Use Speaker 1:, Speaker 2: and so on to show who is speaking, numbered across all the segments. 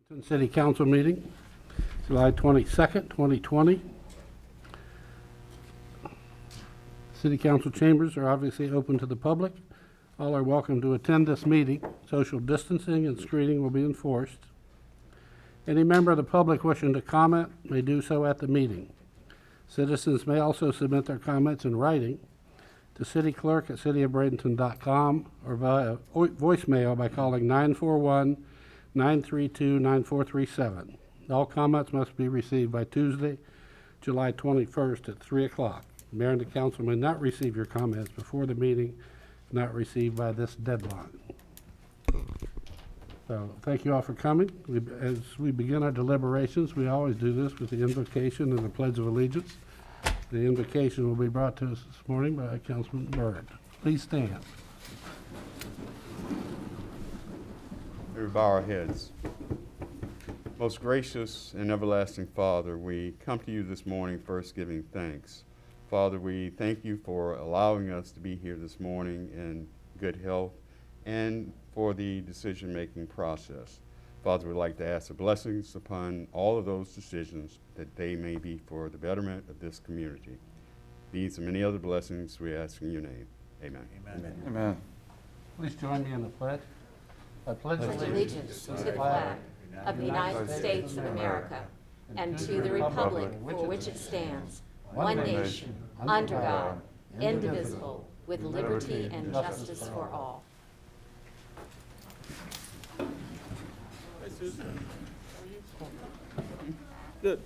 Speaker 1: Bradenton City Council meeting, July 22nd, 2020. City Council chambers are obviously open to the public. All are welcome to attend this meeting. Social distancing and screening will be enforced. Any member of the public wishing to comment may do so at the meeting. Citizens may also submit their comments in writing to cityclerk@cityofbradenton.com or via voicemail by calling 941-932-9437. All comments must be received by Tuesday, July 21st at 3 o'clock. Mayor and the council may not receive your comments before the meeting, not received by this deadline. So thank you all for coming. As we begin our deliberations, we always do this with the invocation and the Pledge of Allegiance. The invocation will be brought to us this morning by Councilman Byrd. Please stand.
Speaker 2: We bow our heads. Most gracious and everlasting Father, we come to you this morning first giving thanks. Father, we thank you for allowing us to be here this morning in good health and for the decision-making process. Father, we'd like to ask the blessings upon all of those decisions that they may be for the betterment of this community. These and many other blessings we ask in your name. Amen.
Speaker 3: Amen.
Speaker 4: Amen.
Speaker 1: Please join me in the pledge. I pledge
Speaker 5: Allegiance to the flag of the United States of America and to the republic for which it stands, one nation, under God, indivisible, with liberty and justice for all.
Speaker 1: Good.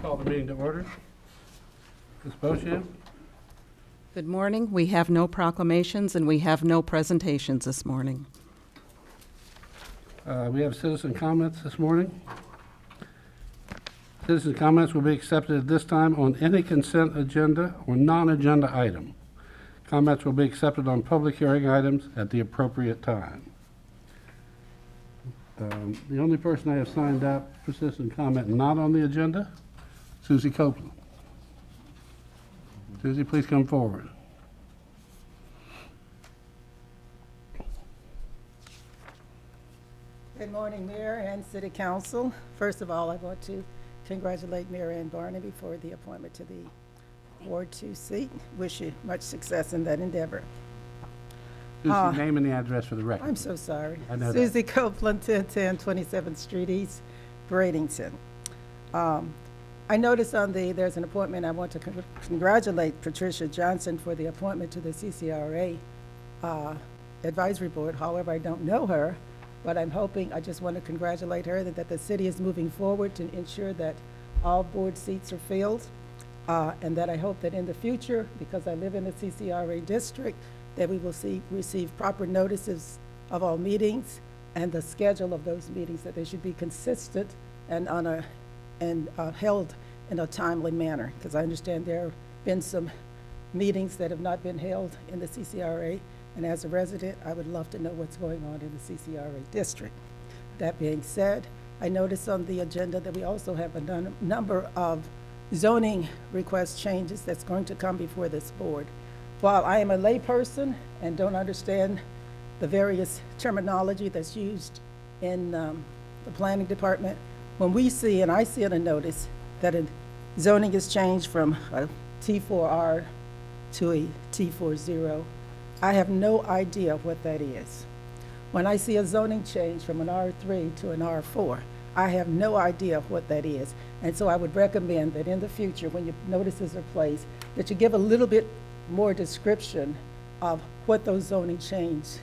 Speaker 1: Call the meeting to order. Ms. Bochamp?
Speaker 6: Good morning. We have no proclamations and we have no presentations this morning.
Speaker 1: We have citizen comments this morning. Citizen comments will be accepted at this time on any consent agenda or non-agenda item. Comments will be accepted on public hearing items at the appropriate time. The only person I have signed up for citizen comment not on the agenda, Susie Copeland. Susie, please come forward.
Speaker 7: Good morning, Mayor and City Council. First of all, I want to congratulate Mayor Ann Barnaby for the appointment to the Ward 2 seat. Wish you much success in that endeavor.
Speaker 1: Susie, name and the address for the record.
Speaker 7: I'm so sorry.
Speaker 1: I know
Speaker 7: Susie Copeland, 1010 27th Street East, Bradenton. I noticed there's an appointment. I want to congratulate Patricia Johnson for the appointment to the CCRA Advisory Board. However, I don't know her, but I just want to congratulate her that the city is moving forward to ensure that all board seats are filled, and that I hope that in the future, because I live in the CCRA district, that we will receive proper notices of all meetings and the schedule of those meetings, that they should be consistent and held in a timely manner. Because I understand there have been some meetings that have not been held in the CCRA, and as a resident, I would love to know what's going on in the CCRA district. That being said, I noticed on the agenda that we also have a number of zoning request changes that's going to come before this board. While I am a layperson and don't understand the various terminology that's used in the planning department, when we see, and I see in a notice, that a zoning is changed from a T4R to a T40, I have no idea what that is. When I see a zoning change from an R3 to an R4, I have no idea what that is. And so I would recommend that in the future, when your notices are placed, that you give a little bit more description of what those zoning changes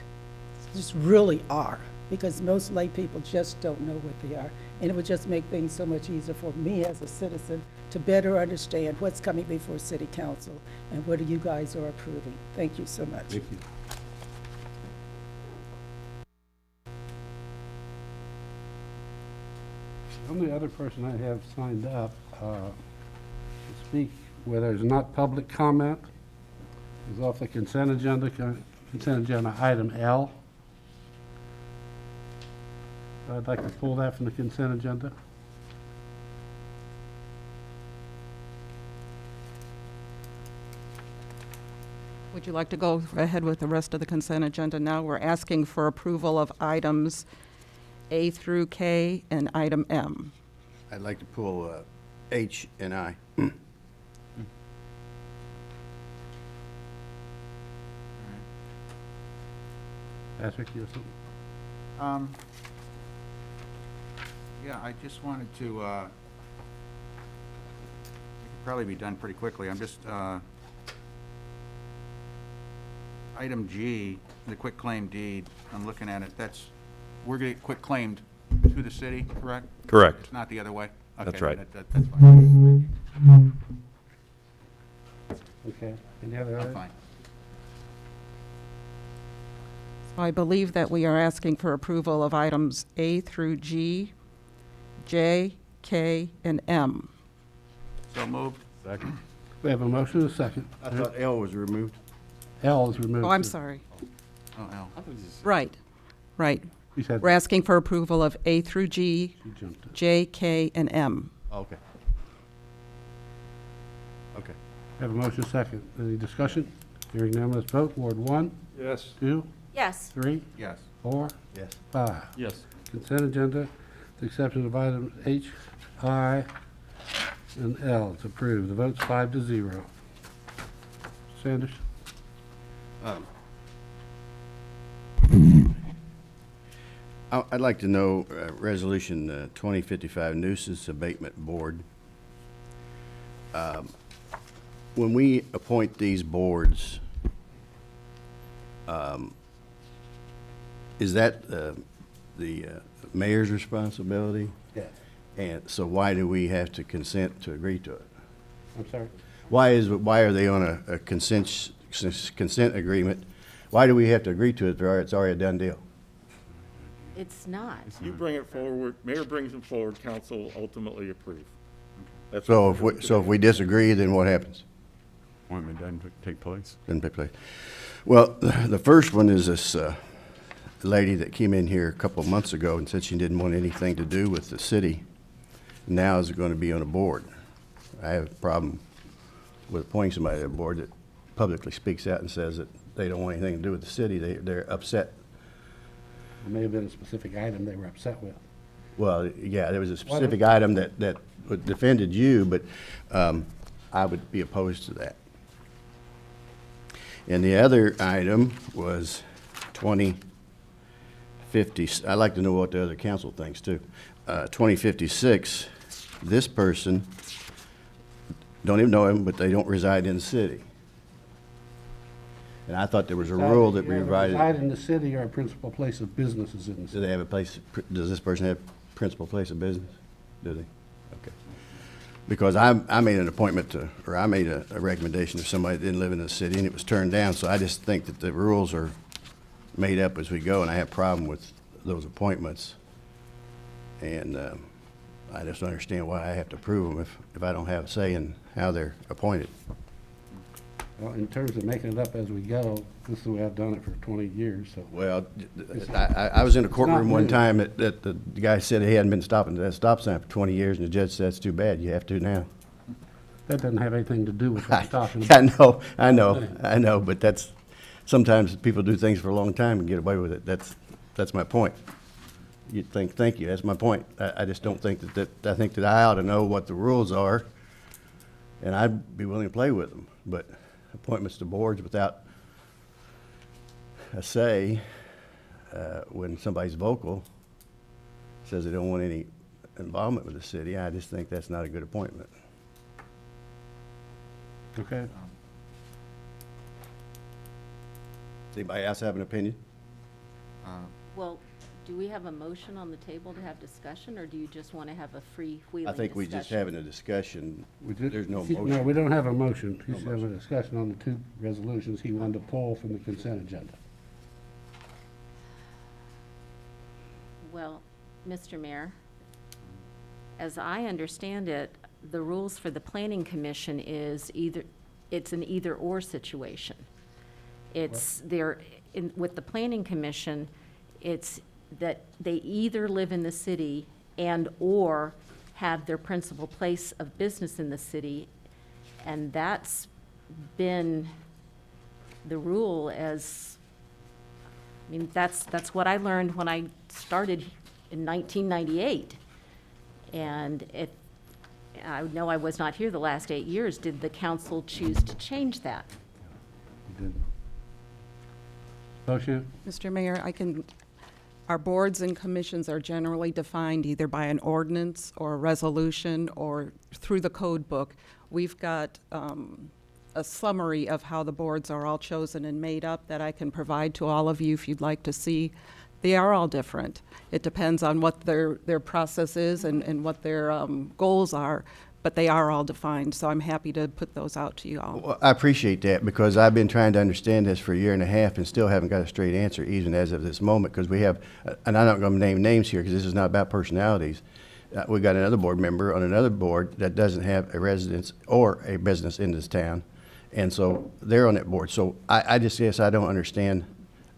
Speaker 7: just really are, because most lay people just don't know what they are. And it would just make things so much easier for me as a citizen to better understand what's coming before City Council and what you guys are approving. Thank you so much.
Speaker 1: Thank you. The only other person I have signed up to speak where there's not public comment is off the consent agenda item L. I'd like to pull that from the consent agenda.
Speaker 6: Would you like to go ahead with the rest of the consent agenda now? We're asking for approval of items A through K, and item M.
Speaker 3: I'd like to pull H and I.
Speaker 1: Patrick, you have something?
Speaker 4: Yeah, I just wanted to, it could probably be done pretty quickly. I'm just, item G, the quitclaim deed, I'm looking at it, we're getting quitclaimed to the city, correct?
Speaker 8: Correct.
Speaker 4: It's not the other way?
Speaker 8: That's
Speaker 4: Okay,
Speaker 8: right.
Speaker 4: That's fine.
Speaker 1: Okay. Any other
Speaker 4: I'm
Speaker 1: items?
Speaker 4: fine.
Speaker 6: So I believe that we are asking for approval of items A through G, J, K, and M.
Speaker 4: So moved.
Speaker 8: Second.
Speaker 1: We have a motion and a second.
Speaker 3: I thought L was removed.
Speaker 1: L is removed.
Speaker 6: Oh, I'm sorry.
Speaker 4: Oh, L.
Speaker 6: Right, right.
Speaker 1: You said,
Speaker 6: We're asking for approval of A through G,
Speaker 1: you jumped it.
Speaker 6: J, K, and M.
Speaker 3: Oh, okay. Okay.
Speaker 1: We have a motion and a second. Any discussion? Hearing none, let's vote. Ward 1,
Speaker 8: Yes.
Speaker 1: 2,
Speaker 5: Yes.
Speaker 1: 3,
Speaker 4: Yes.
Speaker 1: 4,
Speaker 3: Yes.
Speaker 1: 5.
Speaker 8: Yes.
Speaker 1: Consent agenda, the exception of items H, I, and L. It's approved. The vote's 5-0. Sanders?
Speaker 3: I'd like to know Resolution 2055 Nuisance Abatement Board. When we appoint these boards, is that the mayor's responsibility?
Speaker 1: Yes.
Speaker 3: And so why do we have to consent to agree to it?
Speaker 1: I'm sorry?
Speaker 3: Why are they on a consent agreement? Why do we have to agree to it if it's already a done deal?
Speaker 5: It's not.
Speaker 9: You bring it forward, mayor brings it forward, council ultimately approve. That's
Speaker 3: So
Speaker 9: what
Speaker 3: if we disagree, then what happens?
Speaker 2: Appointment doesn't take place.
Speaker 3: Doesn't take place. Well, the first one is this lady that came in here a couple of months ago and said she didn't want anything to do with the city. Now is going to be on a board. I have a problem with appointing somebody to a board that publicly speaks out and says that they don't want anything to do with the city. They're upset.
Speaker 1: It may have been a specific item they were upset with.
Speaker 3: Well, yeah, there was a specific item that defended you, but I would be opposed to that. And the other item was 2050, I'd like to know what the other council thinks too. 2056, this person, don't even know him, but they don't reside in the city. And I thought there was a rule that
Speaker 1: Reside
Speaker 3: provided,
Speaker 1: in the city or a principal place of business is in the
Speaker 3: do
Speaker 1: city.
Speaker 3: they have a place, does this person have principal place of business? Do they? Okay. Because I made an appointment to, or I made a recommendation to somebody that didn't live in the city, and it was turned down, so I just think that the rules are made up as we go, and I have a problem with those appointments. And I just don't understand why I have to approve them if I don't have a say in how they're appointed.
Speaker 1: Well, in terms of making it up as we go, this is the way I've done it for 20 years, so.
Speaker 3: Well, I was in a courtroom one
Speaker 1: new.
Speaker 3: time that the guy said he hadn't been stopping at that stop sign for 20 years, and the judge said, that's too bad, you have to now.
Speaker 1: That doesn't have anything to do with what I'm talking about.
Speaker 3: I know, but sometimes people do things for a long time and get away with it. That's my point. You'd think, thank you, that's my point. I just don't think I think that I ought to know what the rules are, and I'd be willing to play with them, but appointments to boards without a say, when somebody's vocal, says they don't want any involvement with the city, I just think that's not a good appointment.
Speaker 1: Okay.
Speaker 3: Does anybody else have an opinion?
Speaker 5: Well, do we have a motion on the table to have discussion, or do you just want to have a free wheeling
Speaker 3: I
Speaker 5: discussion?
Speaker 3: think we're just having a discussion. There's no
Speaker 1: No,
Speaker 3: motion.
Speaker 1: we don't have a motion. He's
Speaker 3: No
Speaker 1: having a discussion on the two resolutions he wanted to pull from the consent agenda.
Speaker 5: Well, Mr. Mayor, as I understand it, the rules for the planning commission is it's an either-or situation. It's with the planning commission, it's that they either live in the city and/or have their principal place of business in the city, and that's been the rule that's what I learned when I started in 1998. And I know I was not here the last 8 years. Did the council choose to change that?
Speaker 1: Motion?
Speaker 6: Mr. Mayor, our boards and commissions are generally defined either by an ordinance or a resolution or through the code book. We've got a summary of how the boards are all chosen and made up that I can provide to all of you if you'd like to see. They are all different. It depends on what their process is and what their goals are, but they are all defined, so I'm happy to put those out to you all.
Speaker 3: Well, I appreciate that, because I've been trying to understand this for a year and a half and still haven't got a straight answer, even as of this moment, because we have, and I'm not going to name names here because this is not about personalities. We got another board member on another board that doesn't have a residence or a business in this town, and so they're on that board. So I just guess I don't understand.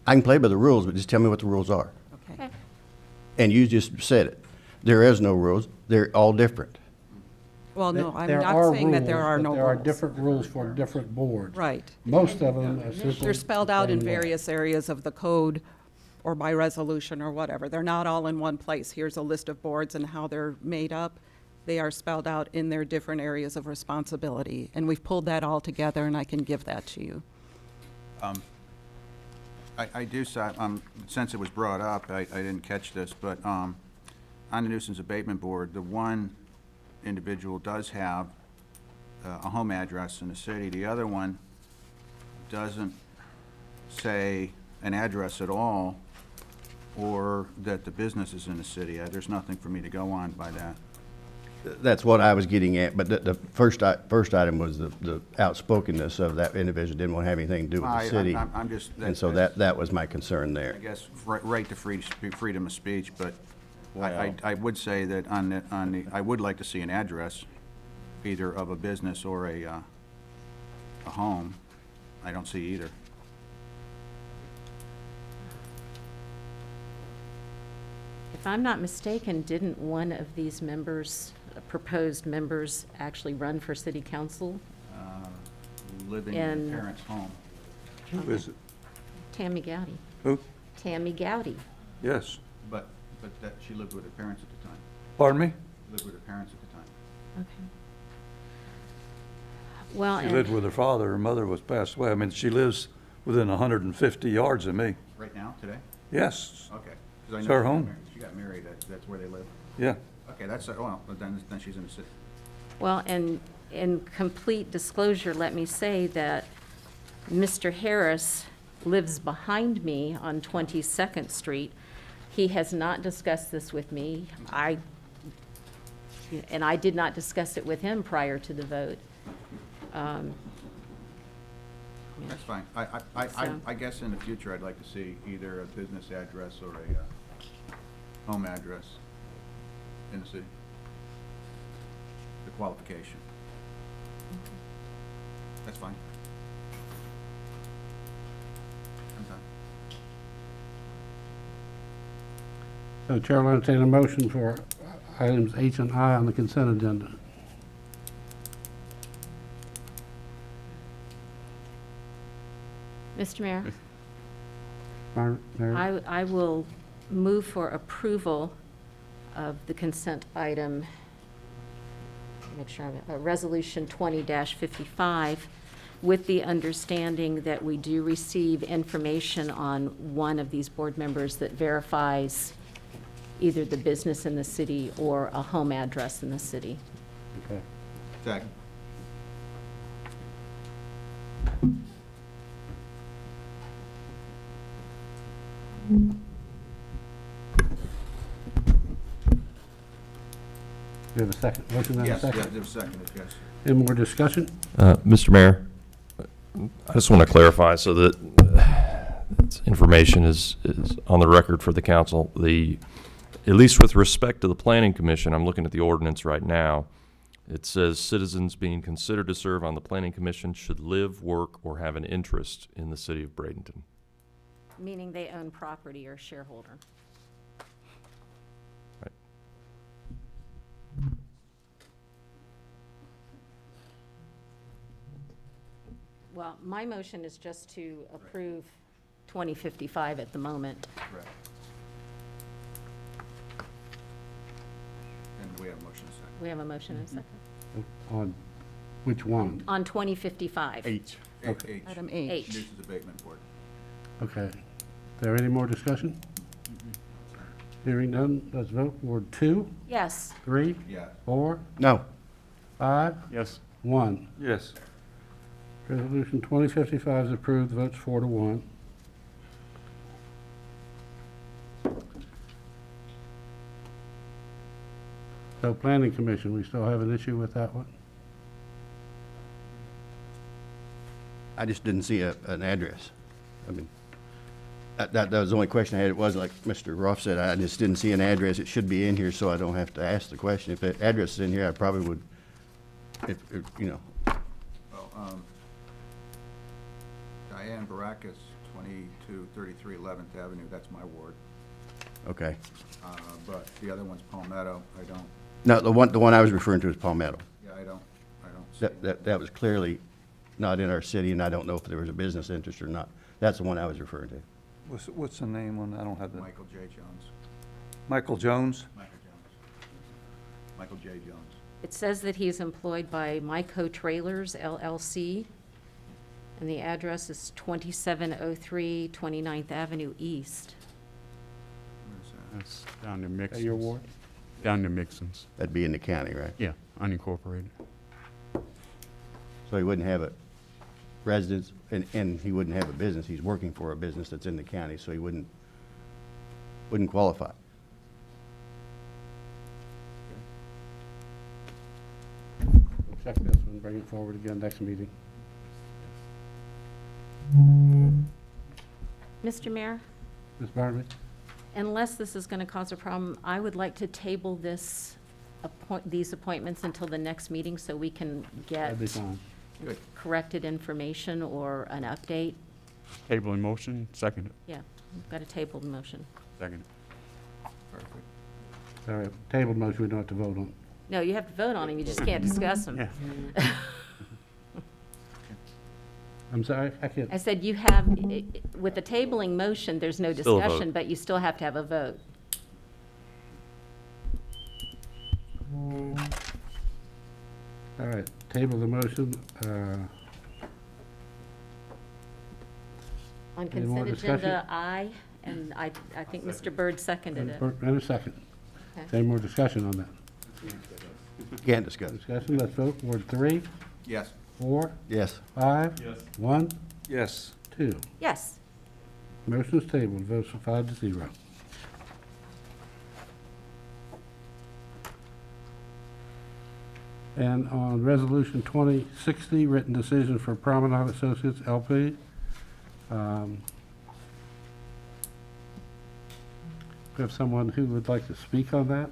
Speaker 3: I can play by the rules, but just tell me what the rules are.
Speaker 6: Okay.
Speaker 3: And you just said it. There is no rules. They're all different.
Speaker 6: Well, no, I'm
Speaker 1: There
Speaker 6: not
Speaker 1: are
Speaker 6: saying that there
Speaker 1: rules,
Speaker 6: are
Speaker 1: but
Speaker 6: no
Speaker 1: There are
Speaker 6: rules.
Speaker 1: different rules for different boards.
Speaker 6: Right.
Speaker 1: Most of them are simply.
Speaker 6: They're spelled out in
Speaker 1: the same way.
Speaker 6: various areas of the code or by resolution or whatever. They're not all in one place. Here's a list of boards and how they're made up. They are spelled out in their different areas of responsibility. And we've pulled that all together, and I can give that to you.
Speaker 4: I do, since it was brought up, I didn't catch this, but on the nuisance abatement board, the one individual does have a home address in the city. The other one doesn't say an address at all, or that the business is in the city. There's nothing for me to go on by that.
Speaker 3: That's what I was getting at, but the first item was the outspokenness of that individual, didn't want to have anything to do with the city.
Speaker 4: I'm just.
Speaker 3: And so that was my concern
Speaker 4: I
Speaker 3: there.
Speaker 4: guess, right to freedom of speech, but
Speaker 2: Wow.
Speaker 4: I would say that I would like to see an address, either of a business or a home. I don't see either.
Speaker 5: If I'm not mistaken, didn't one of these members, proposed members, actually run for city council?
Speaker 4: Living in
Speaker 5: And-
Speaker 4: a parent's home.
Speaker 8: Who is it?
Speaker 5: Tammy Gowdy.
Speaker 8: Who?
Speaker 5: Tammy Gowdy.
Speaker 8: Yes.
Speaker 4: But that, she lived with her parents at the time.
Speaker 8: Pardon me?
Speaker 4: Lived with her parents at the time.
Speaker 5: Okay. Well,
Speaker 8: She lived with her father. Her mother was passed away. I mean, she lives within 150 yards of me.
Speaker 4: Right now, today?
Speaker 8: Yes.
Speaker 4: Okay. 'Cause I
Speaker 8: It's
Speaker 4: know
Speaker 8: her
Speaker 4: she got
Speaker 8: home.
Speaker 4: married. She got married, that's where they live.
Speaker 8: Yeah.
Speaker 4: Okay, well, then she's in the city.
Speaker 5: Well, and in complete disclosure, let me say that Mr. Harris lives behind me on 22nd Street. He has not discussed this with me. And I did not discuss it with him prior to the vote.
Speaker 4: That's fine.
Speaker 5: So-
Speaker 4: I guess in the future, I'd like to see either a business address or a home address in the city. The qualification. That's fine. I'm done.
Speaker 1: So Chair will entertain a motion for items H and I on the consent agenda.
Speaker 5: Mr. Mayor,
Speaker 1: Mary?
Speaker 5: I will move for approval of the consent item, make sure Resolution 20-55, with the understanding that we do receive information on one of these board members that verifies either the business in the city or a home address in the city.
Speaker 1: Okay.
Speaker 4: Second.
Speaker 1: We have a second. Motion and a
Speaker 4: Yes,
Speaker 1: second.
Speaker 4: yeah, there's a second, yes.
Speaker 1: Any more discussion?
Speaker 10: Mr. Mayor, I just want to clarify so that information is on the record for the council. At least with respect to the Planning Commission, I'm looking at the ordinance right now. It says citizens being considered to serve on the Planning Commission should live, work, or have an interest in the city of Bradenton.
Speaker 5: Meaning they own property or shareholder.
Speaker 10: Right.
Speaker 5: Well, my motion is just to approve 2055 at the moment.
Speaker 4: Correct. We have a motion and a second.
Speaker 5: We have a motion and a second.
Speaker 1: On which one?
Speaker 5: On 2055.
Speaker 2: H.
Speaker 1: Okay.
Speaker 6: Item H.
Speaker 5: H.
Speaker 4: Nuisance Abatement Board.
Speaker 1: Okay. Is there any more discussion? Hearing none, let's vote. Ward 2,
Speaker 5: Yes.
Speaker 1: 3,
Speaker 4: Yes.
Speaker 1: 4,
Speaker 3: No.
Speaker 1: 5,
Speaker 2: Yes.
Speaker 1: 1.
Speaker 8: Yes.
Speaker 1: Resolution 2055 is approved, votes 4 to 1. So Planning Commission, we still have an issue with that one?
Speaker 3: I just didn't see an address. I mean, that was the only question I had. It was like Mr. Ruff said, I just didn't see an address. It should be in here, so I don't have to ask the question. If that address is in here, I probably would, you know.
Speaker 4: Well, Diane Baracus, 2233 11th Avenue, that's my ward.
Speaker 3: Okay.
Speaker 4: But the other one's Palmetto, I don't,
Speaker 3: No, the one I was referring to is Palmetto.
Speaker 4: yeah, I don't see.
Speaker 3: That was clearly not in our city, and I don't know if there was a business interest or not. That's the one I was referring to.
Speaker 8: What's the name on, I don't have the,
Speaker 4: Michael J. Jones.
Speaker 8: Michael Jones?
Speaker 4: Michael J. Jones.
Speaker 5: It says that he's employed by Myco Trailers LLC, and the address is 2703 29th Avenue East.
Speaker 4: Where's that?
Speaker 2: That's down to Mixon's.
Speaker 1: Your ward?
Speaker 2: Down to Mixon's.
Speaker 3: That'd be in the county, right?
Speaker 2: Yeah, unincorporated.
Speaker 3: So he wouldn't have a residence, and he wouldn't have a business. He's working for a business that's in the county, so he wouldn't qualify.
Speaker 1: We'll check this one, bring it forward again next meeting.
Speaker 5: Mr. Mayor,
Speaker 1: Ms. Bartley?
Speaker 5: unless this is going to cause a problem, I would like to table these appointments until the next meeting so we can get
Speaker 1: That'd be fine.
Speaker 4: Good.
Speaker 5: corrected information or an update.
Speaker 2: Table in motion, second.
Speaker 5: Yeah, we've got a tabled motion.
Speaker 2: Second.
Speaker 4: Perfect.
Speaker 1: All right, tabled motion, we don't have to vote on.
Speaker 5: No, you have to vote on them, you just can't discuss them.
Speaker 2: Yeah.
Speaker 1: I'm sorry, I can't.
Speaker 5: I said you have, with the tabling motion, there's no
Speaker 10: Still a vote.
Speaker 5: discussion, but you still have to have a vote.
Speaker 1: All right, table the motion.
Speaker 5: On
Speaker 1: Any more
Speaker 5: consent
Speaker 1: discussion?
Speaker 5: agenda, aye, and I think Mr. Byrd seconded it.
Speaker 1: And a second.
Speaker 5: Okay.
Speaker 1: Any more discussion on that?
Speaker 3: Can't discuss.
Speaker 1: Discussion, let's vote. Ward 3,
Speaker 4: Yes.
Speaker 1: 4,
Speaker 3: Yes.
Speaker 1: 5, 1,
Speaker 8: Yes.
Speaker 1: 2.
Speaker 5: Yes,
Speaker 1: Motion is tabled, votes for 5 to 0. And on Resolution 2060, written decision for Promenade Associates LP. We have someone who would like to speak on that?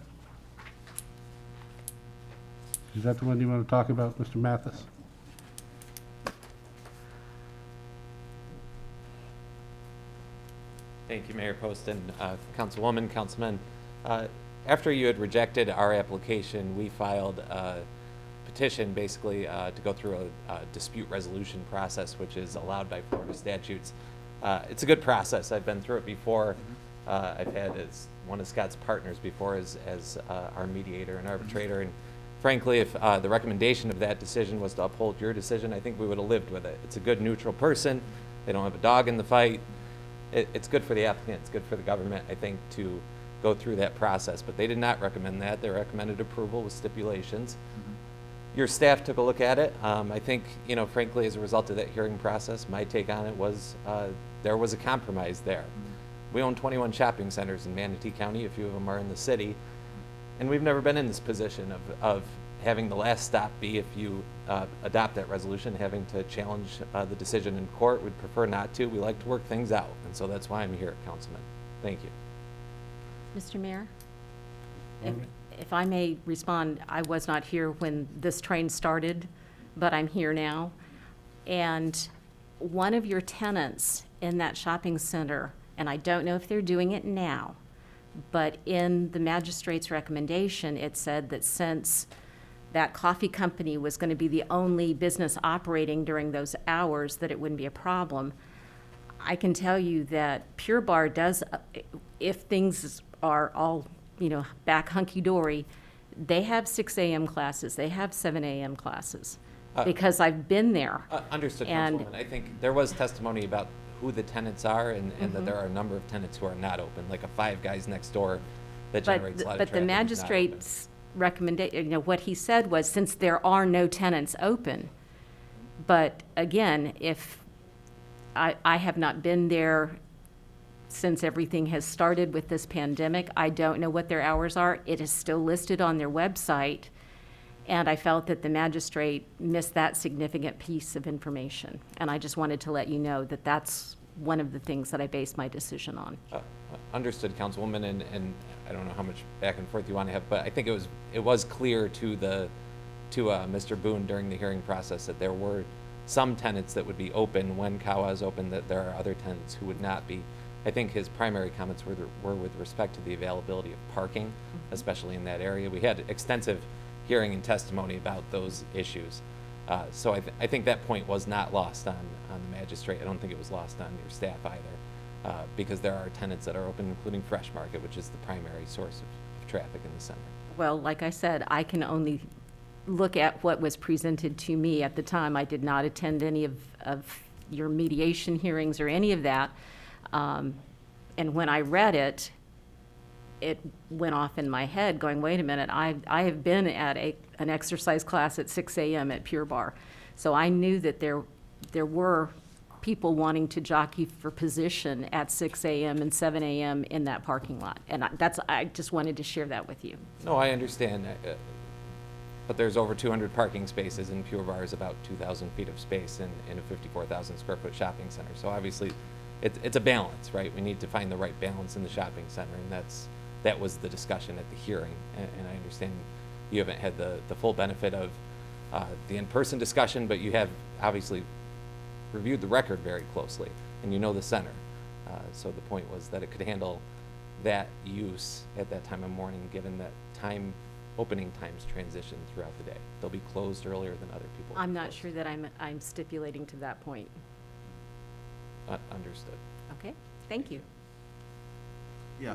Speaker 1: Is that the one you want to talk about, Mr. Mathis?
Speaker 11: Thank you, Mayor Poston, Councilwoman, Councilman. After you had rejected our application, we filed a petition basically to go through a dispute resolution process, which is allowed by Florida statutes. It's a good process. I've been through it before. I've had as one of Scott's partners before as our mediator and arbitrator. And frankly, if the recommendation of that decision was to uphold your decision, I think we would have lived with it. It's a good neutral person. They don't have a dog in the fight. It's good for the applicant, it's good for the government, I think, to go through that process. But they did not recommend that. They recommended approval with stipulations. Your staff took a look at it. I think, frankly, as a result of that hearing process, my take on it was there was a compromise there. We own 21 shopping centers in Manatee County. A few of them are in the city. And we've never been in this position of having the last stop be, if you adopt that resolution, having to challenge the decision in court. We'd prefer not to. We like to work things out. And so that's why I'm here, Councilman. Thank you.
Speaker 5: Mr. Mayor? If I may respond, I was not here when this train started, but I'm here now. And one of your tenants in that shopping center, and I don't know if they're doing it now, but in the magistrate's recommendation, it said that since that coffee company was going to be the only business operating during those hours, that it wouldn't be a problem. I can tell you that Pure Bar does, if things are all, back hunky-dory, They have 6 a.m. classes, they have 7 a.m. classes,
Speaker 11: Uh,
Speaker 5: because I've been there.
Speaker 11: Understood,
Speaker 5: And-
Speaker 11: Councilwoman. I think there was testimony about who the tenants are and that there are a number of tenants who are not open, like a Five Guys next door that generates a lot of
Speaker 5: But
Speaker 11: traffic.
Speaker 5: the
Speaker 11: is not open.
Speaker 5: magistrate's recommendation, what he said was, since there are no tenants open, but again, if, I have not been there since everything has started with this pandemic. I don't know what their hours are. It is still listed on their website, and I felt that the magistrate missed that significant piece of information. And I just wanted to let you know that that's one of the things that I based my decision on.
Speaker 11: Understood, Councilwoman, and I don't know how much back and forth you want to have, but I think it was clear to Mr. Boone during the hearing process that there were some tenants that would be open when Kawa is open, that there are other tenants who would not be. I think his primary comments were with respect to the availability of parking, especially in that area. We had extensive hearing and testimony about those issues. So I think that point was not lost on the magistrate. I don't think it was lost on your staff either, because there are tenants that are open, including Fresh Market, which is the primary source of traffic in the center.
Speaker 5: Well, like I said, I can only look at what was presented to me at the time. I did not attend any of your mediation hearings or any of that. And when I read it, it went off in my head going, wait a minute, I have been at an exercise class at 6 a.m. at Pure Bar. So I knew that there were people wanting to jockey for position at 6 a.m. and 7 a.m. in that parking lot. And I just wanted to share that with you.
Speaker 11: No, I understand, but there's over 200 parking spaces, and Pure Bar is about 2,000 feet of space in a 54,000 square foot shopping center. So obviously, it's a balance, right? We need to find the right balance in the shopping center, and that was the discussion at the hearing. And I understand you haven't had the full benefit of the in-person discussion, but you have obviously reviewed the record very closely, and you know the center. So the point was that it could handle that use at that time of morning, given that opening times transition throughout the day. They'll be closed earlier than other people.
Speaker 5: I'm not sure that I'm stipulating to that point.
Speaker 11: Understood.
Speaker 5: Okay, thank you.
Speaker 4: Yeah,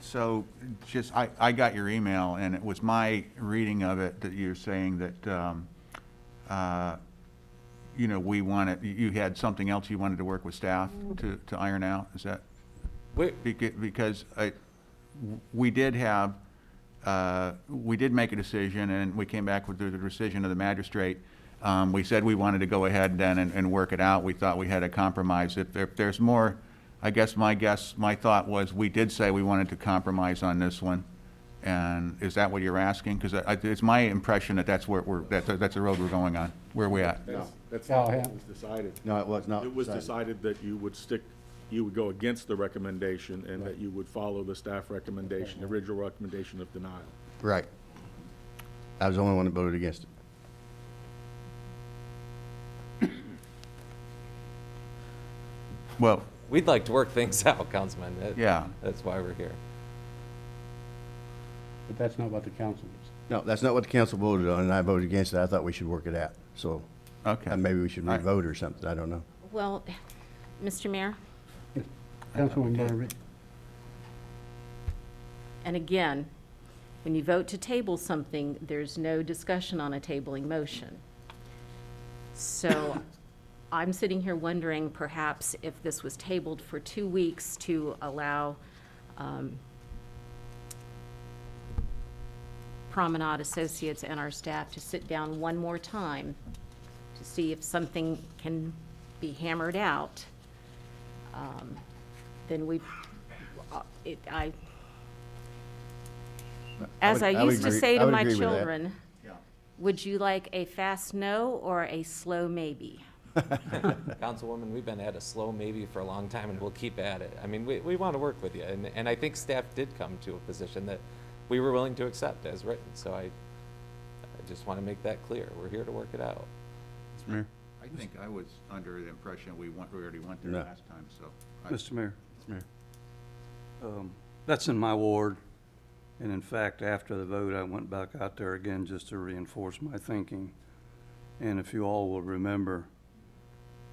Speaker 4: so just, I got your email, and it was my reading of it that you're saying that, you had something else you wanted to work with staff to iron out, is that? Because we did make a decision, and we came back with the decision of the magistrate. We said we wanted to go ahead then and work it out. We thought we had a compromise. If there's more, I guess my thought was, we did say we wanted to compromise on this one. And is that what you're asking? Because it's my impression that that's where that's the road we're going on. Where are we at?
Speaker 9: That's not what was decided.
Speaker 3: No, it was not.
Speaker 9: It was decided that you would go against the recommendation and that you would follow the staff recommendation, the original recommendation of denial.
Speaker 3: Right. I was the only one that voted against it.
Speaker 4: Well,
Speaker 11: We'd like to work things out, Councilman.
Speaker 4: Yeah.
Speaker 11: That's why we're here.
Speaker 1: But that's not what the council is.
Speaker 3: No, that's not what the council voted on, and I voted against it. I thought we should work it out. So
Speaker 4: okay.
Speaker 3: maybe we should
Speaker 4: All right.
Speaker 3: re-vote or something. I don't know.
Speaker 5: Well, Mr. Mayor,
Speaker 1: Councilwoman Barbie.
Speaker 5: and again, when you vote to table something, there's no discussion on a tabling motion. So I'm sitting here wondering perhaps if this was tabled for 2 weeks to allow Promenade Associates and our staff to sit down one more time to see if something can be hammered out, then as I used to say to my children, would you like a fast no or a slow maybe?
Speaker 11: Councilwoman, we've been at a slow maybe for a long time, and we'll keep at it. I mean, we want to work with you, and I think staff did come to a position that we were willing to accept as written. So I just want to make that clear. We're here to work it out.
Speaker 2: Mr. Mayor?
Speaker 4: I think I was under the impression we already went there
Speaker 3: No.
Speaker 4: last time, so.
Speaker 8: Mr. Mayor,
Speaker 2: Mr. Mayor?
Speaker 8: that's in my ward, and in fact, after the vote, I went back out there again just to reinforce my thinking. And if you all will remember,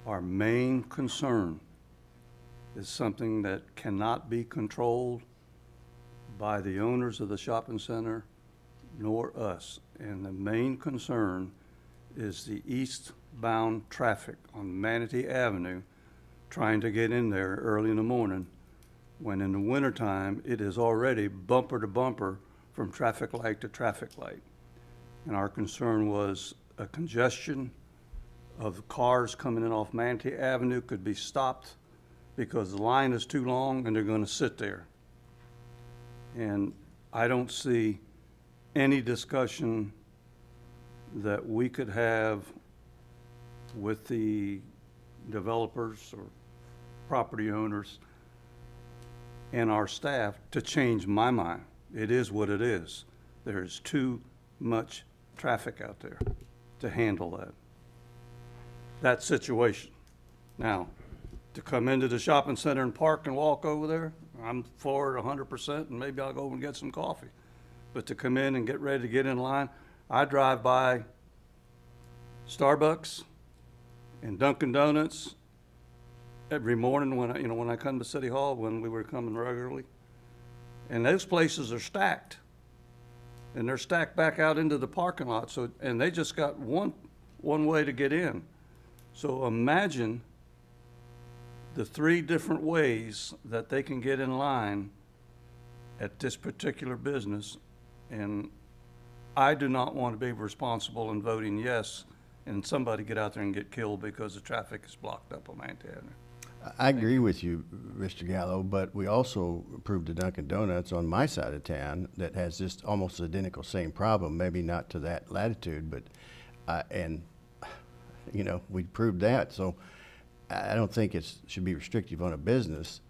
Speaker 8: our main concern is something that cannot be controlled by the owners of the shopping center nor us. And the main concern is the eastbound traffic on Manatee Avenue trying to get in there early in the morning, when in the wintertime, it is already bumper to bumper from traffic light to traffic light. And our concern was a congestion of cars coming in off Manatee Avenue could be stopped because the line is too long and they're gonna sit there. And I don't see any discussion that we could have with the developers or property owners and our staff to change my mind. It is what it is. There's too much traffic out there to handle that situation. Now, to come into the shopping center and park and walk over there, I'm for it 100%, and maybe I'll go over and get some coffee. But to come in and get ready to get in line, I drive by Starbucks and Dunkin' Donuts every morning when I come to City Hall, when we were coming regularly. And those places are stacked. And they're stacked back out into the parking lot, and they just got one way to get in. So imagine the 3 different ways that they can get in line at this particular business. And I do not want to be responsible in voting yes and somebody get out there and get killed because the traffic is blocked up on Manatee Avenue.
Speaker 3: I agree with you, Mr. Gallo, but we also approved the Dunkin' Donuts on my side of town that has just almost identical same problem, maybe not to that latitude, but, we proved that. So I don't think it should be restrictive on a business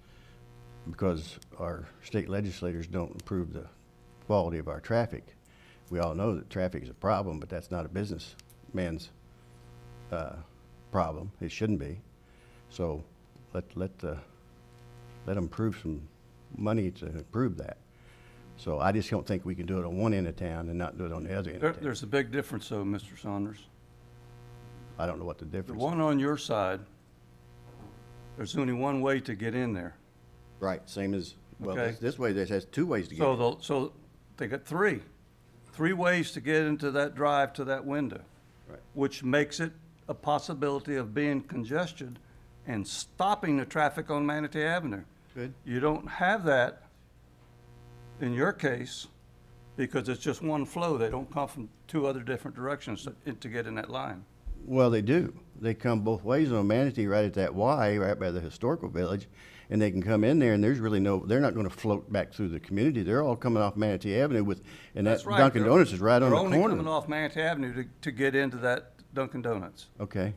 Speaker 3: because our state legislators don't improve the quality of our traffic. We all know that traffic is a problem, but that's not a businessman's problem. It shouldn't be. So let them prove some money to improve that. So I just don't think we can do it on one end of town and not do it on the other end of town.
Speaker 8: There's a big difference though, Mr. Saunders.
Speaker 3: I don't know what the
Speaker 8: The
Speaker 3: difference is.
Speaker 8: one on your side, there's only one way to get in there.
Speaker 3: Right, same as, well,
Speaker 8: Okay.
Speaker 3: this way, this has 2 ways to get in.
Speaker 8: So they got three ways to get into that drive to that window.
Speaker 3: Right.
Speaker 8: Which makes it a possibility of being congested and stopping the traffic on Manatee Avenue.
Speaker 3: Good.
Speaker 8: You don't have that in your case because it's just one flow. They don't come from 2 other different directions to get in that line.
Speaker 3: Well, they do. They come both ways on Manatee, right at that Y, right by the historical village, and they can come in there, and there's really they're not gonna float back through the community. They're all coming off Manatee Avenue and that
Speaker 8: That's right.
Speaker 3: Dunkin' Donuts is right on the
Speaker 8: They're only coming
Speaker 3: corner.
Speaker 8: off Manatee Avenue to get into that Dunkin' Donuts.
Speaker 3: Okay.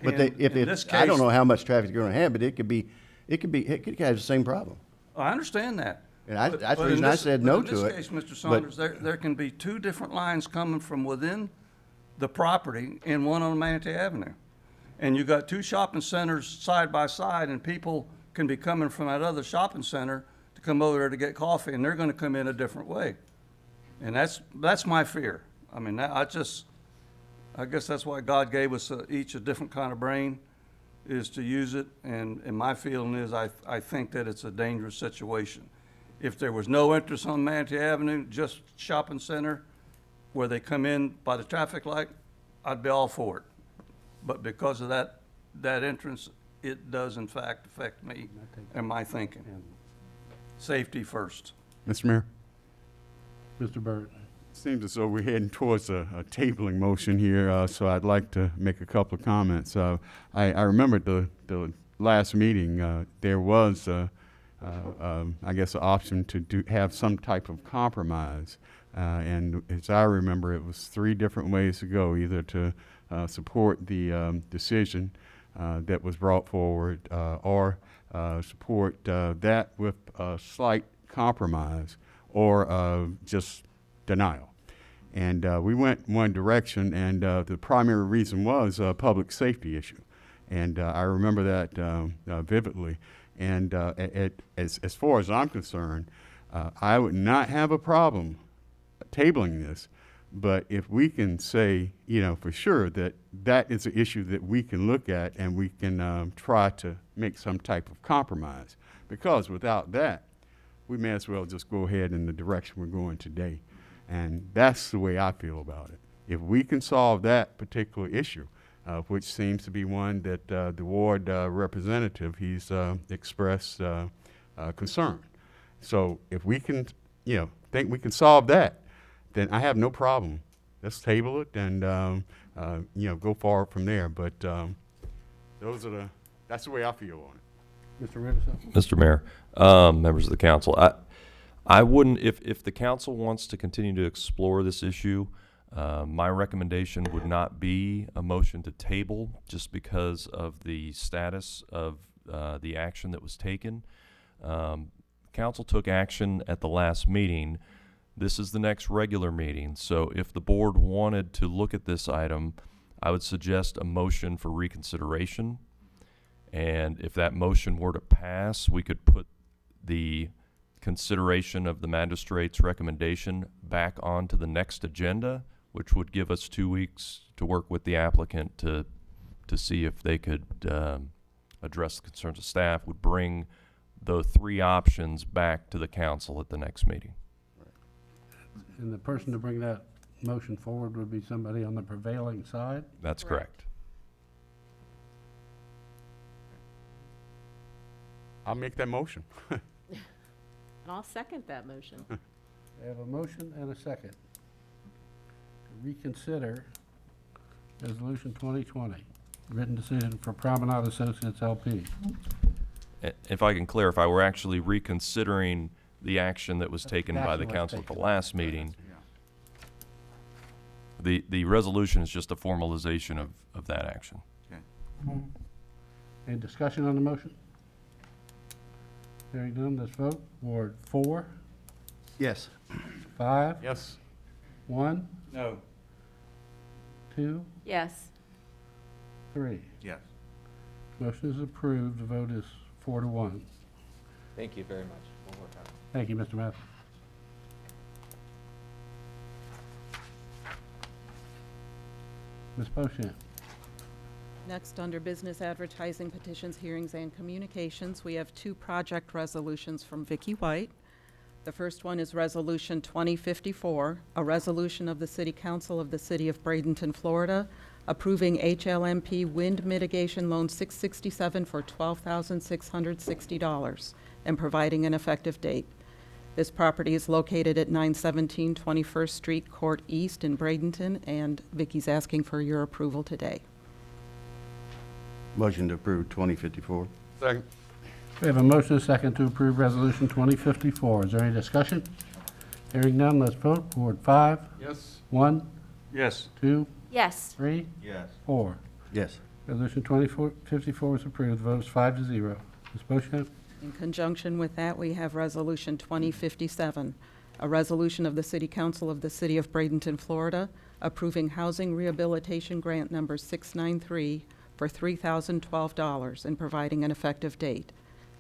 Speaker 3: But
Speaker 8: And in this
Speaker 3: I don't
Speaker 8: case-
Speaker 3: know how much traffic you're gonna have, but it could have the same problem.
Speaker 8: I understand that.
Speaker 3: And
Speaker 8: But-
Speaker 3: that's the
Speaker 8: but in
Speaker 3: reason I
Speaker 8: this-
Speaker 3: said
Speaker 8: but
Speaker 3: no
Speaker 8: in
Speaker 3: to it.
Speaker 8: this case, Mr.
Speaker 3: but-
Speaker 8: Saunders, there can be 2 different lines coming from within the property and one on Manatee Avenue. And you got 2 shopping centers side by side, and people can be coming from that other shopping center to come over there to get coffee, and they're gonna come in a different way. And that's my fear. I mean, I guess that's why God gave us each a different kind of brain, is to use it, and my feeling is I think that it's a dangerous situation. If there was no interest on Manatee Avenue, just shopping center, where they come in by the traffic light, I'd be all for it. But because of that entrance, it does in fact affect me and my thinking. Safety first.
Speaker 2: Mr. Mayor?
Speaker 1: Mr. Byrd.
Speaker 2: Seems as though we're heading towards a tabling motion here, so I'd like to make a couple of comments. I remember the last meeting, there was, I guess, an option to have some type of compromise. And as I remember, it was 3 different ways to go, either to support the decision that was brought forward or support that with a slight compromise or just denial. And we went one direction, and the primary reason was a public safety issue. And I remember that vividly. And as far as I'm concerned, I would not have a problem tabling this, but if we can say, for sure that is an issue that we can look at and we can try to make some type of compromise, because without that, we may as well just go ahead in the direction we're going today. And that's the way I feel about it. If we can solve that particular issue, which seems to be one that the ward representative, he's expressed concern. So if we can, think we can solve that, then I have no problem. Let's table it and, go forward from there. But that's the way I feel on it.
Speaker 1: Mr. Rivers?
Speaker 10: Mr. Mayor, members of the council, I wouldn't, if the council wants to continue to explore this issue, my recommendation would not be a motion to table just because of the status of the action that was taken. Council took action at the last meeting. This is the next regular meeting. So if the board wanted to look at this item, I would suggest a motion for reconsideration. And if that motion were to pass, we could put the consideration of the magistrate's recommendation back onto the next agenda, which would give us 2 weeks to work with the applicant to see if they could address the concerns of staff, would bring the 3 options back to the council at the next meeting.
Speaker 1: And the person to bring that motion forward would be somebody on the prevailing side?
Speaker 10: That's correct.
Speaker 2: I'll make that motion.
Speaker 12: And I'll second that motion.
Speaker 1: I have a motion and a second to reconsider Resolution 2020, written decision for Promenade Associates LP.
Speaker 10: If I can clarify, we're actually reconsidering the action that was taken by the
Speaker 1: Action was
Speaker 10: council at the
Speaker 1: taken.
Speaker 10: last meeting. The resolution is just a formalization of that action.
Speaker 4: Okay.
Speaker 1: Any discussion on the motion? Hearing none, let's vote. Ward 4,
Speaker 3: Yes.
Speaker 1: 5,
Speaker 2: Yes.
Speaker 1: 1,
Speaker 8: No.
Speaker 1: 2,
Speaker 12: Yes.
Speaker 1: 3.
Speaker 4: Yes.
Speaker 1: Motion is approved. The vote is 4 to 1.
Speaker 11: Thank you very much. We'll work on it.
Speaker 1: Thank you, Mr. Matthews. Ms. Bochamp.
Speaker 6: Next, under business advertising, petitions, hearings, and communications, we have 2 project resolutions from Vicki White. The first one is Resolution 2054, a resolution of the City Council of the City of Bradenton, Florida, approving HLMP Wind Mitigation Loan 667 for $12,660 and providing an effective date. This property is located at 917 21st Street, Court East in Bradenton, and Vicki's asking for your approval today.
Speaker 3: Motion to approve 2054.
Speaker 2: Second.
Speaker 1: We have a motion and a second to approve Resolution 2054. Is there any discussion? Hearing none, let's vote. Ward 5,
Speaker 2: Yes.
Speaker 1: 1,
Speaker 8: Yes.
Speaker 1: 2,
Speaker 12: Yes.
Speaker 1: 3,
Speaker 4: Yes.
Speaker 1: 4.
Speaker 3: Yes.
Speaker 1: Resolution 2054 is approved. The vote is 5 to 0. Ms. Bochamp.
Speaker 6: In conjunction with that, we have Resolution 2057, a resolution of the City Council of the City of Bradenton, Florida, approving Housing Rehabilitation Grant Number 693 for $3,012 and providing an effective date.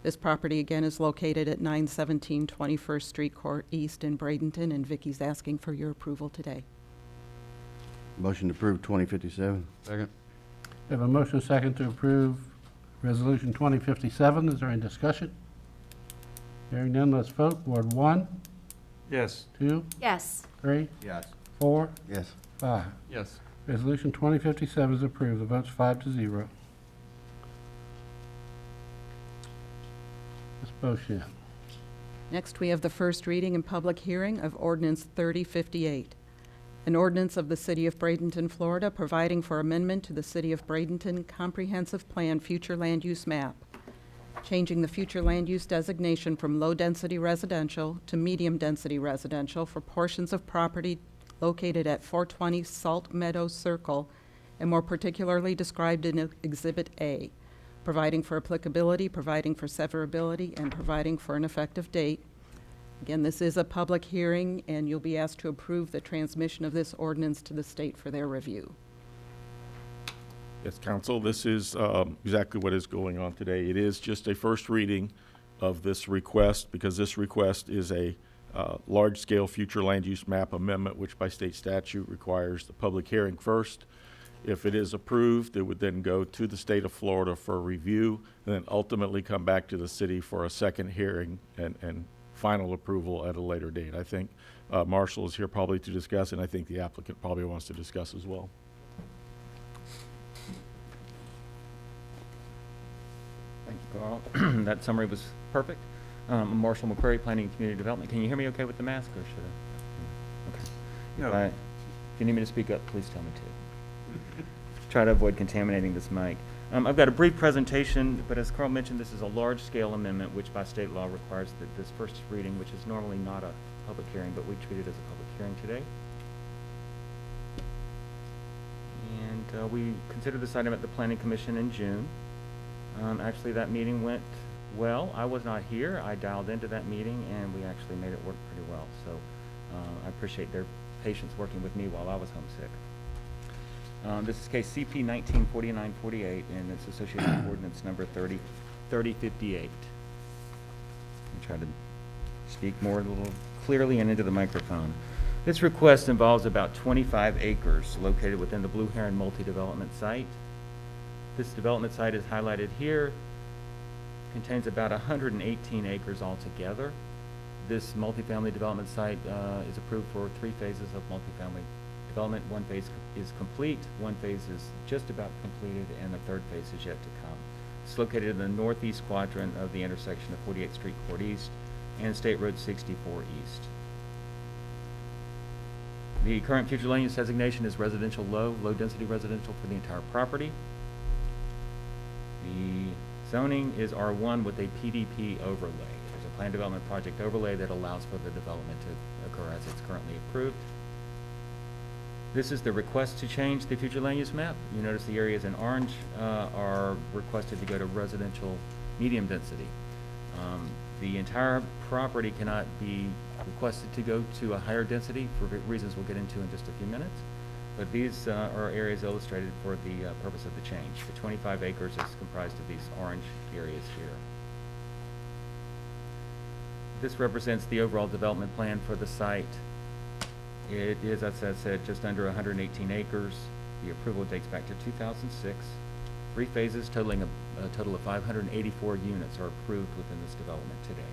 Speaker 6: This property again is located at 917 21st Street, Court East in Bradenton, and Vicki's asking for your approval today.
Speaker 3: Motion to approve 2057.
Speaker 2: Second.
Speaker 1: We have a motion and a second to approve Resolution 2057. Is there any discussion? Hearing none, let's vote. Ward 1,
Speaker 8: Yes.
Speaker 1: 2,
Speaker 12: Yes.
Speaker 1: 3,
Speaker 4: Yes.
Speaker 1: 4,
Speaker 3: Yes.
Speaker 1: 5.
Speaker 2: Yes.
Speaker 1: Resolution 2057 is approved. The vote's 5 to 0. Ms. Bochamp.
Speaker 6: Next, we have the first reading and public hearing of Ordinance 3058, an ordinance of the City of Bradenton, Florida, providing for amendment to the City of Bradenton Comprehensive Plan Future Land Use Map, changing the future land use designation from low-density residential to medium-density residential for portions of property located at 420 Salt Meadow Circle, and more particularly described in Exhibit A, providing for applicability, providing for severability, and providing for an effective date. Again, this is a public hearing, and you'll be asked to approve the transmission of this ordinance to the state for their review.
Speaker 9: Yes, council, this is exactly what is going on today. It is just a first reading of this request, because this request is a large-scale future land use map amendment, which by state statute requires the public hearing first. If it is approved, it would then go to the state of Florida for review, and then ultimately come back to the city for a second hearing and final approval at a later date. I think Marshall is here probably to discuss, and I think the applicant probably wants to discuss as well.
Speaker 13: Thank you, Carl. That summary was perfect. Marshall McQuarrie, Planning and Community Development. Can you hear me okay with the mask, or should I? Okay.
Speaker 4: No.
Speaker 13: If you need me to speak up, please tell me to. Try to avoid contaminating this mic. I've got a brief presentation, but as Carl mentioned, this is a large-scale amendment, which by state law requires that this first reading, which is normally not a public hearing, but we treat it as a public hearing today. And we considered this item at the Planning Commission in June. Actually, that meeting went well. I was not here. I dialed into that meeting, and we actually made it work pretty well. So I appreciate their patience working with me while I was homesick. This is case CP 194948, and it's associated with ordinance number 3058. Let me try to speak more a little clearly and into the microphone. This request involves about 25 acres located within the Blue Heron multi-development site. This development site is highlighted here. Contains about 118 acres altogether. This multifamily development site is approved for 3 phases of multifamily development. 1 phase is complete, 1 phase is just about completed, and the 3rd phase is yet to come. It's located in the northeast quadrant of the intersection of 48th Street Court East and State Road 64 East. The current future land use designation is residential low-density residential for the entire property. The zoning is R1 with a PDP overlay. There's a planned development project overlay that allows for the development to occur as it's currently approved. This is the request to change the future land use map. You notice the areas in orange are requested to go to residential medium density. The entire property cannot be requested to go to a higher density for reasons we'll get into in just a few minutes. But these are areas illustrated for the purpose of the change. The 25 acres is comprised of these orange areas here. This represents the overall development plan for the site. It is, as I said, just under 118 acres. The approval dates back to 2006. 3 phases totaling a total of 584 units are approved within this development today.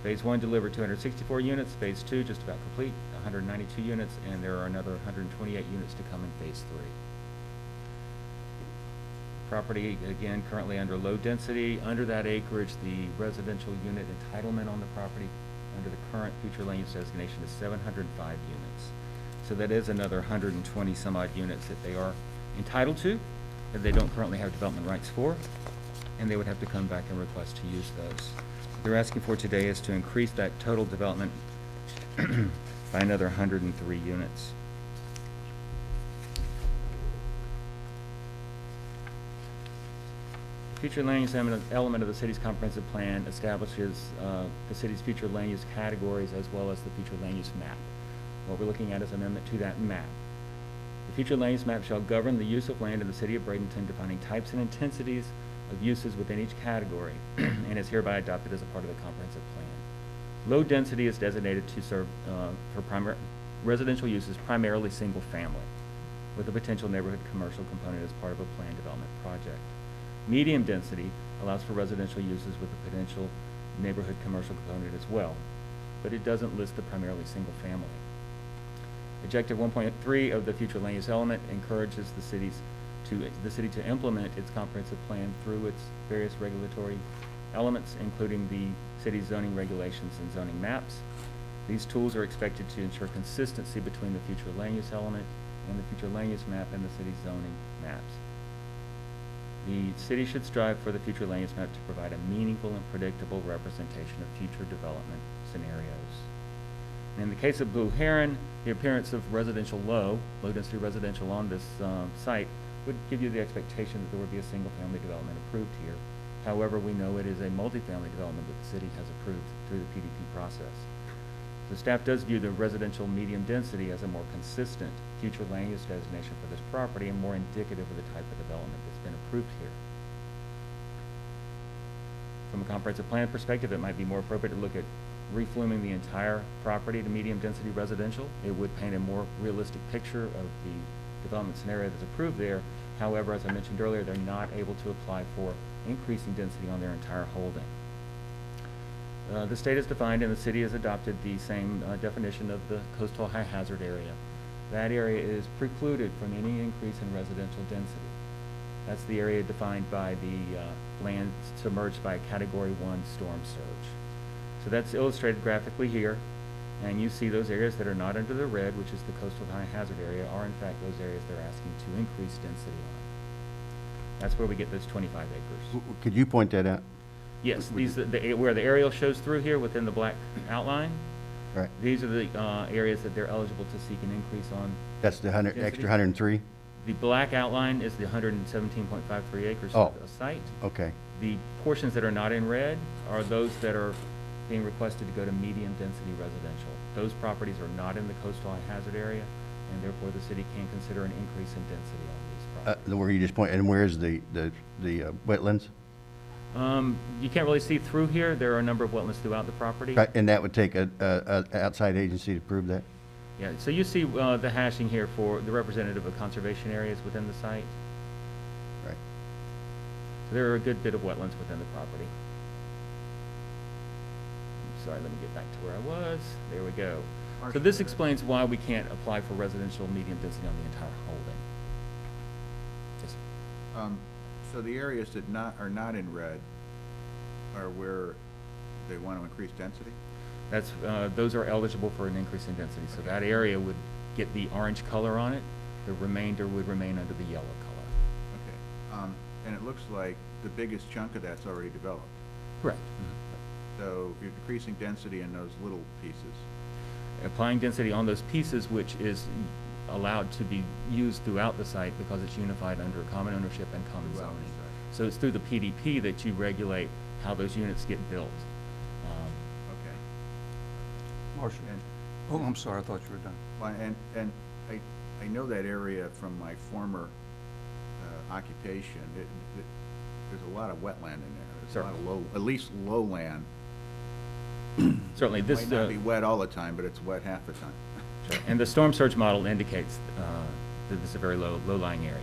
Speaker 13: Phase 1 delivered 264 units, Phase 2 just about complete, 192 units, and there are another 128 units to come in Phase 3. Property, again, currently under low density. Under that acreage, the residential unit entitlement on the property under the current future land use designation is 705 units. So that is another 120 some odd units that they are entitled to, that they don't currently have development rights for, and they would have to come back and request to use those. What they're asking for today is to increase that total development by another 103 units. Future land use element of the city's comprehensive plan establishes the city's future land use categories as well as the future land use map. What we're looking at is amendment to that map. The future land use map shall govern the use of land in the city of Bradenton, defining types and intensities of uses within each category, and is hereby adopted as a part of the comprehensive plan. Low density is designated to serve for residential uses, primarily single family, with a potential neighborhood commercial component as part of a planned development project. Medium density allows for residential uses with a potential neighborhood commercial component as well, but it doesn't list the primarily single family. Objective 1.3 of the future land use element encourages the city to implement its comprehensive plan through its various regulatory elements, including the city's zoning regulations and zoning maps. These tools are expected to ensure consistency between the future land use element and the future land use map and the city's zoning maps. The city should strive for the future land use map to provide a meaningful and predictable representation of future development scenarios. In the case of Blue Heron, the appearance of residential low-density residential on this site would give you the expectation that there would be a single-family development approved here. However, we know it is a multifamily development that the city has approved through the PDP process. The staff does view the residential medium density as a more consistent future land use designation for this property and more indicative of the type of development that's been approved here. From a comprehensive plan perspective, it might be more appropriate to look at refluing the entire property to medium density residential. It would paint a more realistic picture of the development scenario that's approved there. However, as I mentioned earlier, they're not able to apply for increasing density on their entire holding. The state has defined and the city has adopted the same definition of the coastal high hazard area. That area is precluded from any increase in residential density. That's the area defined by the land submerged by a Category 1 storm surge. So that's illustrated graphically here, and you see those areas that are not under the red, which is the coastal high hazard area, are in fact those areas they're asking to increase density on. That's where we get those 25 acres.
Speaker 3: Could you point that out?
Speaker 13: Yes, these are where the aerial shows through here within the black outline.
Speaker 3: Right.
Speaker 13: These are the areas that they're eligible to seek an increase on.
Speaker 3: That's the
Speaker 13: density.
Speaker 3: extra 103?
Speaker 13: The black outline is the 117.53 acres
Speaker 3: Oh.
Speaker 13: of site.
Speaker 3: Okay.
Speaker 13: The portions that are not in red are those that are being requested to go to medium density residential. Those properties are not in the coastal high hazard area, and therefore the city can consider an increase in density on these properties.
Speaker 3: Where you just point, and where's the wetlands?
Speaker 13: You can't really see through here. There are a number of wetlands throughout the property.
Speaker 3: Right, and that would take a outside agency to prove that?
Speaker 13: Yeah, so you see the hashing here for the representative of conservation areas within the site.
Speaker 3: Right.
Speaker 13: So there are a good bit of wetlands within the property. Sorry, let me get back to where I was. There we go. So this explains why we can't apply for residential medium density on the entire holding. Yes.
Speaker 4: So the areas that are not in red are where they want to increase density?
Speaker 13: That's, those are eligible for an increase in density. So that area would get the orange color on it. The remainder would remain under the yellow color.
Speaker 4: Okay. And it looks like the biggest chunk of that's already developed.
Speaker 13: Correct.
Speaker 4: So you're decreasing density in those little pieces.
Speaker 13: Applying density on those pieces, which is allowed to be used throughout the site because it's unified under common ownership and common
Speaker 4: Throughout
Speaker 13: zoning.
Speaker 4: the site.
Speaker 13: So it's through the PDP that you regulate how those units get built.
Speaker 4: Okay.
Speaker 8: Marshall?
Speaker 4: And-
Speaker 8: Oh, I'm sorry, I thought you were done.
Speaker 4: Well, and I know that area from my former occupation. There's a lot of wetland in there. There's a lot of low, at least lowland.
Speaker 13: Certainly, this
Speaker 4: Might not be wet all the time, but it's wet half the time.
Speaker 13: and the storm surge model indicates that this is a very low-lying area.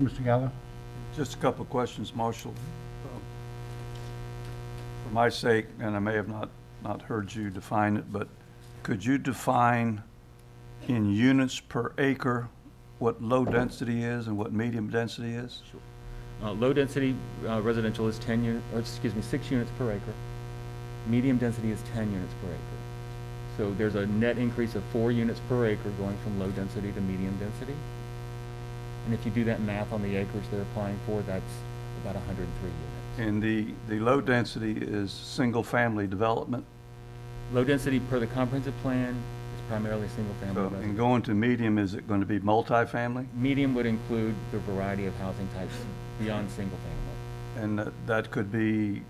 Speaker 1: Mr. Gallo?
Speaker 8: Just a couple of questions, Marshall. For my sake, and I may have not heard you define it, but could you define in units per acre what low density is and what medium density is?
Speaker 13: Low-density residential is 6 units per acre. Medium density is 10 units per acre. So there's a net increase of 4 units per acre going from low density to medium density. And if you do that math on the acres they're applying for, that's about 103 units.
Speaker 8: And the low density is single-family development.
Speaker 13: Low density per the comprehensive plan is primarily single-family
Speaker 8: So,
Speaker 13: residential.
Speaker 8: and going to medium, is it going to be multifamily?
Speaker 13: Medium would include the variety of housing types beyond single-family.
Speaker 8: And that could be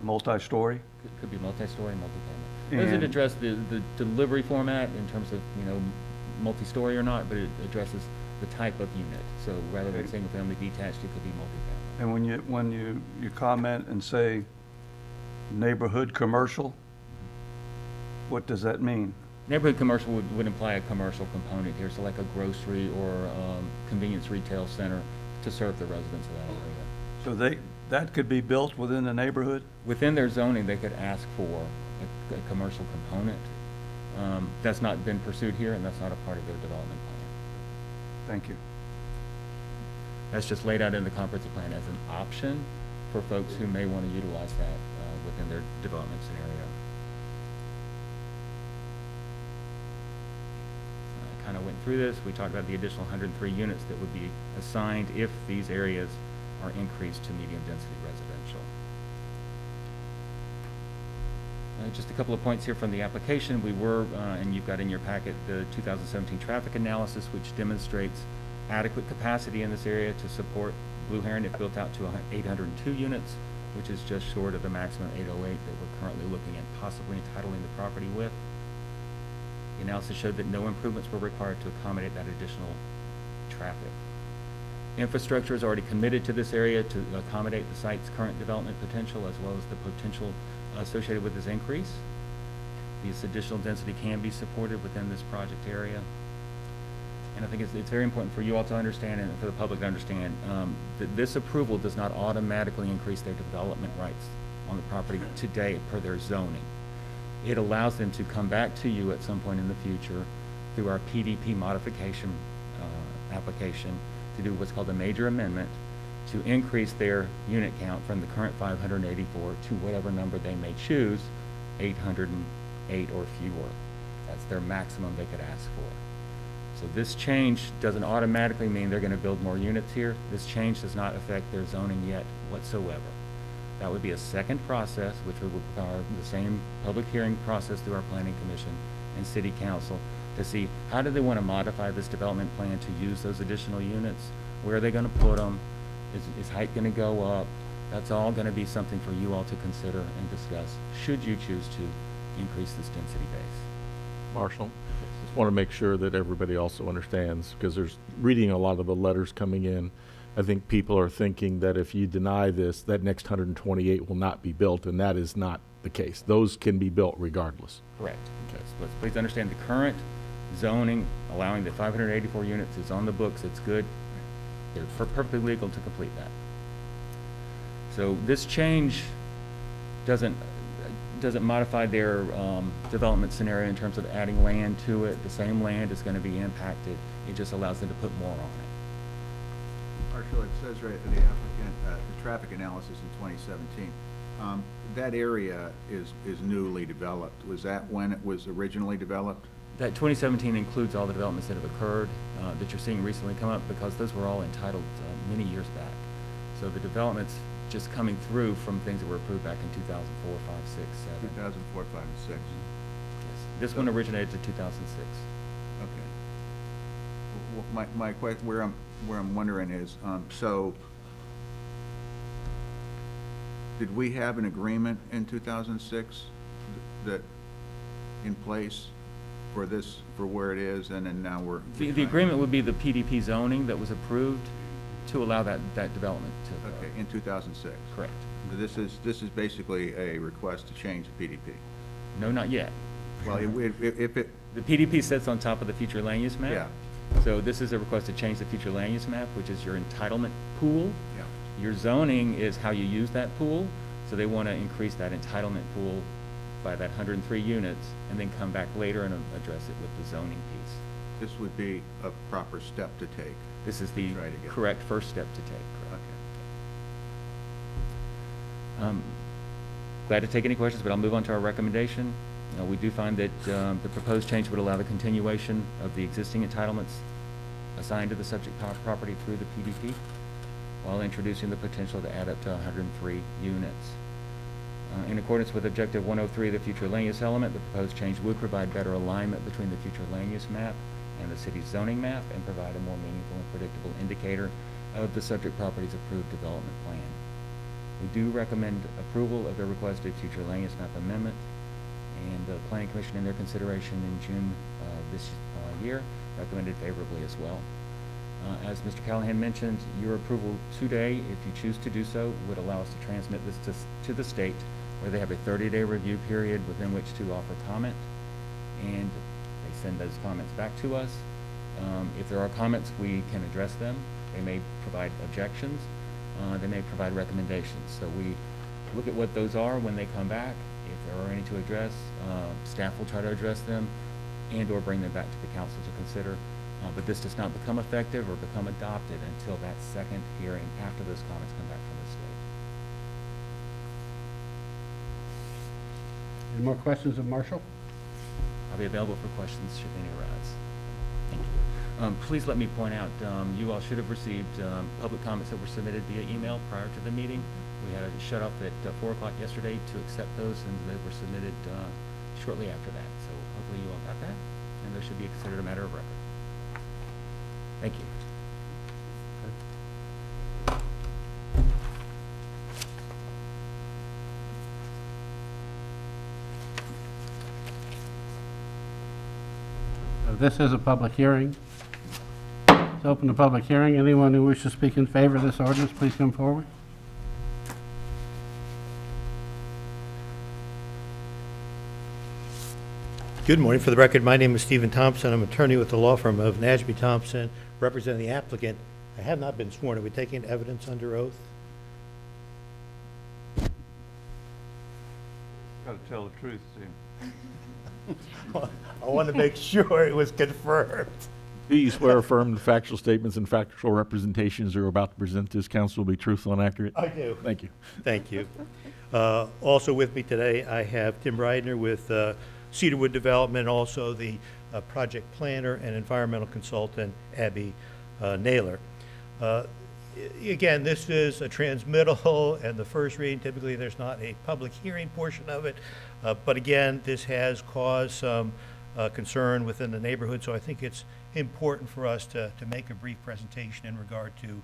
Speaker 8: multi-story?
Speaker 13: Could be multi-story, multifamily. Doesn't
Speaker 8: And-
Speaker 13: address the delivery format in terms of, multi-story or not, but it addresses the type of unit. So rather than
Speaker 8: Okay.
Speaker 13: single-family detached, it could be multifamily.
Speaker 8: And when you comment and say neighborhood commercial, what does that mean?
Speaker 13: Neighborhood commercial would imply a commercial component here, so like a grocery or convenience retail center to serve the residents of that area.
Speaker 8: So that could be built within the neighborhood?
Speaker 13: Within their zoning, they could ask for a commercial component. That's not been pursued here, and that's not a part of their development plan.
Speaker 8: Thank you.
Speaker 13: That's just laid out in the comprehensive plan as an option for folks who may want to utilize that within their development scenario. I kind of went through this. We talked about the additional 103 units that would be assigned if these areas are increased to medium density residential. Just a couple of points here from the application. We were, and you've got in your packet, the 2017 traffic analysis, which demonstrates adequate capacity in this area to support Blue Heron if built out to 802 units, which is just short of the maximum 808 that we're currently looking at possibly entitling the property with. The analysis showed that no improvements were required to accommodate that additional traffic. Infrastructure is already committed to this area to accommodate the site's current development potential as well as the potential associated with this increase. This additional density can be supported within this project area. and I think it's very important for you all to understand and for the public to understand, that this approval does not automatically increase their development rights on the property today per their zoning. It allows them to come back to you at some point in the future through our PDP modification application to do what's called a major amendment to increase their unit count from the current 584 to whatever number they may choose, 808 or fewer. That's their maximum they could ask for. So this change doesn't automatically mean they're going to build more units here. This change does not affect their zoning yet whatsoever. That would be a second process, which would require the same public hearing process through our planning commission and city council to see how do they want to modify this development plan to use those additional units? Where are they going to put them? Is height going to go up? That's all going to be something for you all to consider and discuss, should you choose to increase this density base.
Speaker 9: Marshall, just want to make sure that everybody also understands, because there's reading a lot of the letters coming in. I think people are thinking that if you deny this, that next 128 will not be built, and that is not the case. Those can be built regardless.
Speaker 13: Correct. Yes. Let's please understand the current zoning allowing the 584 units is on the books. It's good. They're perfectly legal to complete that. So this change doesn't modify their development scenario in terms of adding land to it. The same land is going to be impacted. It just allows them to put more on it.
Speaker 4: Marshall, it says right that the applicant, the traffic analysis in 2017, that area is newly developed. Was that when it was originally developed?
Speaker 13: That 2017 includes all the developments that have occurred that you're seeing recently come up, because those were all entitled many years back. So the developments just coming through from things that were approved back in 2004, 5, 6, 7.
Speaker 4: 2004, 5, and 6.
Speaker 13: Yes. This one originated in 2006.
Speaker 4: Okay. My question, where I'm wondering is, so did we have an agreement in 2006 that in place for this, for where it is, and then now we're...
Speaker 13: The agreement would be the PDP zoning that was approved to allow that development to...
Speaker 4: Okay, in 2006.
Speaker 13: Correct.
Speaker 4: This is basically a request to change the PDP.
Speaker 13: No, not yet.
Speaker 4: Well, if it...
Speaker 13: The PDP sits on top of the future land use map.
Speaker 4: Yeah.
Speaker 13: So this is a request to change the future land use map, which is your entitlement pool.
Speaker 4: Yeah.
Speaker 13: Your zoning is how you use that pool. So they want to increase that entitlement pool by that 103 units and then come back later and address it with the zoning piece.
Speaker 4: This would be a proper step to take.
Speaker 13: This is the
Speaker 4: Try to get-
Speaker 13: correct first step to take. Correct.
Speaker 4: Okay.
Speaker 13: Glad to take any questions, but I'll move on to our recommendation. We do find that the proposed change would allow the continuation of the existing entitlements assigned to the subject property through the PDP, while introducing the potential to add up to 103 units. In accordance with Objective 103 of the future land use element, the proposed change would provide better alignment between the future land use map and the city's zoning map, and provide a more meaningful and predictable indicator of the subject property's approved development plan. We do recommend approval of the requested future land use map amendment, and the Planning Commission, in their consideration in June this year, recommended favorably as well. As Mr. Callahan mentioned, your approval today, if you choose to do so, would allow us to transmit this to the state, where they have a 30-day review period within which to offer comment, and they send those comments back to us. If there are comments, we can address them. They may provide objections. They may provide recommendations. So we look at what those are when they come back. If there are any to address, staff will try to address them and or bring them back to the council to consider. But this does not become effective or become adopted until that second hearing after those comments come back from the state.
Speaker 1: Any more questions of Marshall?
Speaker 13: I'll be available for questions should any arise. Thank you. Please let me point out, you all should have received public comments that were submitted via email prior to the meeting. We had a shut off at 4 o'clock yesterday to accept those, and they were submitted shortly after that. So hopefully you all got that, and those should be considered a matter of record. Thank you.
Speaker 1: This is a public hearing. Let's open the public hearing. Anyone who wishes to speak in favor of this ordinance, please come forward.
Speaker 14: Good morning. For the record, my name is Stephen Thompson. I'm an attorney with the law firm of Nashby Thompson, representing the applicant. I have not been sworn. Are we taking evidence under oath?
Speaker 8: Got to tell the truth, Steve.
Speaker 14: I want to make sure it was confirmed.
Speaker 9: Do you swear or affirm the factual statements and factual representations you're about to present to this council will be truthful and accurate?
Speaker 14: I do.
Speaker 9: Thank you.
Speaker 14: Thank you. Also with me today, I have Tim Reidner with Cedarwood Development, also the project planner and environmental consultant, Abby Naylor. Again, this is a transmittal, and the first reading, typically there's not a public hearing portion of it. But again, this has caused some concern within the neighborhood, so I think it's important for us to make a brief presentation in regard to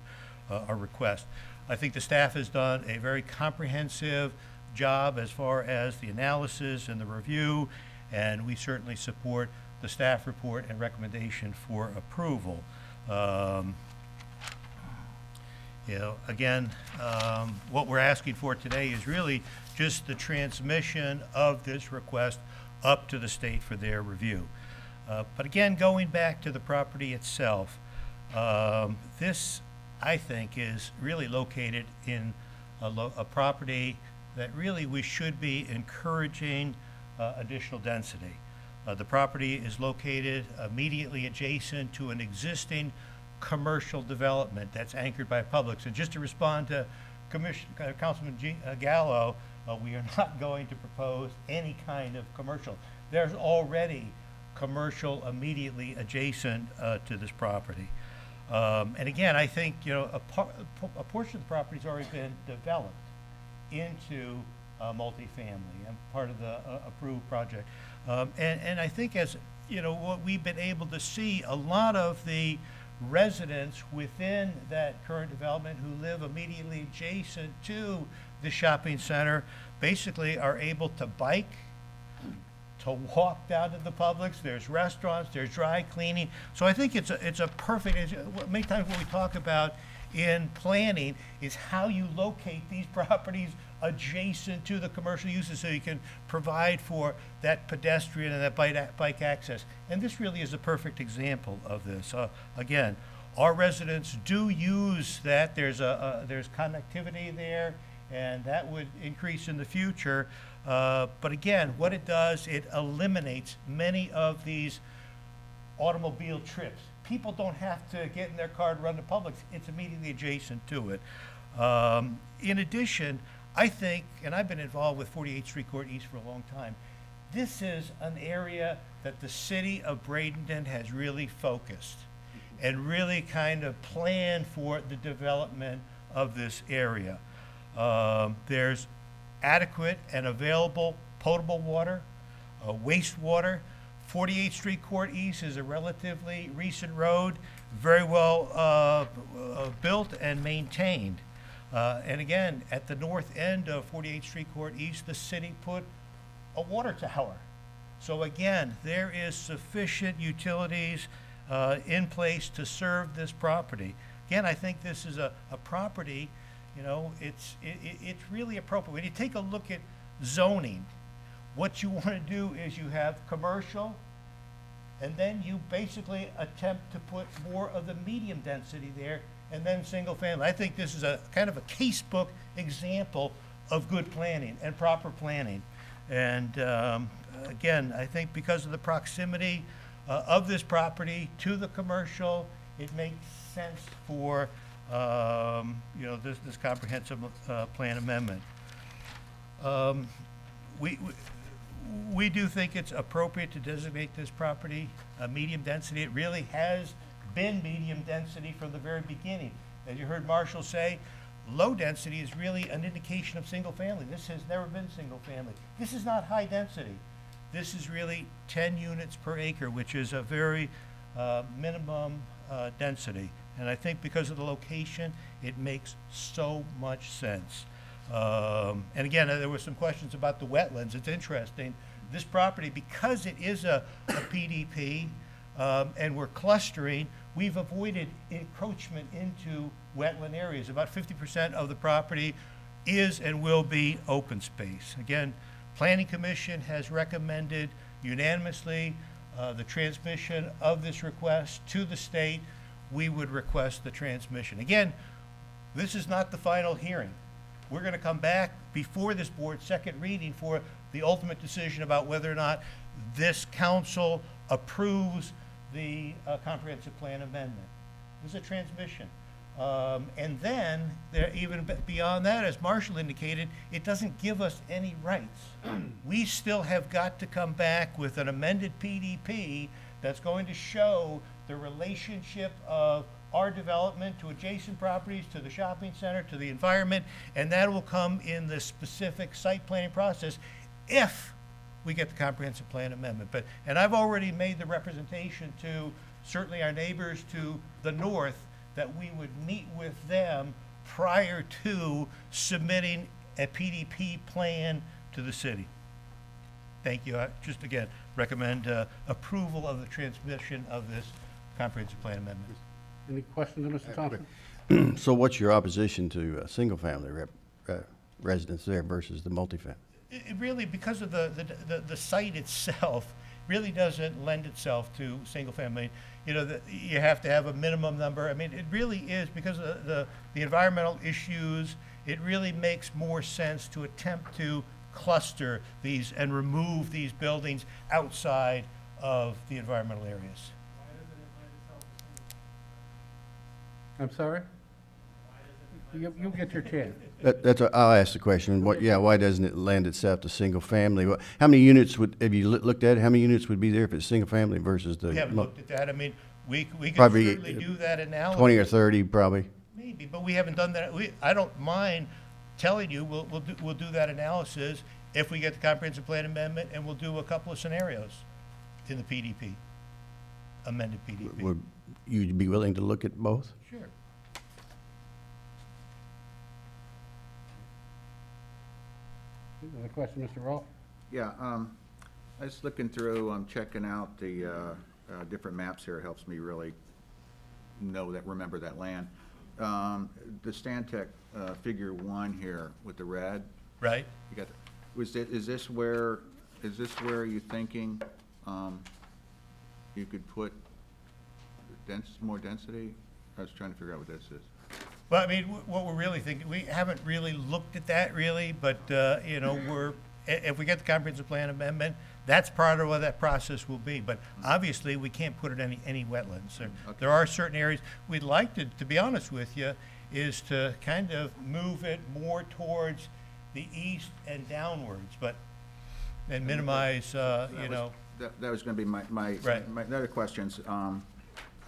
Speaker 14: our request. I think the staff has done a very comprehensive job as far as the analysis and the review, and we certainly support the staff report and recommendation for approval. Again, what we're asking for today is really just the transmission of this request up to the state for their review. But again, going back to the property itself, this, I think, is really located in a property that really we should be encouraging additional density. The property is located immediately adjacent to an existing commercial development that's anchored by Publix. And just to respond to Councilman Gallo, we are not going to propose any kind of commercial. There's already commercial immediately adjacent to this property. And again, I think a portion of the property has already been developed into multifamily and part of the approved project. And I think as what we've been able to see, a lot of the residents within that current development who live immediately adjacent to the shopping center basically are able to bike, to walk down to the Publix. There's restaurants, there's dry cleaning. So I think it's a perfect, many times what we talk about in planning is how you locate these properties adjacent to the commercial uses so you can provide for that pedestrian and that bike access. And this really is a perfect example of this. Again, our residents do use that. There's connectivity there, and that would increase in the future. But again, what it does, it eliminates many of these automobile trips. People don't have to get in their car and run to Publix. It's immediately adjacent to it. In addition, I think, and I've been involved with 48th Street Court East for a long time, this is an area that the city of Bradenton has really focused and really kind of planned for the development of this area. There's adequate and available potable water, wastewater. 48th Street Court East is a relatively recent road, very well built and maintained. And again, at the north end of 48th Street Court East, the city put a water tower. So again, there is sufficient utilities in place to serve this property. Again, I think this is a property, it's really appropriate. When you take a look at zoning, what you want to do is you have commercial, and then you basically attempt to put more of the medium density there, and then single family. I think this is a kind of a casebook example of good planning and proper planning. And again, I think because of the proximity of this property to the commercial, it makes sense for this comprehensive plan amendment. We do think it's appropriate to designate this property medium density. It really has been medium density from the very beginning. As you heard Marshall say, low density is really an indication of single family. This has never been single family. This is not high density. This is really 10 units per acre, which is a very minimum density. And I think because of the location, it makes so much sense. And again, there were some questions about the wetlands. It's interesting. This property, because it is a PDP and we're clustering, we've avoided encroachment into wetland areas. About 50% of the property is and will be open space. Again, Planning Commission has recommended unanimously the transmission of this request to the state, we would request the transmission. Again, this is not the final hearing. We're going to come back before this board, second reading, for the ultimate decision about whether or not this council approves the comprehensive plan amendment. This is a transmission. And then, even beyond that, as Marshall indicated, it doesn't give us any rights. We still have got to come back with an amended PDP that's going to show the relationship of our development to adjacent properties, to the shopping center, to the environment, and that will come in the specific site planning process if we get the comprehensive plan amendment. And I've already made the representation to certainly our neighbors to the north that we would meet with them prior to submitting a PDP plan to the city. Thank you. I just again recommend approval of the transmission of this comprehensive plan amendment.
Speaker 1: Any questions of Mr. Thompson?
Speaker 3: So what's your opposition to single-family residence there versus the multifamily?
Speaker 14: It really, because of the site itself, really doesn't lend itself to single-family. You know, you have to have a minimum number. I mean, it really is, because of the environmental issues, it really makes more sense to attempt to cluster these and remove these buildings outside of the environmental areas.
Speaker 1: I'm sorry? You'll get your chance.
Speaker 3: I'll ask the question. Why doesn't it lend itself to single family? How many units have you looked at it? How many units would be there if it's single family versus the?
Speaker 14: We haven't looked at that. I mean, we can
Speaker 3: Probably
Speaker 14: certainly do that analysis.
Speaker 3: 20 or 30, probably.
Speaker 14: Maybe, but we haven't done that. I don't mind telling you, we'll do that analysis if we get the comprehensive plan amendment, and we'll do a couple of scenarios in the PDP, amended PDP.
Speaker 3: Would you be willing to look at both?
Speaker 14: Sure.
Speaker 1: Another question, Mr. Rolfe?
Speaker 4: Yeah, I was looking through, I'm checking out the different maps here. It helps me really remember that land. The Stantec figure 1 here with the red.
Speaker 14: Right.
Speaker 4: You got. Is this where you're thinking you could put more density? I was trying to figure out what this is.
Speaker 14: Well, I mean, what we're really thinking, we haven't really looked at that really, but, you know, if we get the comprehensive plan amendment, that's part of what that process will be. But obviously, we can't put it in any wetlands. There are certain areas we'd like to be honest with you, is to kind of move it more towards the east and downwards, and minimize, you know.
Speaker 4: That was going to be my other questions.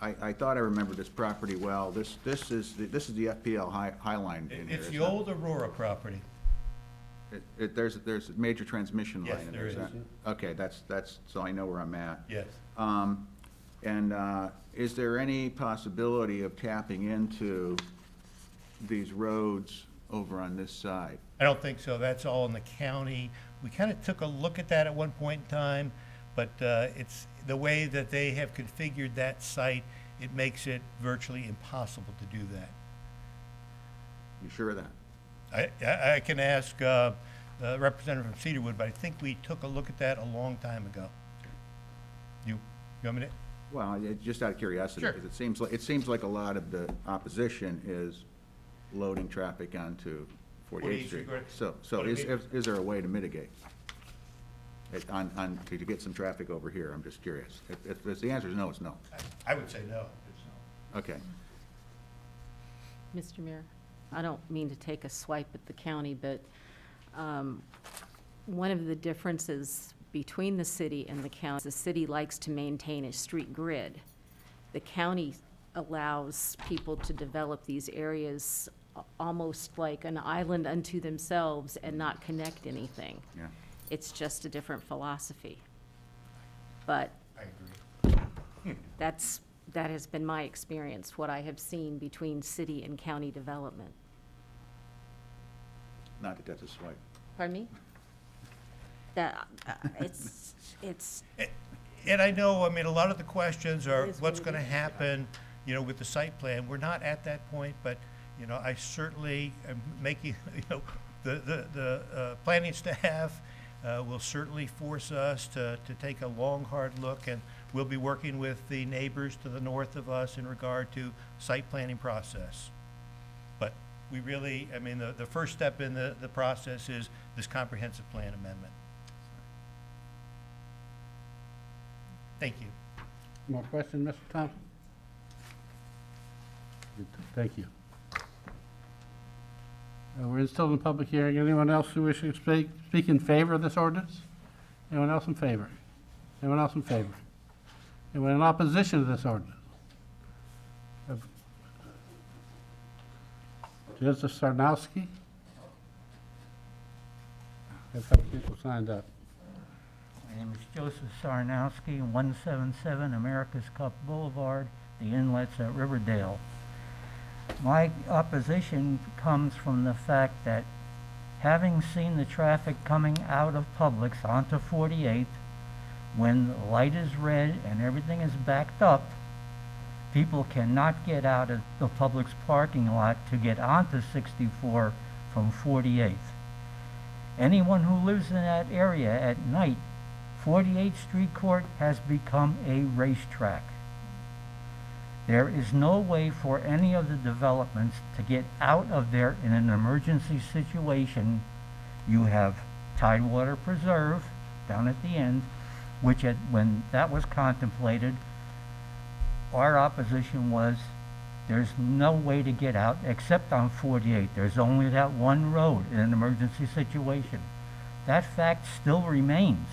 Speaker 4: I thought I remembered this property well. This is the FPL High Line in here.
Speaker 14: It's the old Aurora property.
Speaker 4: There's a major transmission line in there.
Speaker 14: Yes, there is.
Speaker 4: Okay, that's so I know where I'm at.
Speaker 14: Yes.
Speaker 4: And is there any possibility of tapping into these roads over on this side?
Speaker 14: I don't think so. That's all in the county. We kind of took a look at that at one point in time, but it's the way that they have configured that site, it makes it virtually impossible to do that.
Speaker 4: You sure of that?
Speaker 14: I can ask Representative from Cedarwood, but I think we took a look at that a long time ago. You want me to?
Speaker 4: Well, just out of curiosity,
Speaker 14: Sure.
Speaker 4: because it seems like a lot of the opposition is loading traffic onto 48th Street.
Speaker 14: correct.
Speaker 4: So is there a way to mitigate to get some traffic over here? I'm just curious. If the answer is no, it's no.
Speaker 14: I would say no.
Speaker 4: Okay.
Speaker 12: Mr. Mayor, I don't mean to take a swipe at the county, but one of the differences between the city and the county is the city likes to maintain a street grid. The county allows people to develop these areas almost like an island unto themselves and not connect anything.
Speaker 4: Yeah.
Speaker 12: It's just a different philosophy. But
Speaker 14: I agree.
Speaker 12: that has been my experience, what I have seen between city and county development.
Speaker 4: Not that that's a swipe.
Speaker 12: Pardon me? That, it's,
Speaker 14: And I know, I mean, a lot of the questions are
Speaker 12: It is
Speaker 14: what's
Speaker 12: what it
Speaker 14: going to
Speaker 12: is.
Speaker 14: happen, you know, with the site plan. We're not at that point, but, you know, I certainly am making, you know, the planning staff, will certainly force us to take a long, hard look, and we'll be working with the neighbors to the north of us in regard to site planning process. But we really, I mean, the first step in the process is this comprehensive plan amendment. Thank you.
Speaker 1: More questions, Mr. Thompson? Thank you. We're still in the public hearing. Anyone else who wishes to speak in favor of this ordinance? Anyone else in favor? Anyone else in favor? Anyone in opposition to this ordinance? Joseph Sarnowski? Have a couple people signed up.
Speaker 15: My name is Joseph Sarnowski, 177 America's Cup Boulevard, the inlets at Riverdale. My opposition comes from the fact that having seen the traffic coming out of Publix onto 48th, when the light is red and everything is backed up, people cannot get out of the Publix parking lot to get onto 64 from 48th. Anyone who lives in that area at night, 48th Street Court has become a racetrack. There is no way for any of the developments to get out of there in an emergency situation. You have Tidewater Preserve down at the end, which when that was contemplated, our opposition was there's no way to get out except on 48. There's only that one road in an emergency situation. That fact still remains.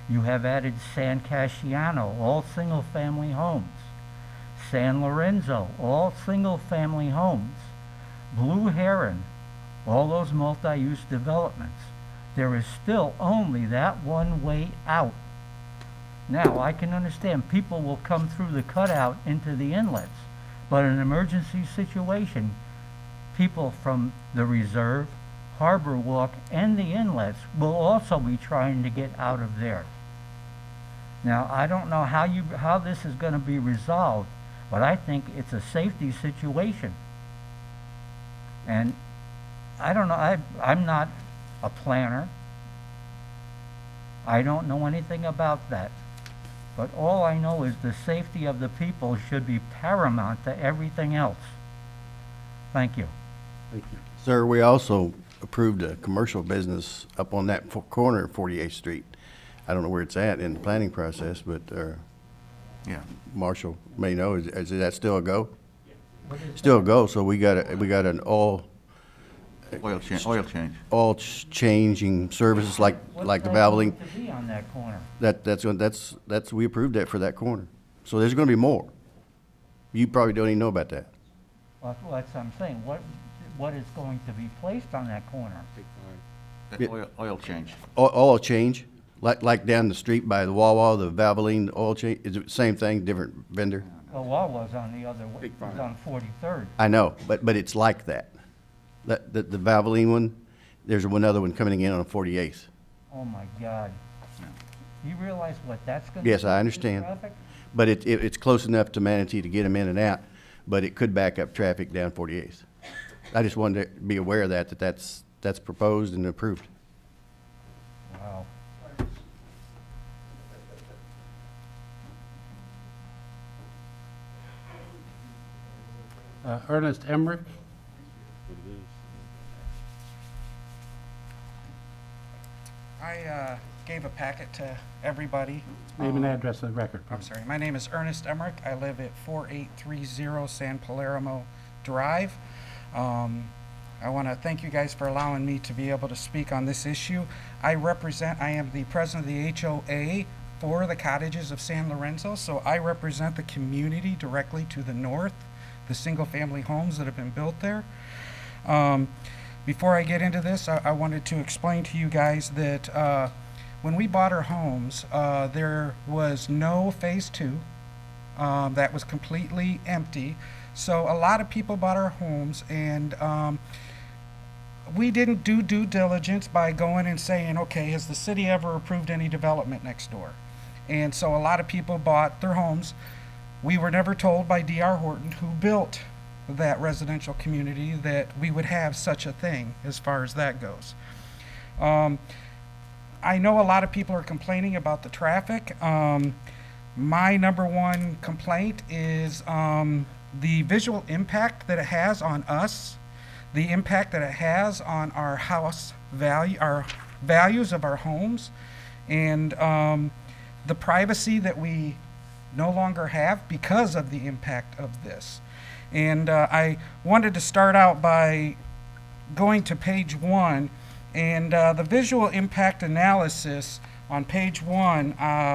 Speaker 15: You have added San Casciano, all single-family homes. San Lorenzo, all single-family homes. Blue Heron, all those multi-use developments. There is still only that one way out. Now, I can understand people will come through the cutout into the inlets, but in an emergency situation, people from the Reserve, Harbor Walk, and the inlets will also be trying to get out of there. Now, I don't know how this is going to be resolved, but I think it's a safety situation. And I don't know, I'm not a planner. I don't know anything about that. But all I know is the safety of the people should be paramount to everything else. Thank you.
Speaker 1: Thank you.
Speaker 3: Sir, we also approved a commercial business up on that corner of 48th Street. I don't know where it's at in the planning process, but
Speaker 4: Yeah.
Speaker 3: Marshall may know. Is that still a go? Still a go. So we got an
Speaker 4: Oil change.
Speaker 3: changing services like the Valvoline.
Speaker 15: What's to be on that corner?
Speaker 3: That's we approved that for that corner. So there's going to be more. You probably don't even know about that.
Speaker 15: Well, that's what I'm saying. What is going to be placed on that corner?
Speaker 4: Oil change.
Speaker 3: Oil change, like down the street by the Wawa, the Valvoline oil change. Is it the same thing, different vendor?
Speaker 15: The Wawa's on the other way, it's on 43rd.
Speaker 3: I know, but it's like that. The Valvoline one, there's one other one coming in on 48th.
Speaker 15: Oh my God. You realize what that's gonna do?
Speaker 3: Yes, I
Speaker 15: to
Speaker 3: understand.
Speaker 15: traffic?
Speaker 3: But it's close enough to Manatee to get them in and out, but it could back up traffic down 48th. I just wanted to be aware of that's proposed and approved.
Speaker 15: Wow.
Speaker 1: Ernest Emmerich?
Speaker 16: I gave a packet to everybody.
Speaker 1: Name and address of the record,
Speaker 16: I'm
Speaker 1: please.
Speaker 16: sorry. My name is Ernest Emmerich. I live at 4830 San Palermo Drive. I want to thank you guys for allowing me to be able to speak on this issue. I am the president of the HOA for the cottages of San Lorenzo, so I represent the community directly to the north, the single-family homes that have been built there. Before I get into this, I wanted to explain to you guys that when we bought our homes, there was no phase 2. That was completely empty. So a lot of people bought our homes, and we didn't do due diligence by going and saying, okay, has the city ever approved any development next door? And so a lot of people bought their homes. We were never told by D.R. Horton, who built that residential community, that we would have such a thing as far as that goes. I know a lot of people are complaining about the traffic. My number one complaint is the visual impact that it has on us, the impact that it has on our house value, our values of our homes, and the privacy that we no longer have because of the impact of this. And I wanted to start out by going to page 1, and the visual impact analysis on page 1,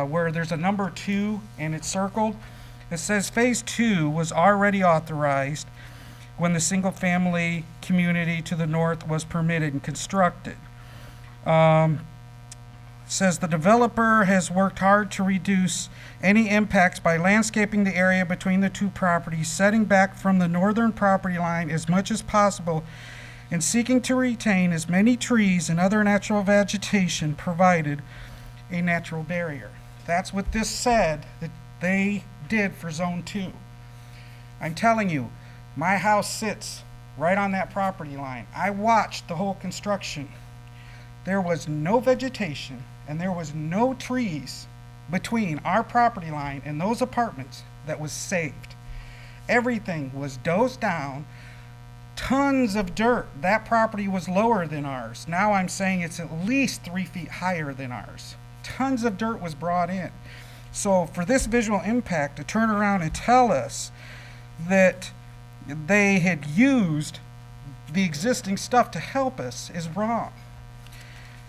Speaker 16: where there's a number 2 and it's circled, it says phase 2 was already authorized when the single-family community to the north was permitted and constructed. Says the developer has worked hard to reduce any impacts by landscaping the area between the two properties, setting back from the northern property line as much as possible, and seeking to retain as many trees and other natural vegetation provided a natural barrier. That's what this said that they did for Zone 2. I'm telling you, my house sits right on that property line. I watched the whole construction. There was no vegetation and there was no trees between our property line and those apartments that was saved. Everything was dozed down, tons of dirt. That property was lower than ours. Now I'm saying it's at least 3 feet higher than ours. Tons of dirt was brought in. So for this visual impact to turn around and tell us that they had used the existing stuff to help us is wrong.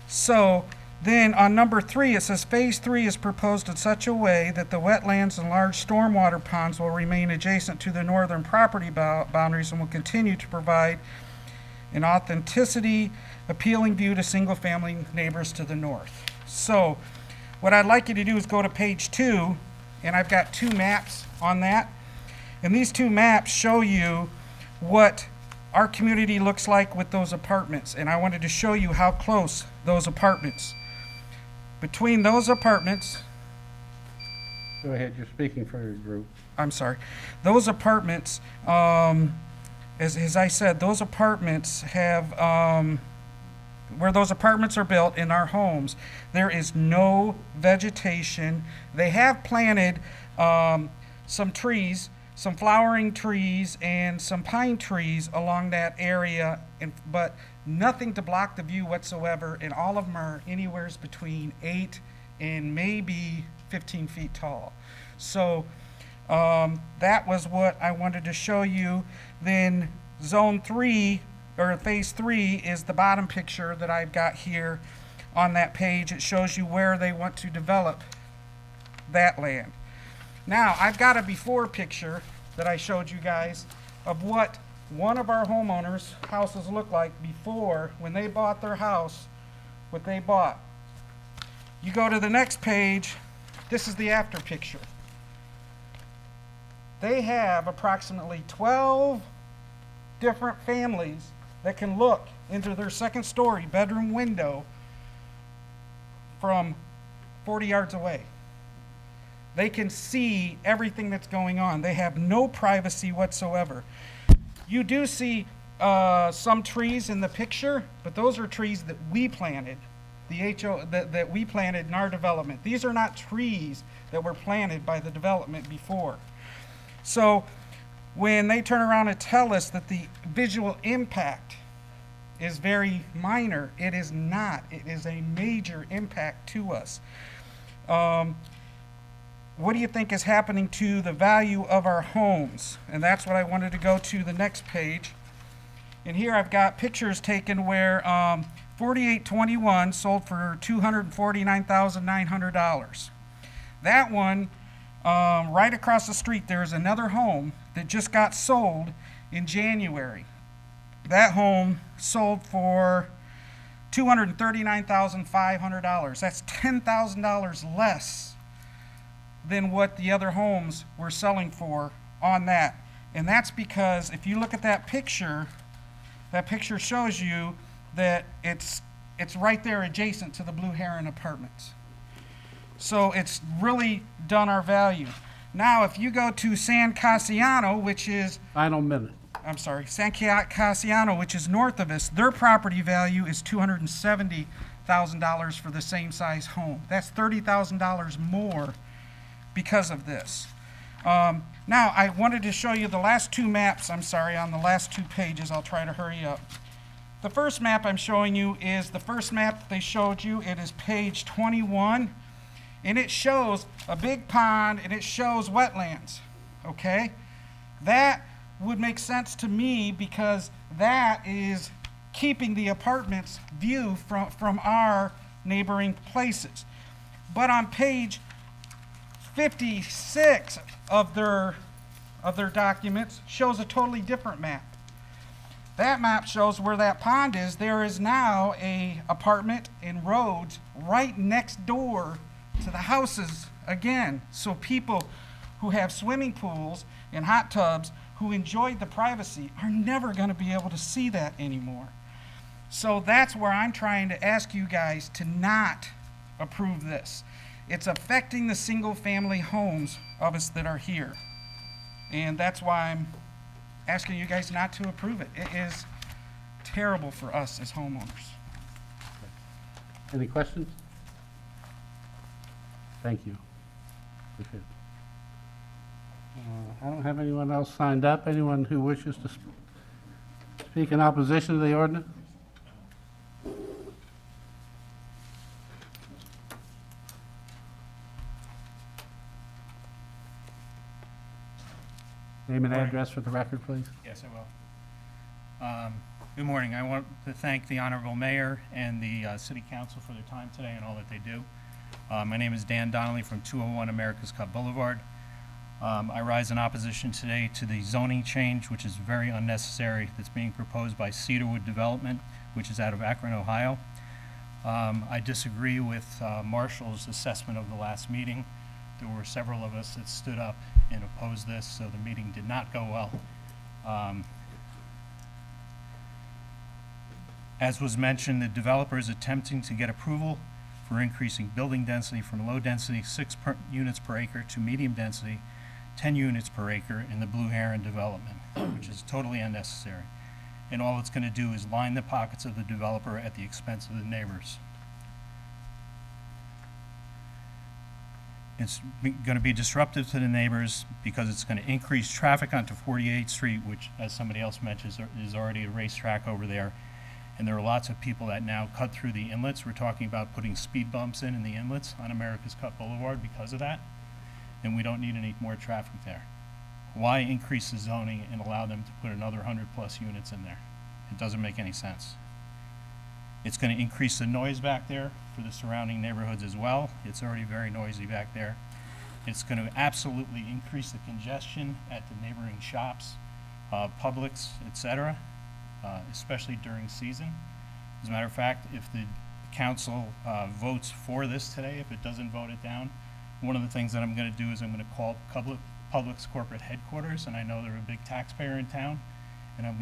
Speaker 16: So then on number 3, it says phase 3 is proposed in such a way that the wetlands and large stormwater ponds will remain adjacent to the northern property boundaries and will continue to provide an authenticity, appealing view to single-family neighbors to the north. So what I'd like you to do is go to page 2, and I've got 2 maps on that. And these 2 maps show you what our community looks like with those apartments. And I wanted to show you how close those apartments. Between those apartments,
Speaker 1: Go ahead, you're speaking for your group.
Speaker 16: I'm sorry, those apartments, as I said, those apartments have, where those apartments are built in our homes, there is no vegetation. They have planted some trees, some flowering trees and some pine trees along that area, but nothing to block the view whatsoever, and all of them are anywhere between 8 and maybe 15 feet tall. So that was what I wanted to show you. Then Zone 3, or Phase 3, is the bottom picture that I've got here on that page. It shows you where they want to develop that land. Now, I've got a before picture that I showed you guys of what one of our homeowners' houses looked like before, when they bought their house, what they bought. You go to the next page, this is the after picture. They have approximately 12 different families that can look into their second story bedroom window from 40 yards away. They can see everything that's going on. They have no privacy whatsoever. You do see some trees in the picture, but those are trees that we planted, that we planted in our development. These are not trees that were planted by the development before. So when they turn around and tell us that the visual impact is very minor, it is not. It is a major impact to us. What do you think is happening to the value of our homes? And that's what I wanted to go to the next page. And here I've got pictures taken where 4821 sold for $249,900. That one, right across the street, there's another home that just got sold in January. That home sold for $239,500. That's $10,000 less than what the other homes were selling for on that. And that's because if you look at that picture shows you that it's right there adjacent to the Blue Heron Apartments. So it's really done our value. Now, if you go to San Cassiano, which is...
Speaker 1: Final minute.
Speaker 16: I'm sorry, San Cassiano, which is north of us, their property value is $270,000. $30,000 for the same size home. That's $30,000 more because of this. Now, I wanted to show you the last two maps, I'm sorry, on the last two pages. I'll try to hurry up. The first map I'm showing you is the first map they showed you. It is page 21, and it shows a big pond, and it shows wetlands, okay? That would make sense to me because that is keeping the apartments view from our neighboring places. But on page 56 of their documents shows a totally different map. That map shows where that pond is. There is now a apartment and roads right next door to the houses again. So people who have swimming pools and hot tubs who enjoyed the privacy are never going to be able to see that anymore. So that's where I'm trying to ask you guys to not approve this. It's affecting the single family homes of us that are here. And that's why I'm asking you guys not to approve it. It is terrible for us as homeowners.
Speaker 1: Any questions? Thank you. Appreciate it. I don't have anyone else signed up. Anyone who wishes to speak in opposition to the ordinance? Name and address for the record, please.
Speaker 17: Yes, I will. Good morning. I want to thank the Honorable Mayor and the City Council for their time today and all that they do. My name is Dan Donnelly from 201 America's Cup Boulevard. I rise in opposition today to the zoning change, which is very unnecessary, that's being proposed by Cedarwood Development, which is out of Akron, Ohio. I disagree with Marshall's assessment of the last meeting. There were several of us that stood up and opposed this, so the meeting did not go well. As was mentioned, the developer is attempting to get approval for increasing building density from low density 6 units per acre to medium density 10 units per acre in the Blue Heron development, which is totally unnecessary. And all it's going to do is line the pockets of the developer at the expense of the neighbors. It's going to be disruptive to the neighbors because it's going to increase traffic onto 48th Street, which, as somebody else mentions, is already a racetrack over there. And there are lots of people that now cut through the inlets. We're talking about putting speed bumps in the inlets on America's Cup Boulevard because of that. And we don't need any more traffic there. Why increase the zoning and allow them to put another 100+ units in there? It doesn't make any sense. It's going to increase the noise back there for the surrounding neighborhoods as well. It's already very noisy back there. It's going to absolutely increase the congestion at the neighboring shops, Publix, etc., especially during season. As a matter of fact, if the council votes for this today, if it doesn't vote it down, one of the things that I'm going to do is I'm going to call Publix corporate headquarters, and I know they're a big taxpayer in town, and I'm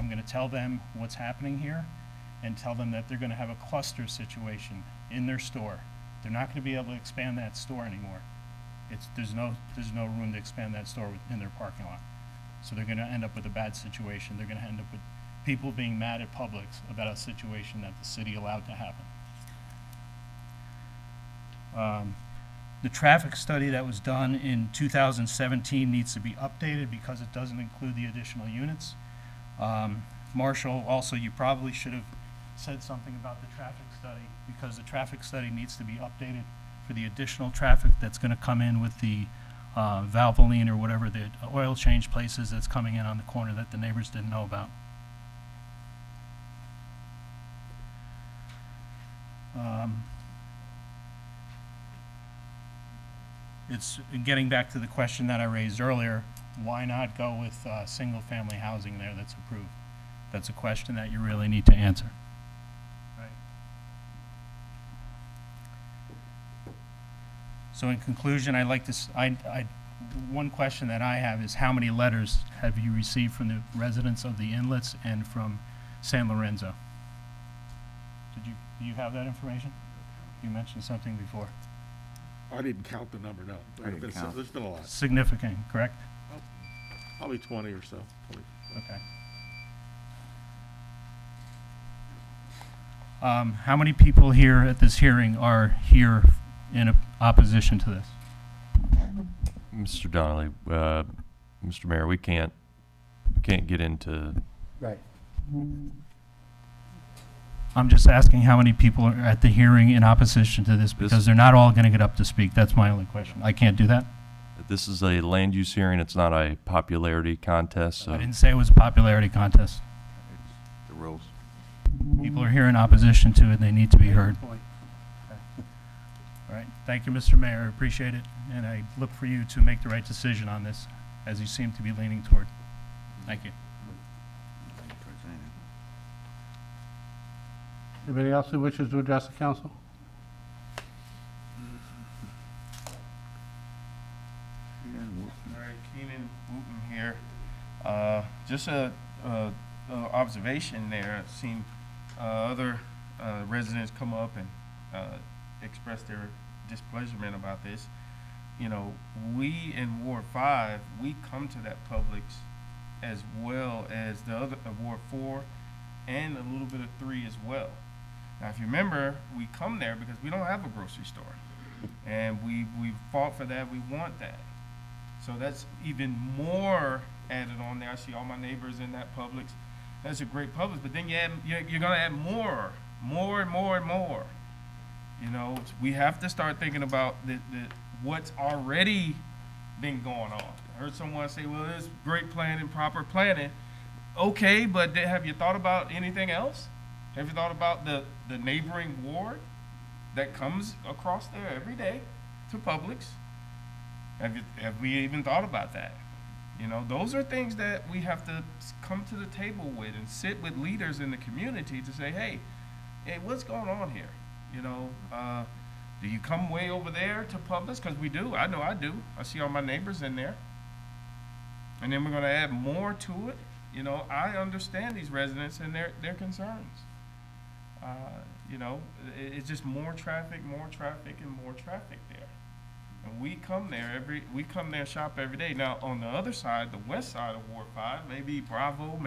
Speaker 17: going to tell them what's happening here and tell them that they're going to have a cluster situation in their store. They're not going to be able to expand that store anymore. There's no room to expand that store in their parking lot. So they're going to end up with a bad situation. They're going to end up with people being mad at Publix about a situation that the city allowed to happen. The traffic study that was done in 2017 needs to be updated because it doesn't include the additional units. Marshall, also, you probably should have said something about the traffic study because the traffic study needs to be updated for the additional traffic that's going to come in with the Valvoline or whatever the oil change places that's coming in on the corner that the neighbors didn't know about. It's getting back to the question that I raised earlier, why not go with single-family housing there that's approved? That's a question that you really need to answer. Right. So in conclusion, I'd like to, one question that I have is how many letters have you received from the residents of the inlets and from San Lorenzo? Do you have that information? You mentioned something before.
Speaker 9: I didn't count the number, no. There's been a lot.
Speaker 17: Significant, correct?
Speaker 9: Probably 20 or so. 20.
Speaker 17: Okay. How many people here at this hearing are here in opposition to this?
Speaker 10: Mr. Donnelly, Mr. Mayor, we can't get into.
Speaker 3: Right.
Speaker 17: I'm just asking how many people are at the hearing in opposition to this, because they're not all going to get up to speak. That's my only question. I can't do that.
Speaker 10: This is a land use hearing. It's not a popularity contest. So
Speaker 17: I didn't say it was a popularity contest.
Speaker 3: The rules.
Speaker 17: People are here in opposition to it, and they need to be heard. All right. Thank you, Mr. Mayor. I appreciate it, and I look for you to make the right decision on this, as you seem to be leaning toward. Thank you.
Speaker 1: Anybody else who wishes to address the council?
Speaker 18: All right, Keenan Wooten here. Just a observation there. I've seen other residents come up and express their displeasurement about this. You know, we in Ward 5, we come to that Publix as well as the other Ward 4 and a little bit of 3 as well. Now, if you remember, we come there because we don't have a grocery store, and we fought for that. We want that. So that's even more added on there. I see all my neighbors in that Publix. That's a great Publix, but then you're going to add more. You know, we have to start thinking about what's already been going on. I heard someone say, well, there's great planning, proper planning. Okay, but have you thought about anything else? Have you thought about the neighboring ward that comes across there every day to Publix? Have we even thought about that? You know, those are things that we have to come to the table with and sit with leaders in the community to say, hey, what's going on here? You know, do you come way over there to Publix? Because we do. I know I do. I see all my neighbors in there. And then we're going to add more to it. You know, I understand these residents and their concerns. You know, it's just more traffic, and more traffic there. And we come there shop every day. Now, on the other side, the west side of Ward 5, maybe Bravo,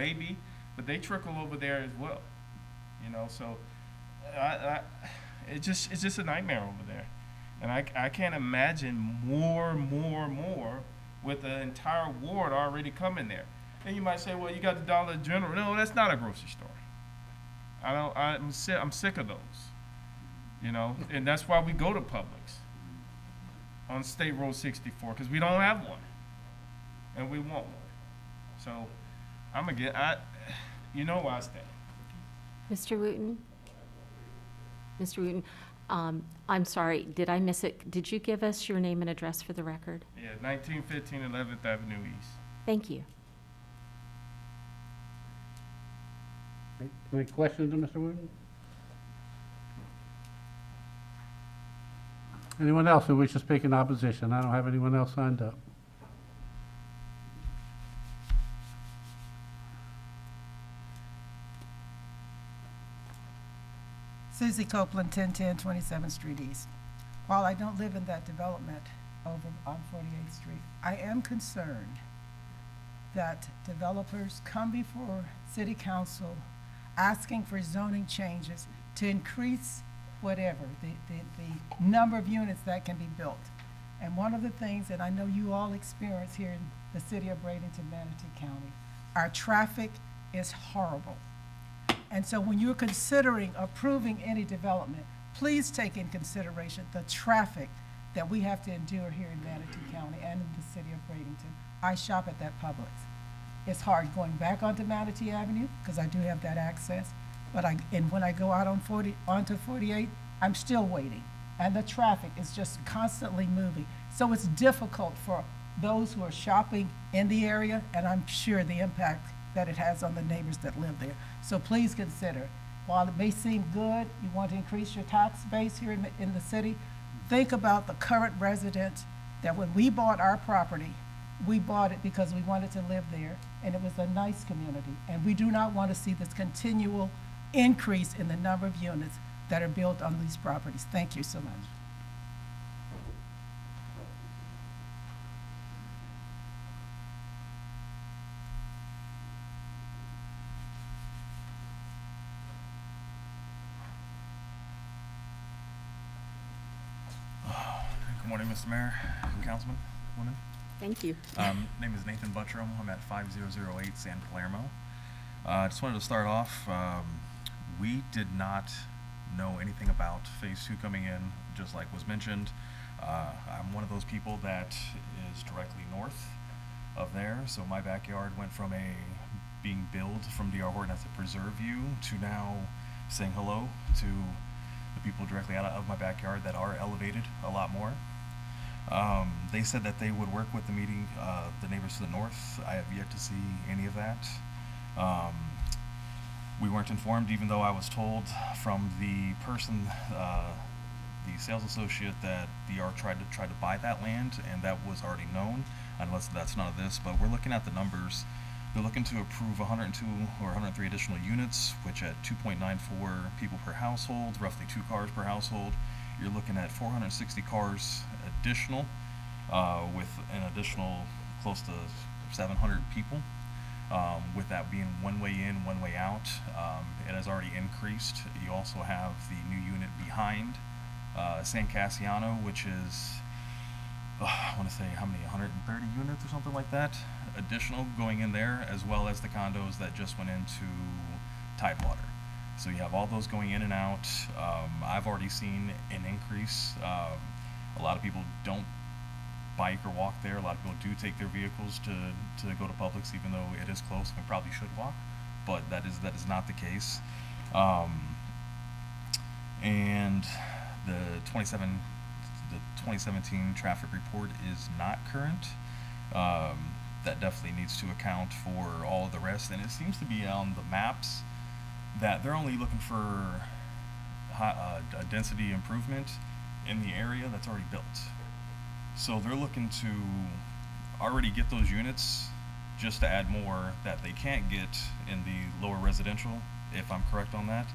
Speaker 18: but they trickle over there as well. You know, so it's just a nightmare over there. And I can't imagine more with the entire ward already coming there. And you might say, well, you got the Dollar General. No, that's not a grocery store. I'm sick of those, you know, and that's why we go to Publix on State Road 64, because we don't have one, and we want one. So you know where I stand.
Speaker 12: Mr. Wooten? Mr. Wooten, I'm sorry, did I miss it? Did you give us your name and address for the record?
Speaker 18: Yeah, 1915 11th Avenue East.
Speaker 12: Thank you.
Speaker 1: Any questions of Mr. Wooten? Anyone else who wishes to speak in opposition? I don't have anyone else signed up.
Speaker 7: Susie Copeland, 1010 27th Street East. While I don't live in that development over on 48th Street, I am concerned that developers come before City Council asking for zoning changes to increase whatever, the number of units that can be built. And one of the things that I know you all experience here in the city of Bradenton, Manatee County, our traffic is horrible. And so when you're considering approving any development, please take in consideration the traffic that we have to endure here in Manatee County and in the city of Bradenton. I shop at that Publix. It's hard going back onto Manatee Avenue because I do have that access, but when I go out on onto 48, I'm still waiting, and the traffic is just constantly moving. So it's difficult for those who are shopping in the area, and I'm sure the impact that it has on the neighbors that live there. So please consider, while it may seem good, you want to increase your tax base here in the city, think about the current residents that when we bought our property, we bought it because we wanted to live there, and it was a nice community. And we do not want to see this continual increase in the number of units that are built on these properties. Thank you so much.
Speaker 19: Good morning, Mr. Mayor, Councilman, woman.
Speaker 12: Thank you.
Speaker 19: Name is Nathan Buttram. I'm at 5008 San Palermo. I just wanted to start off. We did not know anything about Phase 2 coming in, just like was mentioned. I'm one of those people that is directly north of there, so my backyard went from being billed from D.R. Horton as a preserve view to now saying hello to the people directly out of my backyard that are elevated a lot more. They said that they would work with the neighbors to the north. I have yet to see any of that. We weren't informed, even though I was told from the person, the sales associate, that DR tried to buy that land, and that was already known, unless that's none of this. But we're looking at the numbers. They're looking to approve 102 or 103 additional units, which at 2.94 people per household, roughly 2 cars per household, you're looking at 460 cars additional, with an additional close to 700 people. With that being one way in, one way out, it has already increased. You also have the new unit behind San Cassiano, which is, I want to say, how many, 130 units or something like that, additional going in there, as well as the condos that just went into Tidewater. So you have all those going in and out. I've already seen an increase. A lot of people don't bike or walk there. A lot of people do take their vehicles to go to Publix, even though it is close. We probably should walk, but that is not the case. And the 2017 traffic report is not current. That definitely needs to account for all of the rest, and it seems to be on the maps that they're only looking for a density improvement in the area that's already built. So they're looking to already get those units just to add more that they can't get in the lower residential, if I'm correct on that.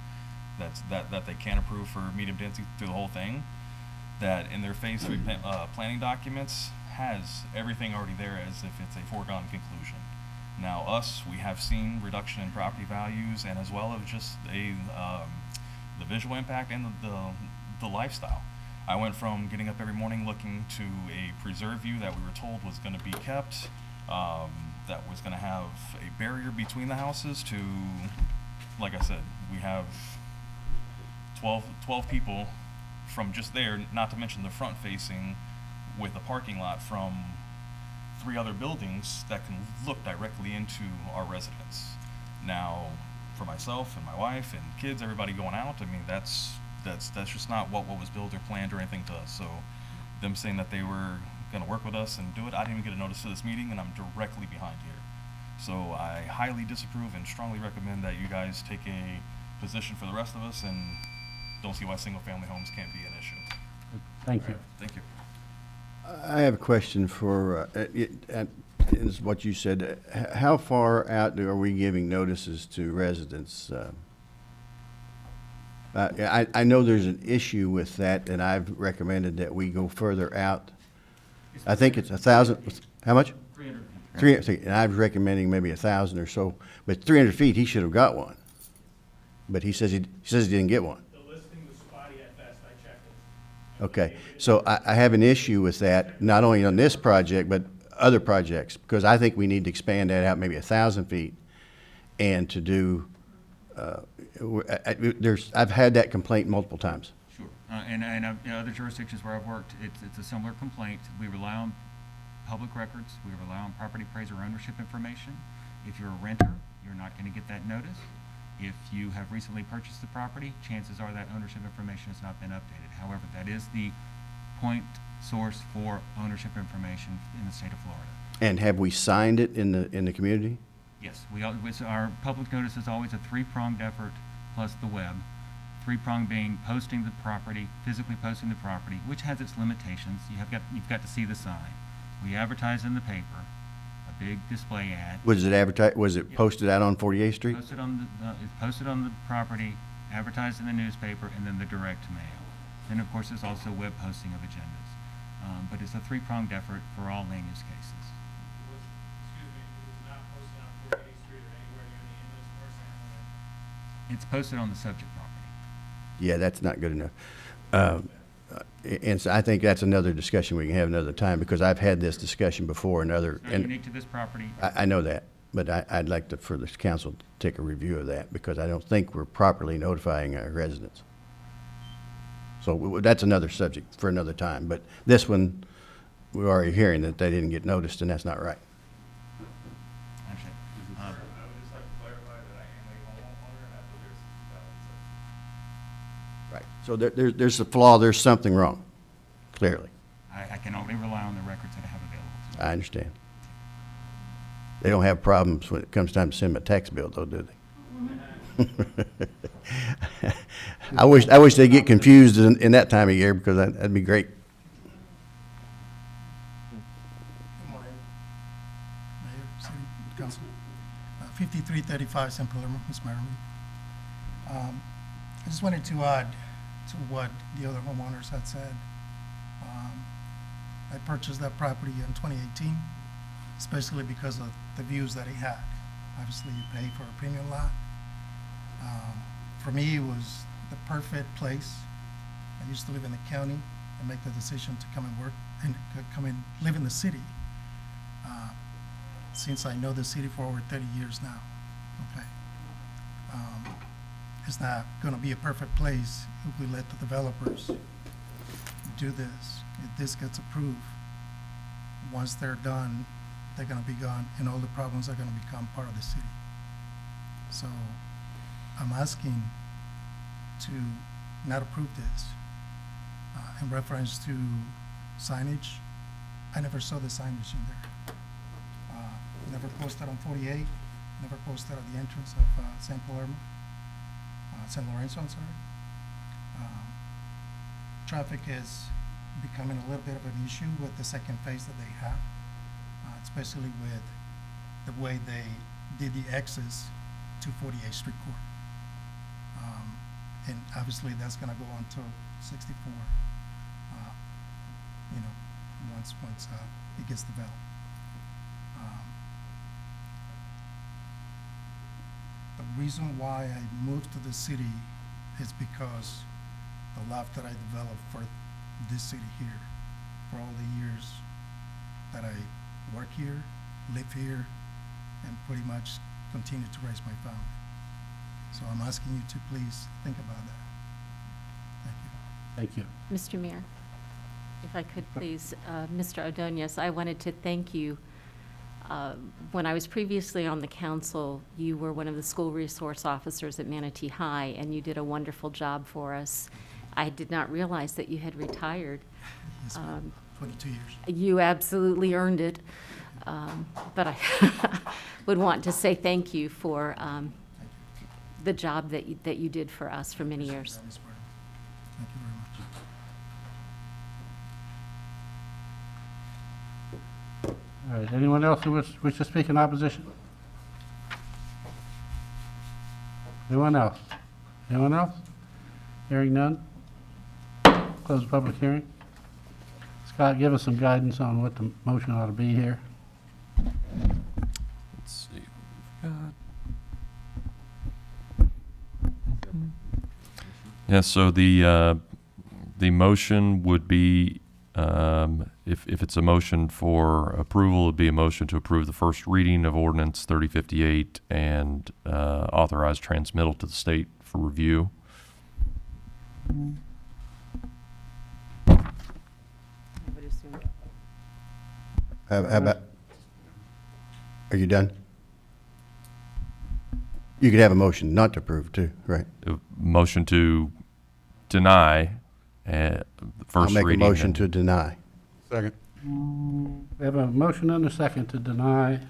Speaker 19: That they can't approve for medium density through the whole thing. That in their Phase 3 planning documents has everything already there as if it's a foregone conclusion. Now we have seen reduction in property values, and as well as just the visual impact and the lifestyle. I went from getting up every morning looking to a preserve view that we were told was going to be kept, that was going to have a barrier between the houses, to, like I said, we have 12 people from just there, not to mention the front facing with a parking lot from 3 other buildings that can look directly into our residence. Now, for myself and my wife and kids, everybody going out, I mean, that's just not what was built or planned or anything to us. So them saying that they were going to work with us and do it, I didn't even get a notice to this meeting, and I'm directly behind here. So I highly disapprove and strongly recommend that you guys take a position for the rest of us, and don't see why single-family homes can't be an issue.
Speaker 1: Thank you.
Speaker 19: Thank you.
Speaker 3: I have a question for, is what you said. How far out are we giving notices to residents? I know there's an issue with that, and I've recommended that we go further out. I think it's 1,000, how much?
Speaker 13: 300.
Speaker 3: 300, and I was recommending maybe 1,000 or so, but 300 feet, he should have got one. But he says he didn't get one.
Speaker 17: The listing was spotty at best, I checked it.
Speaker 3: Okay, so I have an issue with that, not only on this project, but other projects, because I think we need to expand that out maybe 1,000 feet, and to do, I've had that complaint multiple times.
Speaker 13: Sure. And in other jurisdictions where I've worked, it's a similar complaint. We rely on public records. We rely on property appraiser ownership information. If you're a renter, you're not going to get that notice. If you have recently purchased the property, chances are that ownership information has not been updated. However, that is the point source for ownership information in the state of Florida.
Speaker 3: And have we signed it in the community?
Speaker 13: Yes, our public notice is always a 3-pronged effort plus the web. 3-pronged being posting the property, physically posting the property, which has its limitations. You've got to see the sign. We advertise in the paper, a big display ad.
Speaker 3: Was it advertised? Was it posted out on 48th Street?
Speaker 13: It's posted on the property, advertised in the newspaper, and then the direct mail. Then, of course, there's also web posting of agendas. But it's a 3-pronged effort for all land use cases. It's posted on the subject property.
Speaker 3: Yeah, that's not good enough. And so I think that's another discussion we can have another time, because I've had this discussion before in other.
Speaker 13: It's not
Speaker 3: and
Speaker 13: unique to this property.
Speaker 3: I know that, but I'd like to, for this council to take a review of that, because I don't think we're properly notifying our residents. So that's another subject for another time, but this one, we're already hearing that they didn't get noticed, and that's not right.
Speaker 13: Actually,
Speaker 19: I would just like to clarify that I am a homeowner and I've lived there since 2006.
Speaker 3: Right. So there's a flaw, there's something wrong, clearly.
Speaker 13: I can only rely on the records that I have available to me.
Speaker 3: I understand. They don't have problems when it comes time to send them a tax bill, though, do they? I wish they'd get confused in that time of year, because that'd be great.
Speaker 20: Good morning, Mayor, City Council. 5335 San Palermo, Ms. Marilyn. I just wanted to add to what the other homeowners had said. I purchased that property in 2018, especially because of the views that it had. Obviously, you pay for a premium lot. For me, it was the perfect place. I used to live in the county and make the decision to come and work and come and live in the city. Since I know the city for over 30 years now, okay. It's not gonna be a perfect place if we let the developers do this. If this gets approved, once they're done, they're gonna be gone and all the problems are gonna become part of the city. So I'm asking to not approve this. In reference to signage, I never saw the signage in there. Never posted on 48, never posted at the entrance of San Palermo, San Lorenzo, I'm sorry. Traffic is becoming a little bit of an issue with the second phase that they have, especially with the way they did the access to 48th Street Court. And obviously that's gonna go on to 64, you know, once it gets developed. The reason why I moved to the city is because the life that I developed for this city here, for all the years that I work here, live here, and pretty much continue to raise my family. So I'm asking you to please think about that. Thank you.
Speaker 1: Thank you.
Speaker 12: Mr. Mayor, if I could please, Mr. Ordonez, I wanted to thank you. When I was previously on the council, you were one of the school resource officers at Manatee High, and you did a wonderful job for us. I did not realize that you had retired.
Speaker 20: Yes, ma'am. 22 years.
Speaker 12: You absolutely earned it. But I would want to say thank you for the job that you did for us for many years.
Speaker 20: Thank you very much.
Speaker 1: All right, anyone else who wish to speak in opposition? Anyone else? Anyone else? Hearing none? Close the public hearing. Scott, give us some guidance on what the motion ought to be here.
Speaker 10: Let's see. Yeah, so the motion would be, if it's a motion for approval, it'd be a motion to approve the first reading of ordinance 3058 and authorize transmittal to the state for review.
Speaker 12: I would assume.
Speaker 3: How about, are you done? You could have a motion not to approve too, right?
Speaker 10: A motion to deny the first reading.
Speaker 3: I'll make a motion to deny.
Speaker 2: Second.
Speaker 1: We have a motion and a second to deny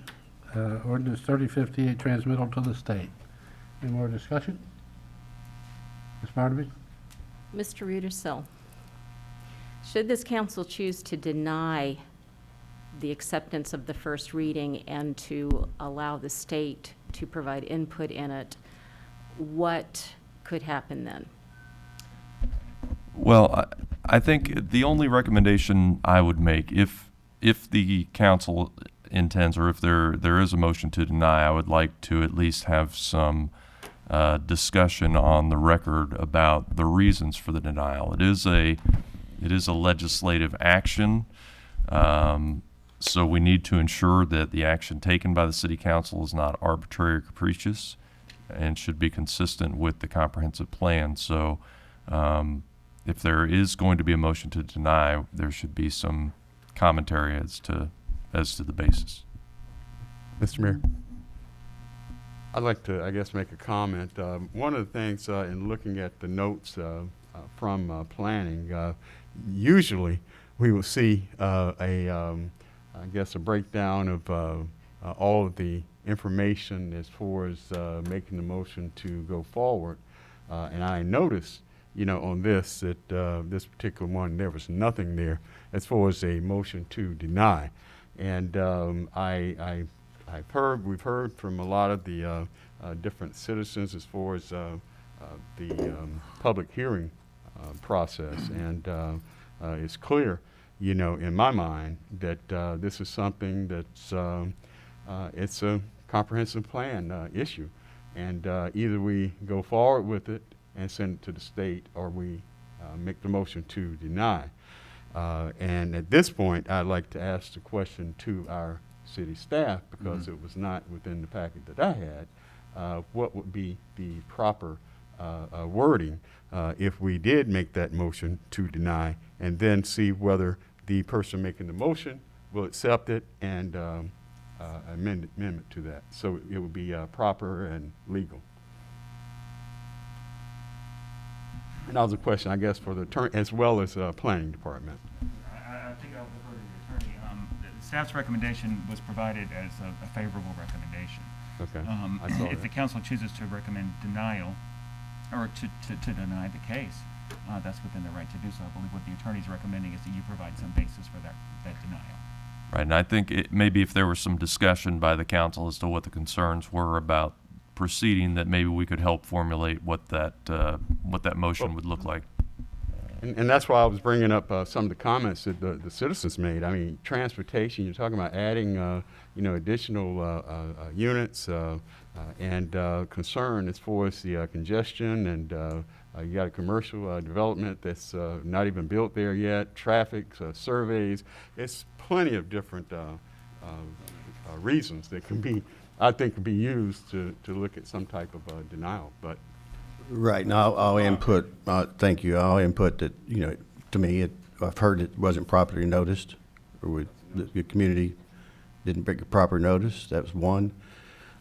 Speaker 1: ordinance 3058 transmittal to the state. Any more discussion? Ms. Barnaby?
Speaker 12: Mr. Rudersill, should this council choose to deny the acceptance of the first reading and to allow the state to provide input in it, what could happen then?
Speaker 10: Well, I think the only recommendation I would make, if the council intends, or if there is a motion to deny, I would like to at least have some discussion on the record about the reasons for the denial. It is a It is a legislative action. So we need to ensure that the action taken by the city council is not arbitrary or capricious and should be consistent with the comprehensive plan. So if there is going to be a motion to deny, there should be some commentary as to the basis.
Speaker 2: Mr. Mayor? I'd like to, I guess, make a comment. One of the things in looking at the notes from planning, usually we will see I guess, a breakdown of all of the information as far as making the motion to go forward. And I noticed, on this, that this particular one, there was nothing there as far as a motion to deny. And we've heard from a lot of the different citizens as far as the public hearing process. And it's clear, in my mind, that this is something that's it's a comprehensive plan issue. And either we go forward with it and send it to the state, or we make the motion to deny. And at this point, I'd like to ask the question to our city staff, because it was not within the packet that I had, what would be the proper wording if we did make that motion to deny, and then see whether the person making the motion will accept it and amendment to that. So it would be proper and legal. And that was a question, I guess, for the attorney as well as planning department.
Speaker 13: I think I'll defer to the attorney. The staff's recommendation was provided as a favorable recommendation.
Speaker 2: Okay. I saw
Speaker 13: If
Speaker 2: that.
Speaker 13: the council chooses to recommend denial, or to deny the case, that's within their right to do so. I believe what the attorney's recommending is that you provide some basis for that denial.
Speaker 10: Right, and I think maybe if there was some discussion by the council as to what the concerns were about proceeding, that maybe we could help formulate what that motion would look like.
Speaker 2: And that's why I was bringing up some of the comments that the citizens made. I mean, transportation, you're talking about adding, additional units and concern as far as the congestion, and you got a commercial development that's not even built there yet, traffic, surveys. It's plenty of different reasons that I think can be used to look at some type of denial. But
Speaker 3: Right, now I'll input, thank you, I'll input that, to me, I've heard it wasn't properly noticed, or the community didn't bring a proper notice, that was one.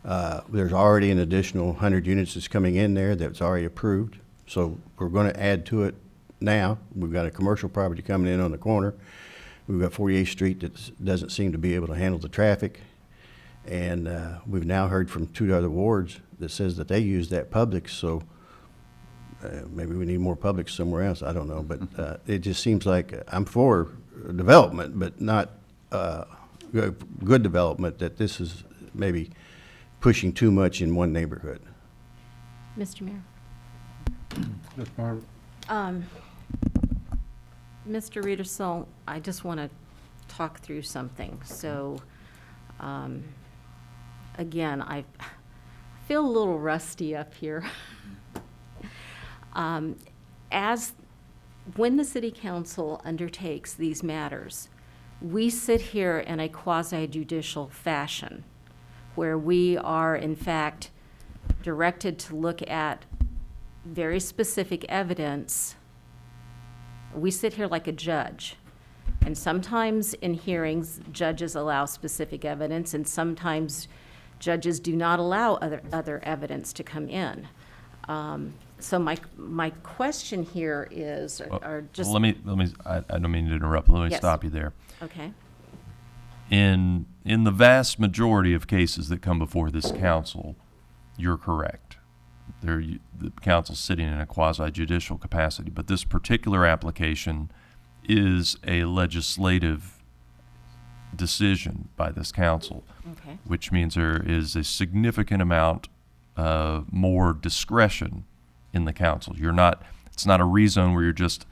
Speaker 3: There's already an additional 100 units that's coming in there that's already approved, so we're gonna add to it now. We've got a commercial property coming in on the corner. We've got 48th Street that doesn't seem to be able to handle the traffic. And we've now heard from 2 other wards that says that they use that Publix, so maybe we need more Publix somewhere else, I don't know. But it just seems like I'm for development, but not good development, that this is maybe pushing too much in one neighborhood.
Speaker 12: Mr. Mayor.
Speaker 1: Ms. Barber?
Speaker 12: Mr. Readersall, I just want to talk through something. So, again, I feel a little rusty up here. When the city council undertakes these matters, we sit here in a quasi-judicial fashion, where we are, in fact, directed to look at very specific evidence. We sit here like a judge. And sometimes in hearings, judges allow specific evidence, and sometimes judges do not allow other evidence to come in. So my question here is, or just.
Speaker 10: Let me, I don't mean to interrupt, let me
Speaker 12: Yes.
Speaker 10: stop you there.
Speaker 12: Okay.
Speaker 10: In the vast majority of cases that come before this council, you're correct. The council's sitting in a quasi-judicial capacity, but this particular application is a legislative decision by this council,
Speaker 12: Okay.
Speaker 10: which means there is a significant amount more discretion in the council. It's not a rezone where you're just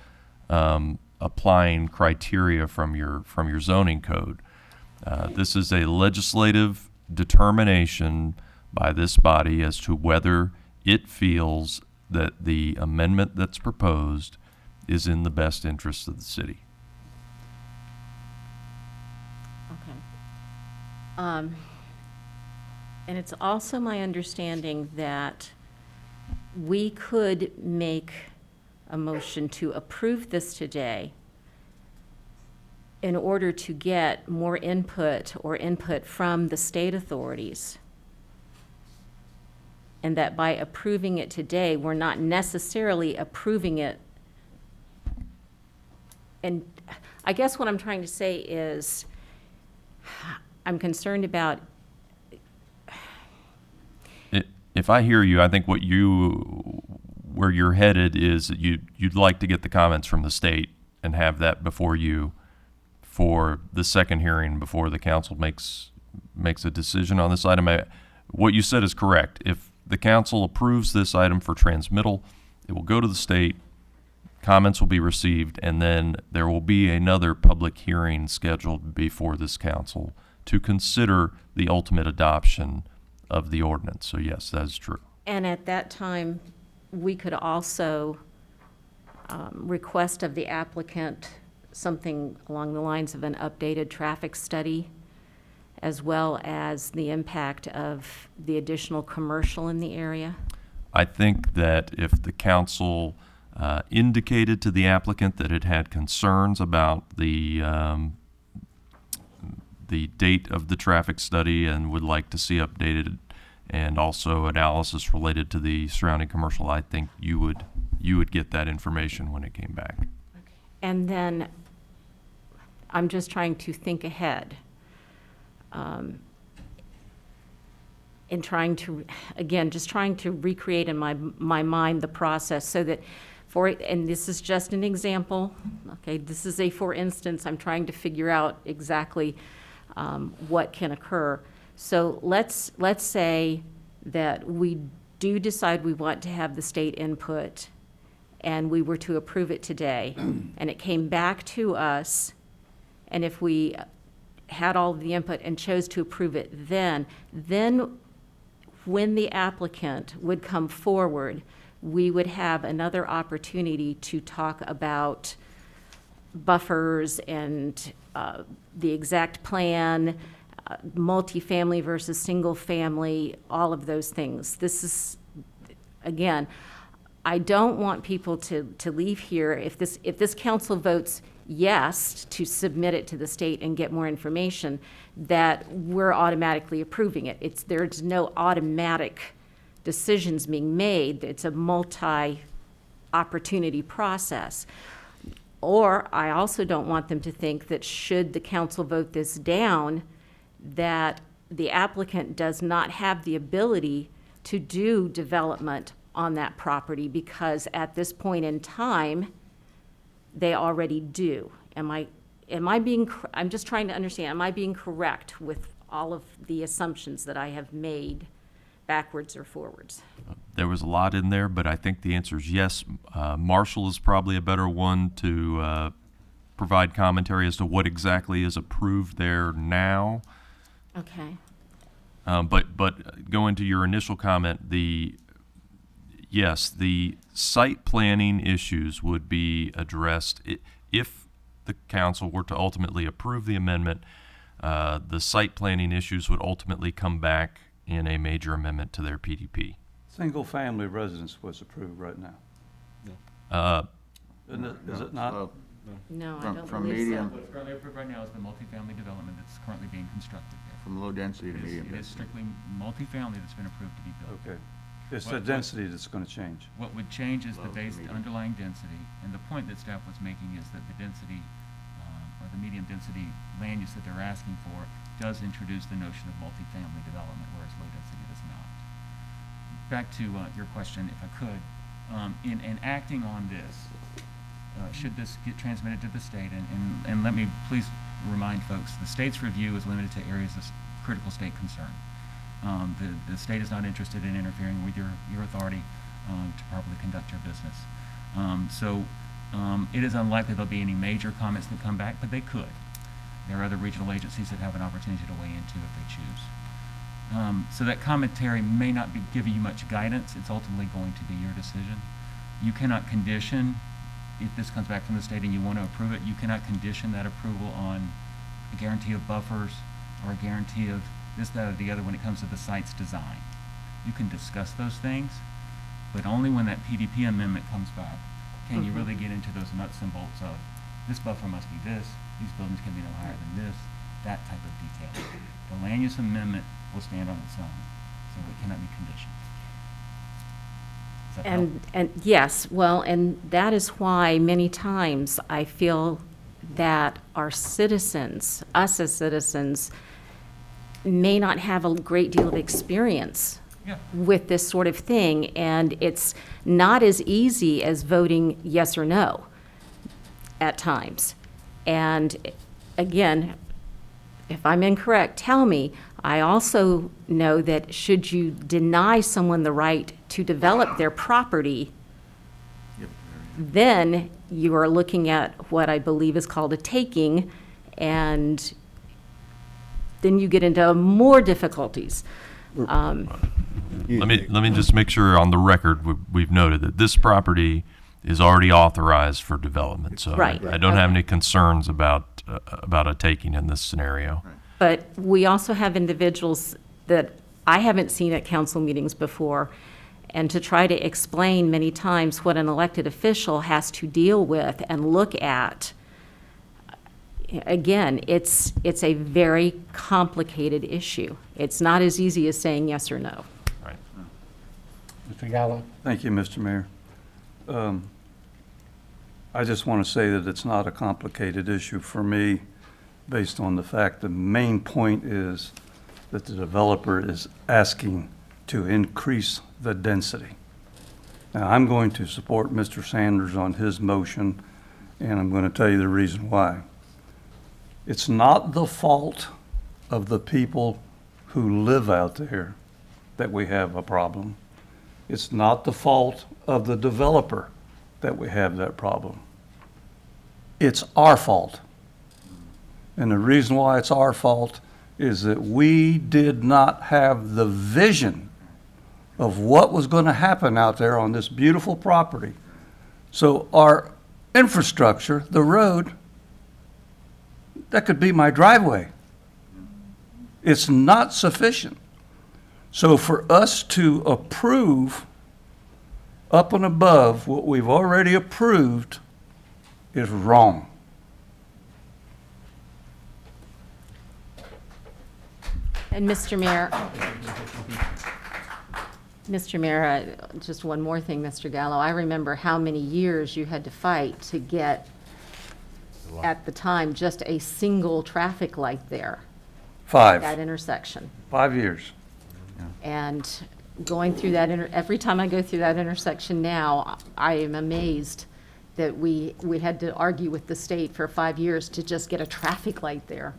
Speaker 10: applying criteria from your zoning code. This is a legislative determination by this body as to whether it feels that the amendment that's proposed is in the best interest of the city.
Speaker 12: Okay. And it's also my understanding that we could make a motion to approve this today in order to get more input or input from the state authorities. And that by approving it today, we're not necessarily approving it. And I guess what I'm trying to say is, I'm concerned about.
Speaker 10: If I hear you, I think where you're headed is that you'd like to get the comments from the state and have that before you for the second hearing before the council makes a decision on this item. What you said is correct. If the council approves this item for transmittal, it will go to the state, comments will be received, and then there will be another public hearing scheduled before this council to consider the ultimate adoption of the ordinance. So yes, that is true.
Speaker 12: And at that time, we could also request of the applicant something along the lines of an updated traffic study, as well as the impact of the additional commercial in the area.
Speaker 10: I think that if the council indicated to the applicant that it had concerns about the date of the traffic study and would like to see updated, and also analysis related to the surrounding commercial, I think you would get that information when it came back.
Speaker 12: And then I'm just trying to think ahead. And trying to, again, just trying to recreate in my mind the process so that and this is just an example, okay, this is a for instance, I'm trying to figure out exactly what can occur. So let's say that we do decide we want to have the state input and we were to approve it today and it came back to us, and if we had all of the input and chose to approve it then when the applicant would come forward, we would have another opportunity to talk about buffers and the exact plan, multifamily versus single family, all of those things. This is, again, I don't want people to leave here, if this council votes yes to submit it to the state and get more information, that we're automatically approving it. There's no automatic decisions being made. It's a multi-opportunity process. Or I also don't want them to think that should the council vote this down, that the applicant does not have the ability to do development on that property, because at this point in time, they already do. I'm just trying to understand, am I being correct with all of the assumptions that I have made backwards or forwards?
Speaker 10: There was a lot in there, but I think the answer is yes. Marshall is probably a better one to provide commentary as to what exactly is approved there now.
Speaker 12: Okay.
Speaker 10: But going to your initial comment, yes, the site planning issues would be addressed if the council were to ultimately approve the amendment. The site planning issues would ultimately come back in a major amendment to their PDP.
Speaker 8: Single-family residence was approved right now. Is it not?
Speaker 12: No, I don't
Speaker 4: From
Speaker 12: believe
Speaker 4: medium,
Speaker 12: so.
Speaker 13: What's currently approved right now is the multifamily development that's currently being constructed there.
Speaker 4: from low density to
Speaker 13: It
Speaker 4: medium.
Speaker 13: is strictly multifamily that's been approved to be built.
Speaker 8: Okay. It's the
Speaker 13: What-
Speaker 8: density that's going to change.
Speaker 13: What would change is the
Speaker 4: Low to
Speaker 13: base,
Speaker 4: medium.
Speaker 13: underlying density, and the point that staff was making is that the density, or the medium density land use that they're asking for does introduce the notion of multifamily development, whereas low density does not. Back to your question, if I could, in acting on this, should this get transmitted to the state, and let me please remind folks, the state's review is limited to areas of critical state concern. The state is not interested in interfering with your authority to properly conduct your business. It is unlikely there'll be any major comments that come back, but they could. There are other regional agencies that have an opportunity to weigh into if they choose. So that commentary may not be giving you much guidance. It's ultimately going to be your decision. You cannot condition if this comes back from the state and you want to approve it, you cannot condition that approval on a guarantee of buffers or a guarantee of this, that, or the other when it comes to the site's design. You can discuss those things, but only when that PDP amendment comes back can you really get into those nuts and bolts of this buffer must be this, these buildings can be no higher than this, that type of detail. The land use amendment will stand on its own, so it cannot be conditioned. Does that help?
Speaker 12: And yes, well, and that is why many times I feel that our citizens, us as citizens, may not have a great deal of experience with this sort of thing, and it's not as easy as voting yes or no at times. And again, if I'm incorrect, tell me. I also know that should you deny someone the right to develop their property, then you are looking at what I believe is called a taking, and then you get into more difficulties.
Speaker 10: Let me just make sure on the record, we've noted that this property is already authorized for development, so
Speaker 12: Right.
Speaker 10: I don't have any concerns about a taking in this scenario.
Speaker 12: But we also have individuals that I haven't seen at council meetings before, and to try to explain many times what an elected official has to deal with and look at, again, it's a very complicated issue. It's not as easy as saying yes or no.
Speaker 10: Right.
Speaker 1: Mr. Gallo?
Speaker 8: Thank you, Mr. Mayor. I just want to say that it's not a complicated issue for me, based on the fact the main point is that the developer is asking to increase the density. Now, I'm going to support Mr. Sanders on his motion, and I'm going to tell you the reason why. It's not the fault of the people who live out there that we have a problem. It's not the fault of the developer that we have that problem. It's our fault. And the reason why it's our fault is that we did not have the vision of what was going to happen out there on this beautiful property. So our infrastructure, the road, that could be my driveway. It's not sufficient. So for us to approve up and above what we've already approved is wrong.
Speaker 12: And Mr. Mayor, just one more thing, Mr. Gallo. I remember how many years you had to fight to get, at the time, just a single traffic light there.
Speaker 8: 5.
Speaker 12: That intersection.
Speaker 8: 5 years.
Speaker 12: And going through that, every time I go through that intersection now, I am amazed that we had to argue with the state for 5 years to just get a traffic light there.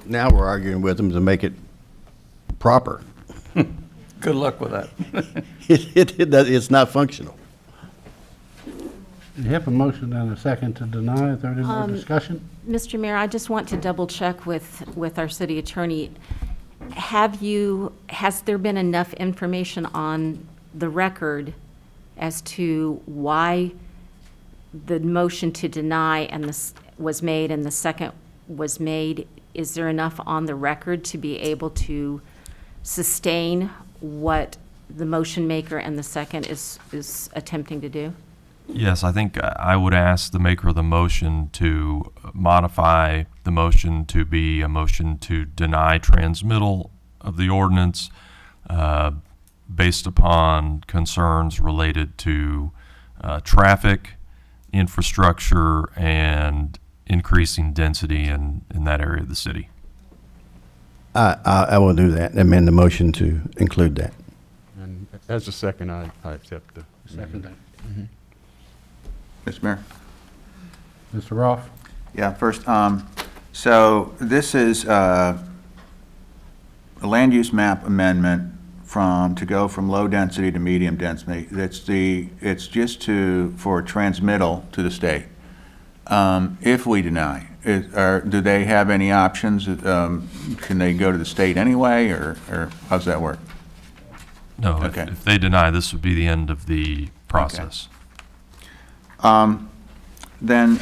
Speaker 3: Now we're arguing with them to make it proper.
Speaker 8: Good luck with that.
Speaker 3: It's not functional.
Speaker 1: You have a motion and a second to deny. Is there any more discussion?
Speaker 12: Mr. Mayor, I just want to double check with our city attorney. Has there been enough information on the record as to why the motion to deny and this was made and the second was made? Is there enough on the record to be able to sustain what the motion maker and the second is attempting to do?
Speaker 10: Yes, I think I would ask the maker of the motion to modify the motion to be a motion to deny transmittal of the ordinance based upon concerns related to traffic, infrastructure, and increasing density in that area of the city.
Speaker 3: I will do that, amend the motion to include that.
Speaker 2: And as a second, I accept the
Speaker 1: Second that.
Speaker 4: Mr. Mayor?
Speaker 1: Mr. Roth?
Speaker 4: Yeah, first, so this is a land use map amendment to go from low density to medium density. It's just for transmittal to the state. If we deny, do they have any options? Can they go to the state anyway, or how's that work?
Speaker 10: No,
Speaker 4: Okay.
Speaker 10: if they deny, this would be the end of the process.
Speaker 4: Then,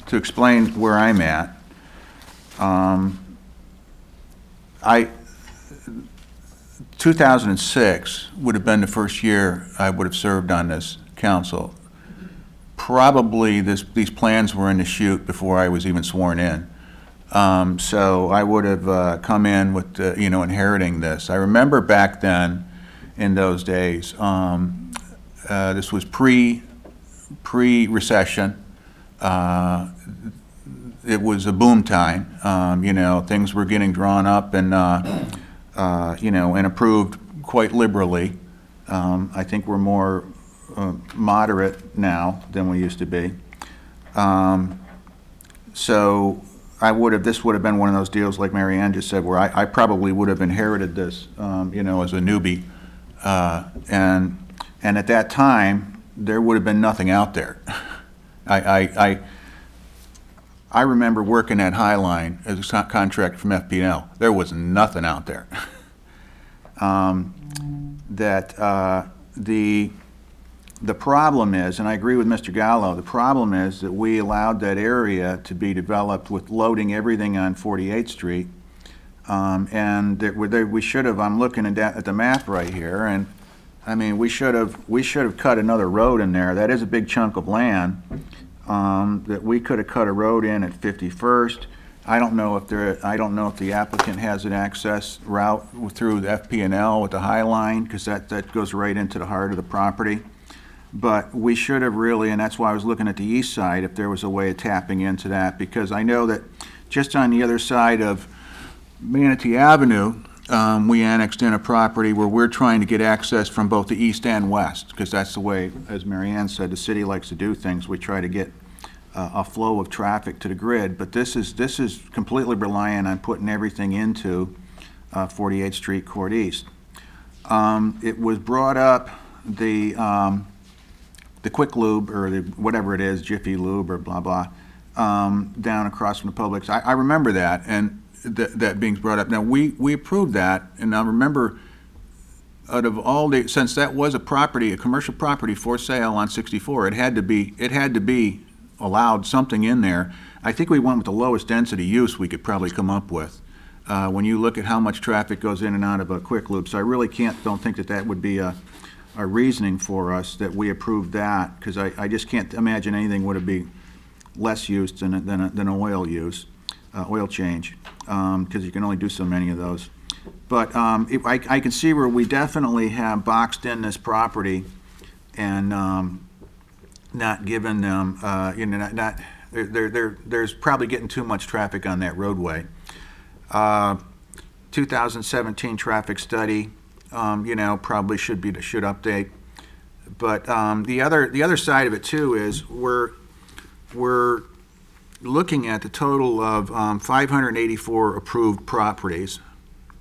Speaker 4: to explain where I'm at, I 2006 would have been the first year I would have served on this council. Probably these plans were in the chute before I was even sworn in. So I would have come in with, inheriting this. I remember back then, in those days, this was pre-recession. It was a boom time. Things were getting drawn up and, and approved quite liberally. I think we're more moderate now than we used to be. So this would have been one of those deals, like Mary Ann just said, where I probably would have inherited this, as a newbie. And at that time, there would have been nothing out there. I remember working at Highline as a contractor from FPL. There was nothing out there. The problem is, and I agree with Mr. Gallo, the problem is that we allowed that area to be developed with loading everything on 48th Street. And we should have, I'm looking at the map right here, and I mean, we should have cut another road in there. That is a big chunk of land that we could have cut a road in at 51st. I don't know if the applicant has an access route through the FP&L with the High Line, because that goes right into the heart of the property. But we should have really, and that's why I was looking at the east side, if there was a way of tapping into that, because I know that just on the other side of Manatee Avenue, we annexed in a property where we're trying to get access from both the east and west, because that's the way, as Mary Ann said, the city likes to do things. We try to get a flow of traffic to the grid, but this is completely reliant on putting everything into 48th Street Court East. It was brought up, the Quick Lube, or the whatever it is, Jiffy Lube or blah blah, down across from the Publix. I remember that, and that being brought up. Now we approved that, and I remember, out of all the, since that was a commercial property for sale on 64, it had to be allowed something in there. I think we went with the lowest density use we could probably come up with. When you look at how much traffic goes in and out of a Quick Loop, so I really don't think that would be a reasoning for us that we approved that, because I just can't imagine anything would be less used than oil use, oil change, because you can only do so many of those. But I can see where we definitely have boxed in this property and not given them, there's probably getting too much traffic on that roadway. 2017 traffic study, probably should update. But the other side of it too is we're looking at the total of 584 approved properties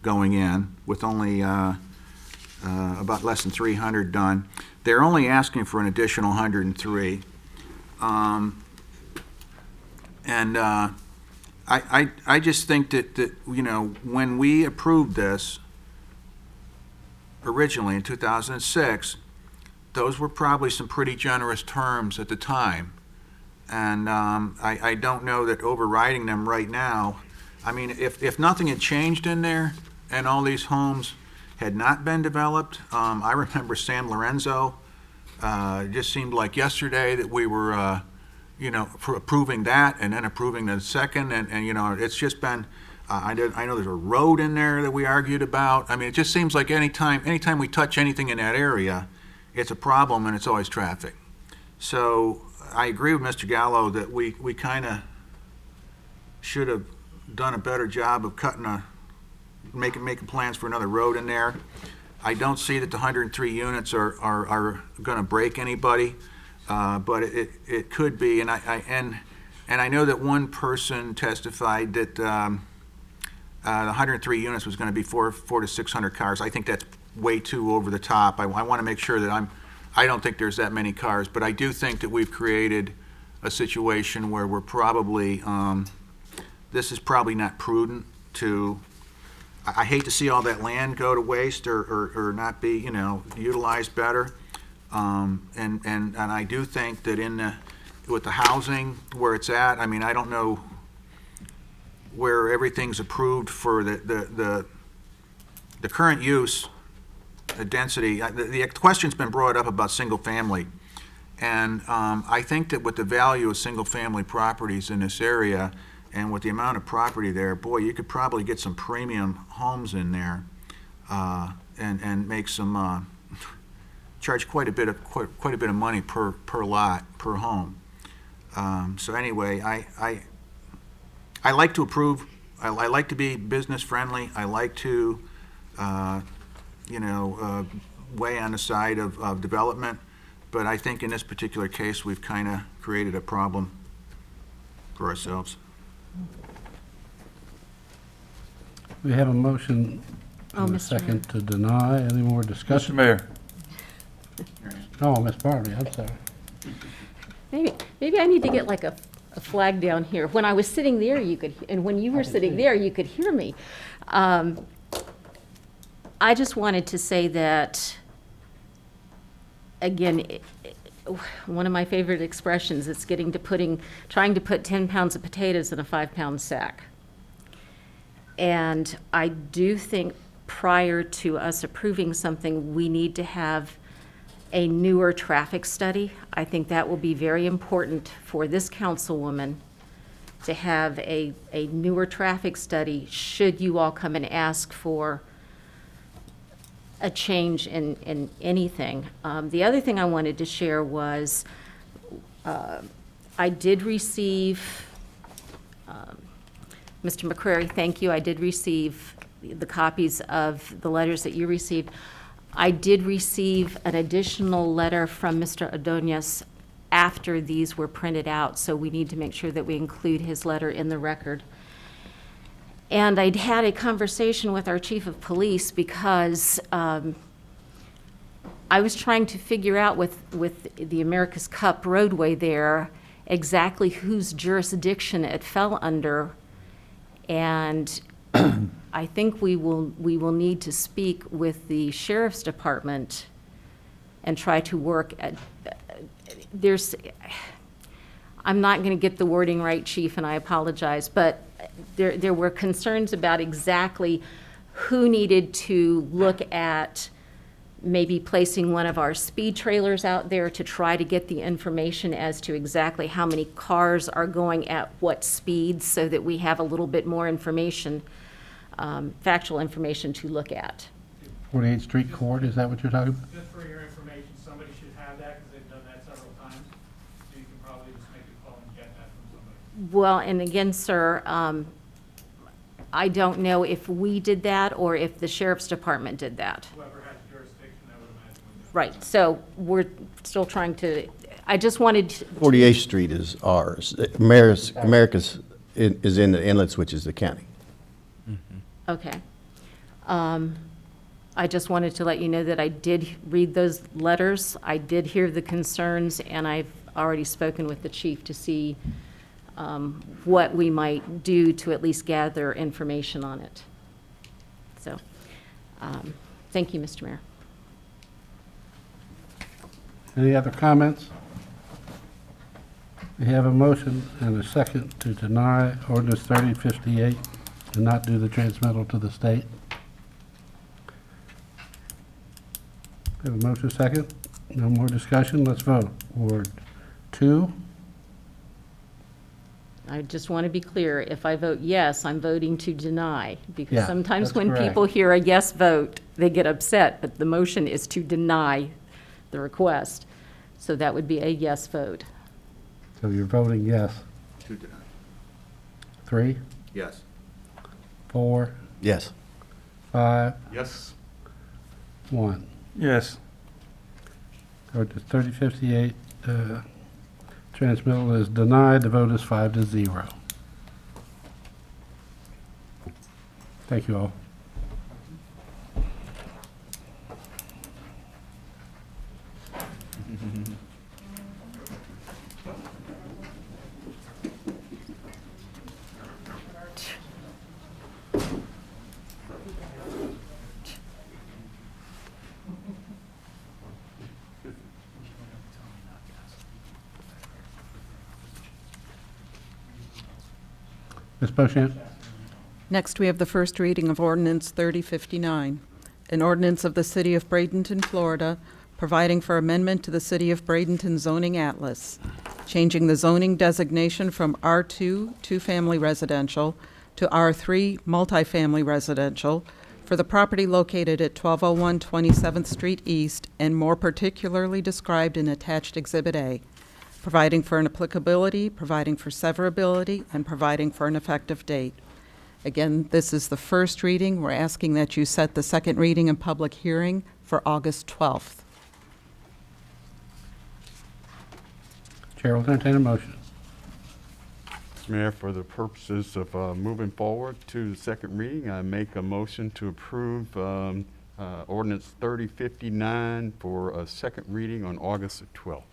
Speaker 4: going in, with only about less than 300 done. They're only asking for an additional 103. I just think that when we approved this originally in 2006, those were probably some pretty generous terms at the time. And I don't know that overriding them right now, I mean, if nothing had changed in there and all these homes had not been developed, I remember San Lorenzo, it just seemed like yesterday that we were, approving that and then approving the second, and it's just been, I know there's a road in there that we argued about. I mean, it just seems like anytime we touch anything in that area, it's a problem, and it's always traffic. So I agree with Mr. Gallo that we kind of should have done a better job of making plans for another road in there. I don't see that the 103 units are going to break anybody, but it could be. And I know that one person testified that the 103 units was going to be 400 to 600 cars. I think that's way too over the top. I want to make sure that I don't think there's that many cars, but I do think that we've created a situation where we're probably, this is probably not prudent to, I hate to see all that land go to waste or not be, utilized better. And I do think that with the housing where it's at, I mean, I don't know where everything's approved for the current use, the density. The question's been brought up about single-family. And I think that with the value of single-family properties in this area and with the amount of property there, boy, you could probably get some premium homes in there and make some, charge quite a bit of money per lot, per home. So anyway, I like to approve. I like to be business friendly. I like to, weigh on the side of development. But I think in this particular case, we've kind of created a problem for ourselves.
Speaker 1: We have a motion and a
Speaker 12: Mr.
Speaker 1: second to deny. Any more discussion?
Speaker 8: Mr. Mayor.
Speaker 1: Oh, Ms. Bartley, I'm sorry.
Speaker 12: Maybe I need to get like a flag down here. When I was sitting there, you could, and when you were sitting there, you could hear me. I just wanted to say that, again, one of my favorite expressions, it's trying to put 10 pounds of potatoes in a 5-pound sack. And I do think prior to us approving something, we need to have a newer traffic study. I think that will be very important for this councilwoman to have a newer traffic study should you all come and ask for a change in anything. The other thing I wanted to share was I did receive, Mr. McCrary, thank you. I did receive the copies of the letters that you received. I did receive an additional letter from Mr. Adonias after these were printed out, so we need to make sure that we include his letter in the record. And I'd had a conversation with our chief of police because I was trying to figure out with the America's Cup roadway there exactly whose jurisdiction it fell under. And I think we will need to speak with the sheriff's department and try to work at, I'm not going to get the wording right, Chief, and I apologize, but there were concerns about exactly who needed to look at maybe placing one of our speed trailers out there to try to get the information as to exactly how many cars are going at what speeds so that we have a little bit more information, factual information to look at.
Speaker 1: 48th Street Court, is that what you're talking about?
Speaker 17: Just for your information, somebody should have that because they've done that several times. So you can probably just make a call and get that from somebody.
Speaker 12: Well, and again, sir, I don't know if we did that or if the sheriff's department did that.
Speaker 17: Whoever has jurisdiction, I would imagine.
Speaker 12: Right, so we're still trying to, I just wanted to.
Speaker 3: 48th Street is ours. America's is in the inlets, which is the county.
Speaker 12: Okay. I just wanted to let you know that I did read those letters. I did hear the concerns, and I've already spoken with the chief to see what we might do to at least gather information on it. So, thank you, Mr. Mayor.
Speaker 1: Any other comments? We have a motion and a second to deny ordinance 3058 and not do the transmittal to the state. We have a motion second. No more discussion. Let's vote. Ward 2.
Speaker 12: I just want to be clear, if I vote yes, I'm voting to deny, because
Speaker 1: Yeah,
Speaker 12: sometimes
Speaker 1: that's
Speaker 12: when
Speaker 1: correct.
Speaker 12: people hear a yes vote, they get upset, but the motion is to deny the request. So that would be a yes vote.
Speaker 1: So you're voting yes.
Speaker 4: 2 deny.
Speaker 1: 3,
Speaker 4: Yes.
Speaker 1: 4,
Speaker 3: Yes.
Speaker 1: 5,
Speaker 2: Yes.
Speaker 1: 1.
Speaker 8: Yes.
Speaker 1: Ordinance 3058, transmittal is denied. The vote is 5-0. Thank you all. Ms. Bochamp?
Speaker 6: Next, we have the first reading of ordinance 3059, an ordinance of the City of Bradenton, Florida, providing for amendment to the City of Bradenton zoning atlas, changing the zoning designation from R2, two-family residential, to R3, multifamily residential, for the property located at 1201 27th Street East, and more particularly described in attached Exhibit A, providing for an applicability, providing for severability, and providing for an effective date. Again, this is the first reading. We're asking that you set the second reading and public hearing for August 12th.
Speaker 1: Chair will entertain a motion.
Speaker 2: Mr. Mayor, for the purposes of moving forward to the second reading, I make a motion to approve ordinance 3059 for a second reading on August the 12th.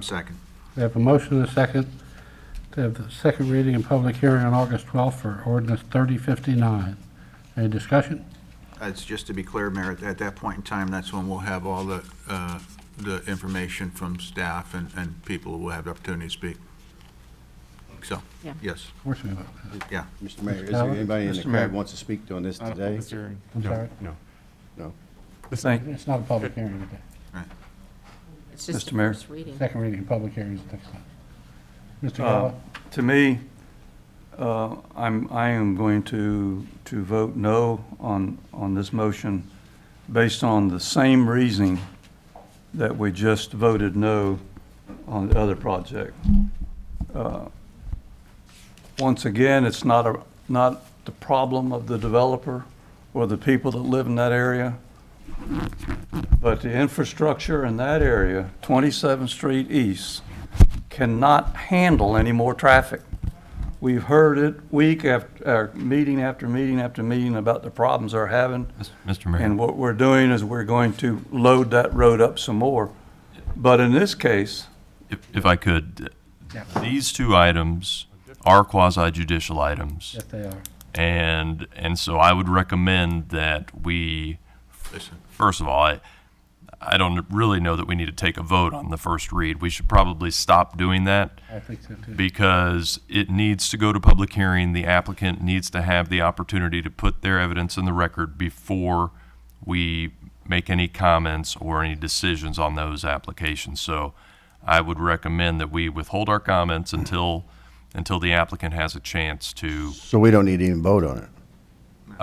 Speaker 4: Second.
Speaker 1: We have a motion and a second to have the second reading and public hearing on August 12th for ordinance 3059. Any discussion?
Speaker 4: It's just to be clear, Mayor, at that point in time, that's when we'll have all the information from staff and people who will have the opportunity to speak. So,
Speaker 12: Yeah.
Speaker 4: yes.
Speaker 1: Of course we will.
Speaker 4: Yeah.
Speaker 3: Mr. Mayor, is
Speaker 1: Mr.
Speaker 3: there
Speaker 1: Calvin?
Speaker 3: anybody in the
Speaker 8: Mr.
Speaker 3: crowd
Speaker 8: Mayor.
Speaker 3: wants to speak on this today?
Speaker 1: I'm sorry?
Speaker 2: No.
Speaker 3: No?
Speaker 1: It's not a public hearing today.
Speaker 4: Right.
Speaker 12: It's just
Speaker 8: Mr.
Speaker 12: the
Speaker 8: Mayor.
Speaker 12: first reading.
Speaker 1: Second reading and public hearing is next time. Mr. Gallo?
Speaker 8: To me, I am going to vote no on this motion based on the same reasoning that we just voted no on the other project. Once again, it's not the problem of the developer or the people that live in that area, but the infrastructure in that area, 27th Street East, cannot handle any more traffic. We've heard it week after meeting after meeting after meeting about the problems they're having.
Speaker 10: Mr. Mayor.
Speaker 8: And what we're doing is we're going to load that road up some more. But in this case,
Speaker 10: If I could, these two items are quasi-judicial items.
Speaker 1: Yes, they are.
Speaker 10: And so I would recommend that we, first of all, I don't really know that we need to take a vote on the first read. We should probably stop doing that
Speaker 1: I think so too.
Speaker 10: because it needs to go to public hearing. The applicant needs to have the opportunity to put their evidence in the record before we make any comments or any decisions on those applications. So I would recommend that we withhold our comments until the applicant has a chance to.
Speaker 3: So we don't need to even vote on it?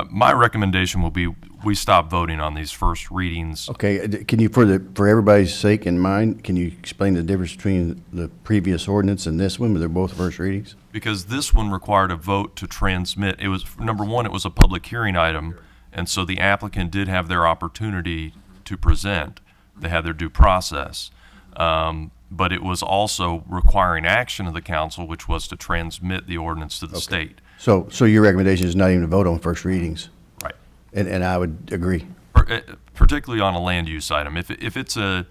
Speaker 10: My recommendation will be we stop voting on these first readings.
Speaker 3: Okay, can you, for everybody's sake and mine, can you explain the difference between the previous ordinance and this one? They're both first readings?
Speaker 10: Because this one required a vote to transmit. It was, number one, it was a public hearing item, and so the applicant did have their opportunity to present. They had their due process. But it was also requiring action of the council, which was to transmit the ordinance to the state.
Speaker 3: So your recommendation is not even to vote on first readings?
Speaker 10: Right.
Speaker 3: And I would agree.
Speaker 10: Particularly on a land use item. If it's a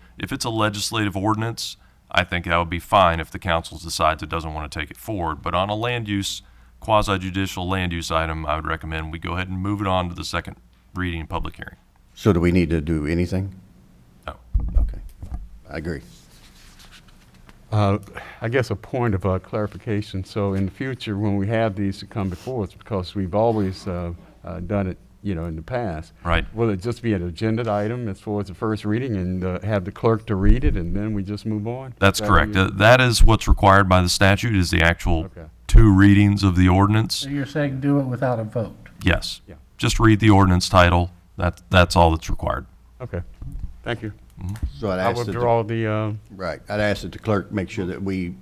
Speaker 10: legislative ordinance, I think that would be fine if the council decides it doesn't want to take it forward. But on a land use, quasi-judicial land use item, I would recommend we go ahead and move it on to the second reading and public hearing.
Speaker 3: So do we need to do anything?
Speaker 10: No.
Speaker 3: Okay, I agree.
Speaker 2: I guess a point of clarification. So in the future, when we have these to come before us, because we've always done it, in the past.
Speaker 10: Right.
Speaker 2: Will it just be an agenda item as far as the first reading and have the clerk to read it and then we just move on?
Speaker 10: That's
Speaker 2: Is that
Speaker 10: correct.
Speaker 2: what you-
Speaker 10: That is what's required by the statute, is the actual
Speaker 2: Okay.
Speaker 10: two readings of the ordinance.
Speaker 1: So you're saying do it without a vote?
Speaker 10: Yes.
Speaker 2: Yeah.
Speaker 10: Just read the ordinance title. That's all that's required.
Speaker 2: Okay, thank you.
Speaker 3: So I'd
Speaker 2: I
Speaker 3: ask that
Speaker 2: withdraw the,
Speaker 3: Right, I'd ask that the clerk make sure that we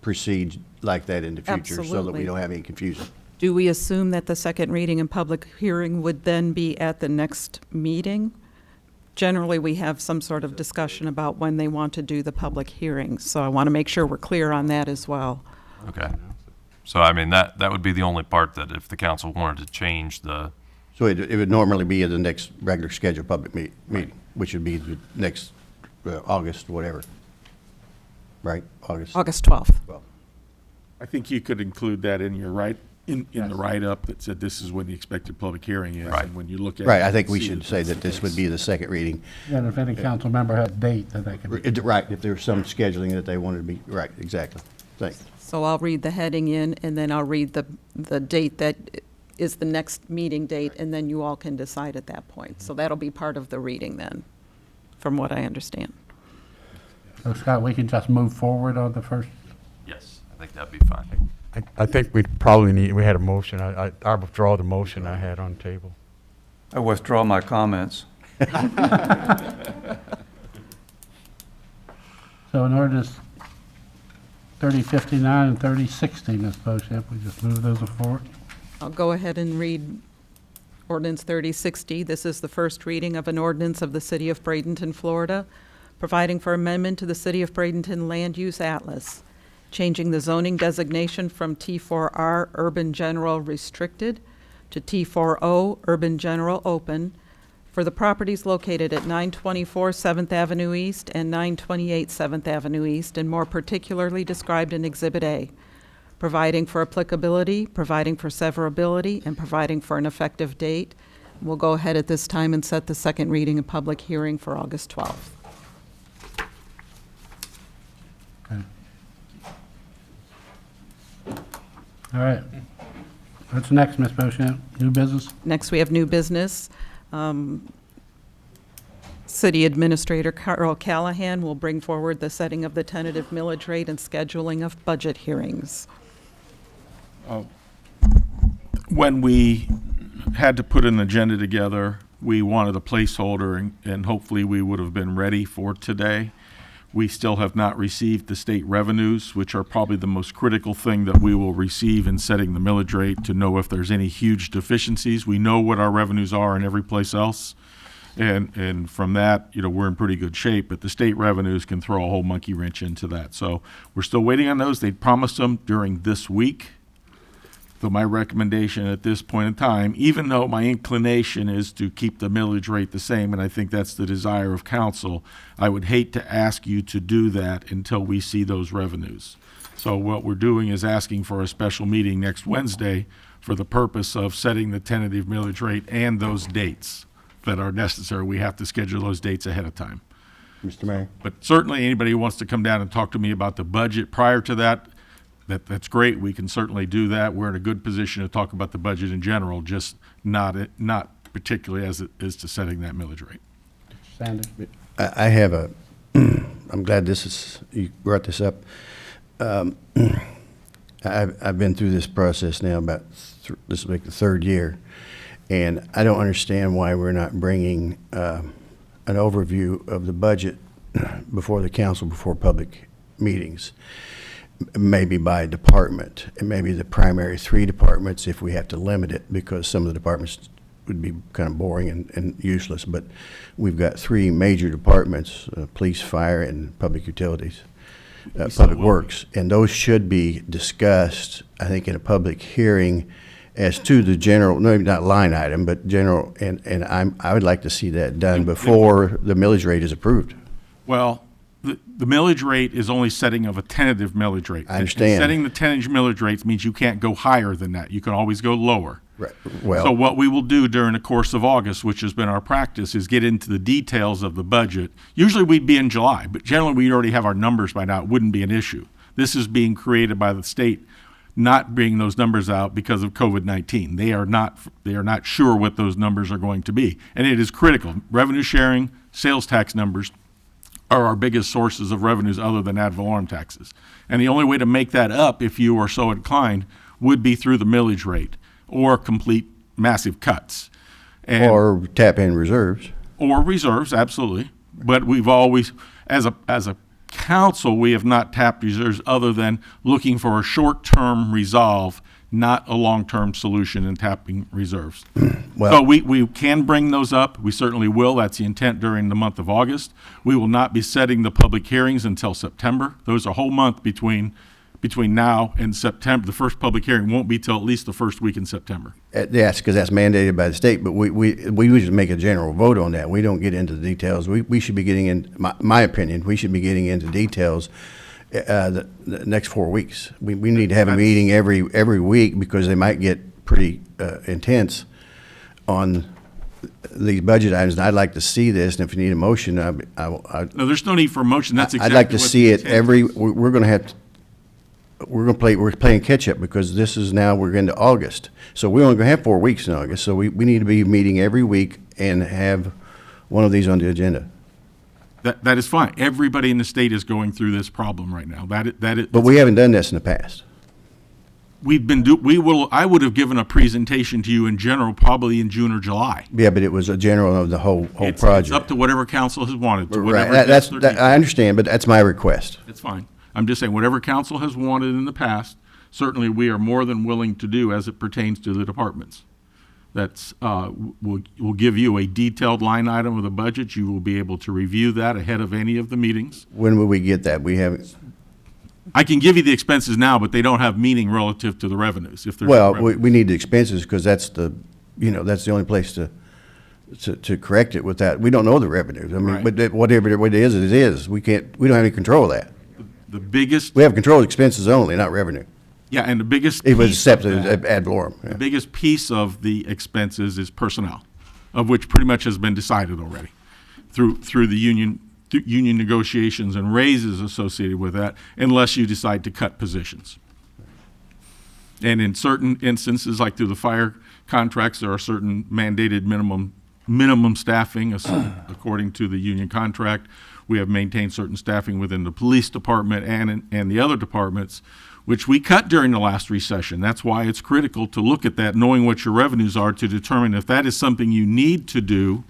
Speaker 3: proceed like that in the future, so that
Speaker 6: Absolutely.
Speaker 3: we don't have any confusion.
Speaker 6: Do we assume that the second reading and public hearing would then be at the next meeting? Generally, we have some sort of discussion about when they want to do the public hearings, so I want to make sure we're clear on that as well.
Speaker 10: Okay. So, I mean, that would be the only part that if the council wanted to change the,
Speaker 3: So it would normally be at the next regular scheduled public meeting, which would be the next August, whatever. Right, August?
Speaker 6: August 12th.
Speaker 3: Well,
Speaker 9: I think you could include that in your in the write-up that said this is when the expected public hearing is.
Speaker 10: Right.
Speaker 9: And when you look at it.
Speaker 3: Right, I think
Speaker 9: you
Speaker 3: we
Speaker 9: see
Speaker 3: should
Speaker 9: that
Speaker 3: say
Speaker 9: that's
Speaker 3: that
Speaker 9: the
Speaker 3: this would
Speaker 9: case.
Speaker 3: be the second reading.
Speaker 1: And if any council member has a date, then they can.
Speaker 3: Right, if there's some scheduling that they wanted to be, right, exactly. Thanks.
Speaker 6: So I'll read the heading in, and then I'll read the date that is the next meeting date, and then you all can decide at that point. So that'll be part of the reading then, from what I understand.
Speaker 1: So Scott, we can just move forward on the first?
Speaker 9: Yes, I think that'd be fine.
Speaker 21: I think we probably we had a motion. I withdraw the motion I had on the table.
Speaker 8: I withdraw my comments.
Speaker 1: So in ordinance 3059 and 3060, Ms. Bochamp, we just move those forward?
Speaker 6: I'll go ahead and read ordinance 3060. This is the first reading of an ordinance of the City of Bradenton, Florida, providing for amendment to the City of Bradenton Land Use Atlas, changing the zoning designation from T4R Urban General Restricted to T4O Urban General Open for the properties located at 924 7th Avenue East and 928 7th Avenue East, and more particularly described in Exhibit A, providing for applicability, providing for severability, and providing for an effective date. We'll go ahead at this time and set the second reading and public hearing for August 12th.
Speaker 1: Okay. All right. What's next, Ms. Bochamp? New business?
Speaker 6: Next, we have new business. City Administrator Carl Callahan will bring forward the setting of the tentative millage rate and scheduling of budget hearings.
Speaker 9: When we had to put an agenda together, we wanted a placeholder, and hopefully we would have been ready for today. We still have not received the state revenues, which are probably the most critical thing that we will receive in setting the millage rate, to know if there's any huge deficiencies. We know what our revenues are in every place else. And from that, we're in pretty good shape, but the state revenues can throw a whole monkey wrench into that. So we're still waiting on those. They promised them during this week. So my recommendation at this point in time, even though my inclination is to keep the millage rate the same, and I think that's the desire of council, I would hate to ask you to do that until we see those revenues. So what we're doing is asking for a special meeting next Wednesday for the purpose of setting the tentative millage rate and those dates that are necessary. We have to schedule those dates ahead of time.
Speaker 3: Mr. Mayor?
Speaker 9: But certainly anybody who wants to come down and talk to me about the budget prior to that, that's great. We can certainly do that. We're in a good position to talk about the budget in general, just not particularly as it is to setting that millage rate.
Speaker 1: Sandy?
Speaker 3: I have a, I'm glad you brought this up. I've been through this process now this will make the third year, and I don't understand why we're not bringing an overview of the budget before the council, before public meetings. Maybe by department, and maybe the primary three departments if we have to limit it, because some of the departments would be kind of boring and useless. But we've got three major departments, police, fire, and public utilities, public works. And those should be discussed, I think, in a public hearing as to the general, no, not line item, but general, and I would like to see that done before the millage rate is approved.
Speaker 9: Well, the millage rate is only setting of a tentative millage rate.
Speaker 3: I understand.
Speaker 9: And setting the tentative millage rates means you can't go higher than that. You can always go lower.
Speaker 3: Right. Well,
Speaker 9: so what we will do during the course of August, which has been our practice, is get into the details of the budget. Usually we'd be in July, but generally we already have our numbers by now. It wouldn't be an issue. This is being created by the state not bringing those numbers out because of COVID-19. They are not sure what those numbers are going to be. And it is critical. Revenue sharing, sales tax numbers are our biggest sources of revenues other than ad valorem taxes. And the only way to make that up, if you are so inclined, would be through the millage rate or complete massive cuts.
Speaker 3: Or tap in reserves.
Speaker 9: Or reserves, absolutely. But we've always, as a council, we have not tapped reserves other than looking for a short-term resolve, not a long-term solution in tapping reserves.
Speaker 3: Well,
Speaker 9: so we can bring those up. We certainly will. That's the intent during the month of August. We will not be setting the public hearings until September. There's a whole month between now and September. The first public hearing won't be till at least the first week in September.
Speaker 3: Yes, because that's mandated by the state, but we usually make a general vote on that. We don't get into the details. We should be getting in, my opinion, we should be getting into details the next 4 weeks. We need to have a meeting every week, because they might get pretty intense on these budget items. And I'd like to see this, and if you need a motion,
Speaker 9: No, there's no need for a motion. That's exactly
Speaker 3: I'd like to
Speaker 9: what
Speaker 3: see
Speaker 9: the
Speaker 3: it
Speaker 9: intent is.
Speaker 3: we're going to have we're playing catch-up because this is now, we're into August. So we're only gonna have 4 weeks in August, so we need to be meeting every week and have one of these on the agenda.
Speaker 9: That is fine. Everybody in the state is going through this problem right now.
Speaker 3: But we haven't done this in the past.
Speaker 9: I would have given a presentation to you in general, probably in June or July.
Speaker 3: Yeah, but it was a general of the whole
Speaker 9: It's
Speaker 3: project.
Speaker 9: up to whatever council has wanted to.
Speaker 3: Right,
Speaker 9: whatever
Speaker 3: I understand, but that's my request.
Speaker 9: It's fine. I'm just saying, whatever council has wanted in the past, certainly we are more than willing to do as it pertains to the departments. That's, we'll give you a detailed line item of the budget. You will be able to review that ahead of any of the meetings.
Speaker 3: When will we get that? We haven't,
Speaker 9: I can give you the expenses now, but they don't have meaning relative to the revenues. If there's no
Speaker 3: well,
Speaker 9: revenue.
Speaker 3: we need the expenses because that's the, that's the only place to correct it with that. We don't know the revenues. I mean,
Speaker 9: Right.
Speaker 3: but whatever it is, it is. We don't have any control of that.
Speaker 9: The biggest,
Speaker 3: We have control of expenses only, not revenue.
Speaker 9: yeah, and the biggest
Speaker 3: It was
Speaker 9: piece of
Speaker 3: accepted
Speaker 9: that-
Speaker 3: ad valorem.
Speaker 9: The biggest piece of the expenses is personnel, of which pretty much has been decided already through the union negotiations and raises associated with that, unless you decide to cut positions. And in certain instances, like through the fire contracts, there are certain mandated minimum staffing according to the union contract. We have maintained certain staffing within the police department and the other departments, which we cut during the last recession. That's why it's critical to look at that, knowing what your revenues are, to determine if that is something you need to do,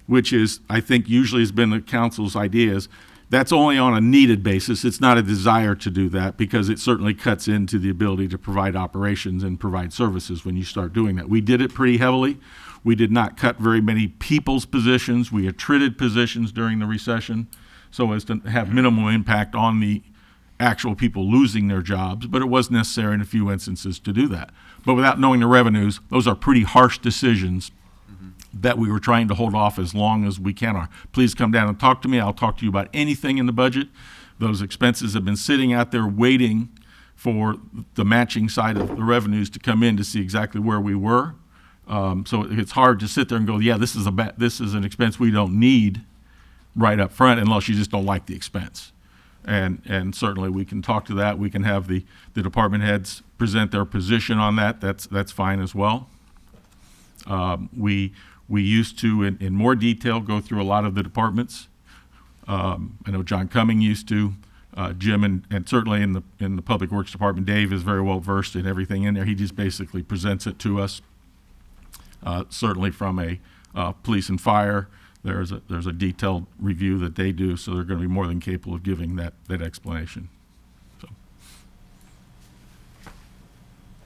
Speaker 9: which is, I think, usually has been the council's ideas. That's only on a needed basis. It's not a desire to do that, because it certainly cuts into the ability to provide operations and provide services when you start doing that. We did it pretty heavily. We did not cut very many people's positions. We attrited positions during the recession so as to have minimal impact on the actual people losing their jobs, but it was necessary in a few instances to do that. But without knowing the revenues, those are pretty harsh decisions that we were trying to hold off as long as we can. Please come down and talk to me. I'll talk to you about anything in the budget. Those expenses have been sitting out there waiting for the matching side of the revenues to come in to see exactly where we were. So it's hard to sit there and go, yeah, this is an expense we don't need right up front, unless you just don't like the expense. And certainly we can talk to that. We can have the department heads present their position on that. That's fine as well. We used to, in more detail, go through a lot of the departments. I know John Cumming used to. Jim and certainly in the Public Works Department, Dave is very well versed in everything in there. He just basically presents it to us. Certainly from a police and fire, there's a detailed review that they do, so they're going to be more than capable of giving that explanation. So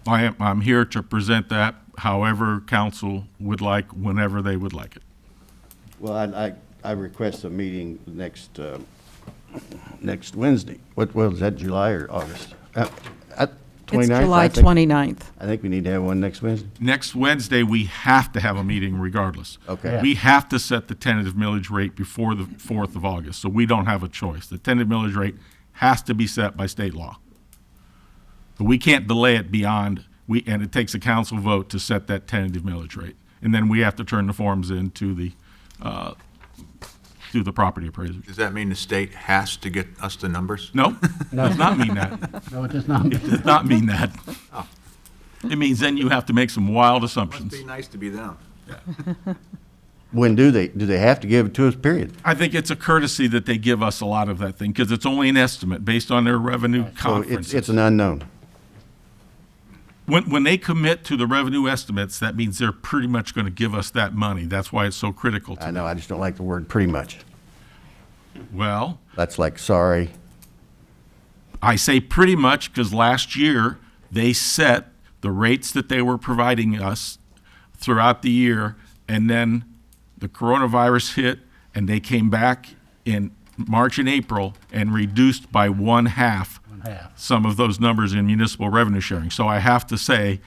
Speaker 9: I'm here to present that however council would like, whenever they would like it.
Speaker 3: Well, I request a meeting next Wednesday. What was that, July or August? 29th,
Speaker 6: It's July
Speaker 3: I think.
Speaker 6: 29th.
Speaker 3: I think we need to have one next Wednesday.
Speaker 9: Next Wednesday, we have to have a meeting regardless.
Speaker 3: Okay.
Speaker 9: We have to set the tentative millage rate before the 4th of August, so we don't have a choice. The tentative millage rate has to be set by state law. But we can't delay it beyond, and it takes a council vote to set that tentative millage rate. And then we have to turn the forms in to the property appraisers.
Speaker 4: Does that mean the state has to get us the numbers?
Speaker 9: No, it does not mean that.
Speaker 1: No, it does not.
Speaker 9: It does not mean that.
Speaker 4: Oh.
Speaker 9: It means then you have to make some wild
Speaker 4: Must
Speaker 9: assumptions.
Speaker 4: be nice to be them.
Speaker 3: When do they have to give it to us, period?
Speaker 9: I think it's a courtesy that they give us a lot of that thing, because it's only an estimate based on their revenue
Speaker 3: So
Speaker 9: conferences.
Speaker 3: it's an unknown.
Speaker 9: When they commit to the revenue estimates, that means they're pretty much going to give us that money. That's why it's so critical to
Speaker 3: I know,
Speaker 9: them.
Speaker 3: I just don't like the word pretty much.
Speaker 9: Well,
Speaker 3: That's like, sorry.
Speaker 9: I say pretty much because last year they set the rates that they were providing us throughout the year, and then the coronavirus hit, and they came back in March and April and reduced by one half some of those numbers in municipal revenue sharing. So I have to say,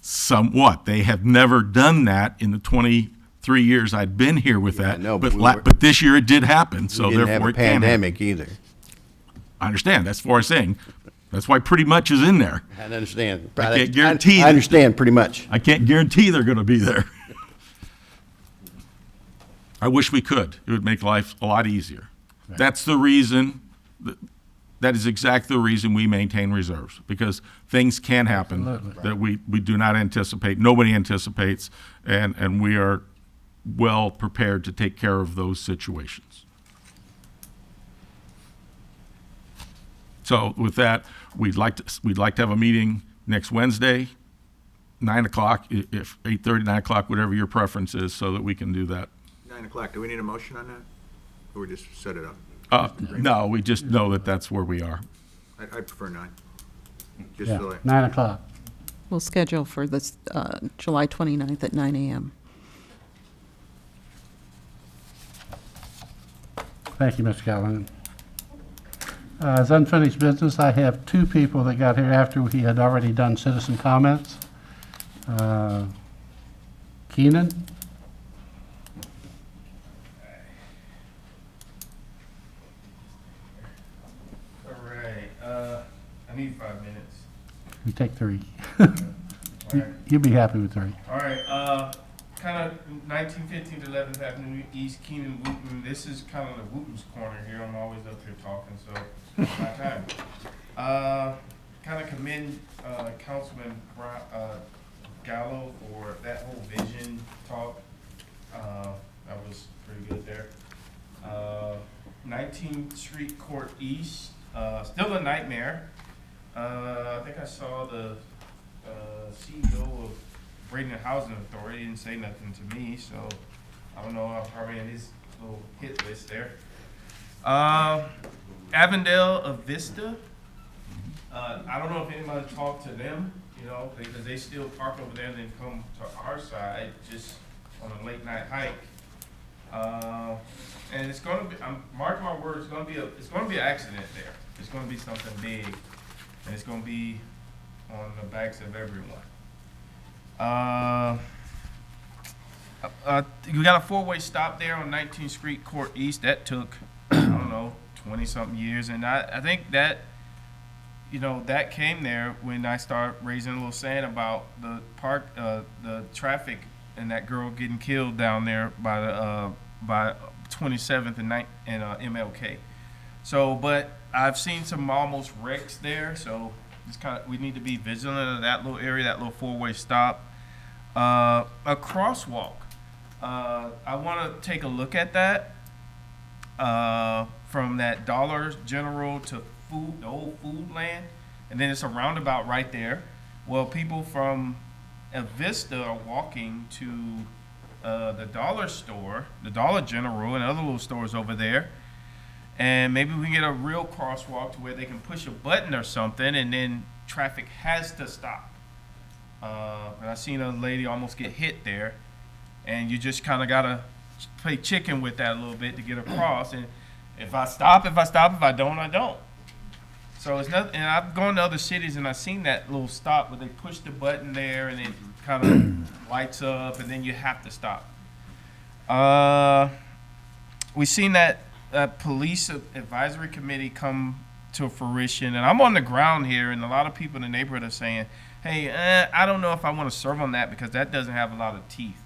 Speaker 9: somewhat. They have never done that in the 23 years I'd been here with that.
Speaker 3: know,
Speaker 9: but
Speaker 3: but
Speaker 9: but this year it did happen, so
Speaker 3: We didn't have
Speaker 9: therefore
Speaker 3: a
Speaker 9: it can happen.
Speaker 3: pandemic either.
Speaker 9: I understand. That's what I'm saying. That's why pretty much is in there.
Speaker 3: I understand.
Speaker 9: I can't guarantee.
Speaker 3: I understand pretty much.
Speaker 9: I can't guarantee they're going to be there. I wish we could. It would make life a lot easier. That's the reason that that is exactly the reason we maintain reserves, because things can happen
Speaker 1: Absolutely.
Speaker 9: that we do not anticipate, nobody anticipates, and we are well prepared to take care of those situations. So with that, we'd like to have a meeting next Wednesday, 9 o'clock, if 8:30, 9 o'clock, whatever your preference is, so that we can do that.
Speaker 4: 9 o'clock, do we need a motion on that? Or we just set it up?
Speaker 9: No, we just know that that's where we are.
Speaker 4: I prefer 9. Just
Speaker 1: Yeah,
Speaker 4: so I-
Speaker 1: 9 o'clock.
Speaker 6: We'll schedule for this July 29th at 9 a.m.
Speaker 1: Thank you, Mr. Callahan. As unfinished business, I have 2 people that got here after we had already done citizen comments. Keenan?
Speaker 18: All right, I need 5 minutes.
Speaker 1: You take 3.
Speaker 18: All right.
Speaker 1: You'll be happy with 3.
Speaker 18: All right, kind of 1915 to 11th Avenue East, Keenan, Wooten. This is kind of the Wooten's corner here. I'm always up here talking, so it's my time. Kind of commend Councilman Gallo for that whole vision talk. That was pretty good there. 19th Street Court East, still a nightmare. I think I saw the CEO of Bradenton Housing Authority didn't say nothing to me, so I don't know. I'm probably in his little hit list there. Avondale of Vista. I don't know if anybody talked to them, you know, because they still park over there and then come to our side just on a late night hike. And it's going to be, mark my words, it's going to be an accident there. It's going to be something big, and it's going to be on the backs of everyone. You got a 4-way stop there on 19th Street Court East. That took, I don't know, 20-something years. And I think that, you know, that came there when I started raising a little sand about the traffic and that girl getting killed down there by 27th and MLK. So, but I've seen some almost wrecks there, so we need to be vigilant of that little area, that little 4-way stop. A crosswalk. I want to take a look at that from that Dollar General to the old Food Land, and then it's a roundabout right there. Well, people from Vista are walking to the dollar store, the Dollar General, and other little stores over there. And maybe we can get a real crosswalk to where they can push a button or something, and then traffic has to stop. And I seen a lady almost get hit there, and you just kind of gotta play chicken with that a little bit to get across. And if I stop, if I don't, I don't. So it's nothing. And I've gone to other cities and I've seen that little stop where they push the button there and it kind of lights up, and then you have to stop. We've seen that police advisory committee come to fruition, and I'm on the ground here, and a lot of people in the neighborhood are saying, hey, I don't know if I want to serve on that because that doesn't have a lot of teeth.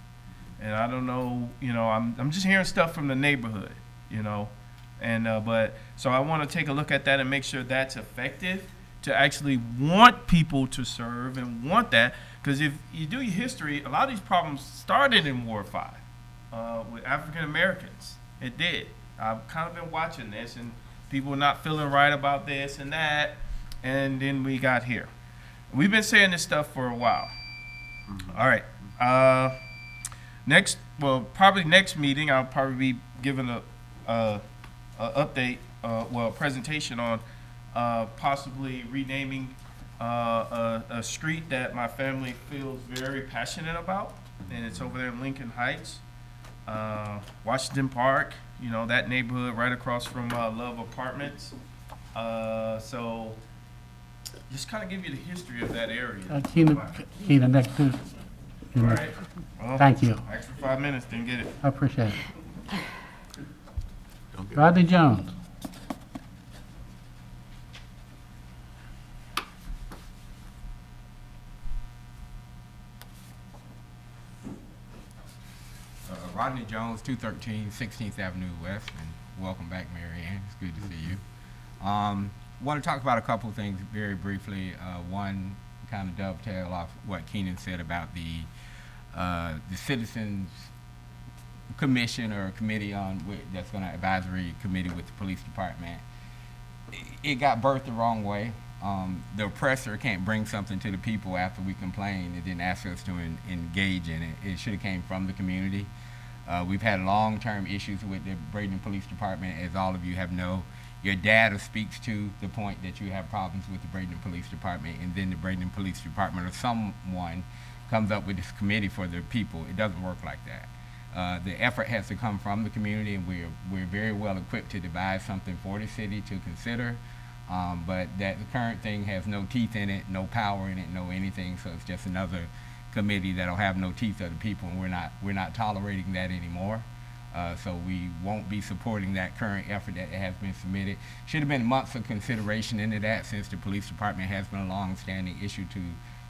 Speaker 18: And I don't know, you know, I'm just hearing stuff from the neighborhood, you know. And but so I want to take a look at that and make sure that's effective to actually want people to serve and want that. Because if you do your history, a lot of these problems started in Ward 5 with African Americans. It did. I've kind of been watching this, and people not feeling right about this and that, and then we got here. We've been saying this stuff for a while. All right. Probably next meeting, I'll probably be giving a update, a presentation on possibly renaming a street that my family feels very passionate about, and it's over there in Lincoln Heights, Washington Park, you know, that neighborhood right across from Love Apartments. So just kind of give you the history of that area.
Speaker 1: Keenan, next to.
Speaker 18: All right. Well,
Speaker 1: Thank you.
Speaker 18: asked for 5 minutes, didn't get it.
Speaker 1: I appreciate it. Rodney Jones.
Speaker 5: Rodney Jones, 213 16th Avenue West, and welcome back, Mary Ann. It's good to see you. Want to talk about a couple of things very briefly. One, kind of dovetail off what Keenan said about the citizens commission or committee that's going to advisory committee with the police department. It got birthed the wrong way. The oppressor can't bring something to the people after we complain and then ask us to engage in it. It should have came from the community. We've had long-term issues with the Bradenton Police Department, as all of you have know. Your data speaks to the point that you have problems with the Bradenton Police Department, and then the Bradenton Police Department or someone comes up with this committee for the people. It doesn't work like that. The effort has to come from the community, and we're very well equipped to devise something for the city to consider. But that the current thing has no teeth in it, no power in it, no anything. So it's just another committee that'll have no teeth of the people, and we're not tolerating that anymore. So we won't be supporting that current effort that has been submitted. Should have been months of consideration into that, since the police department has been a long-standing issue to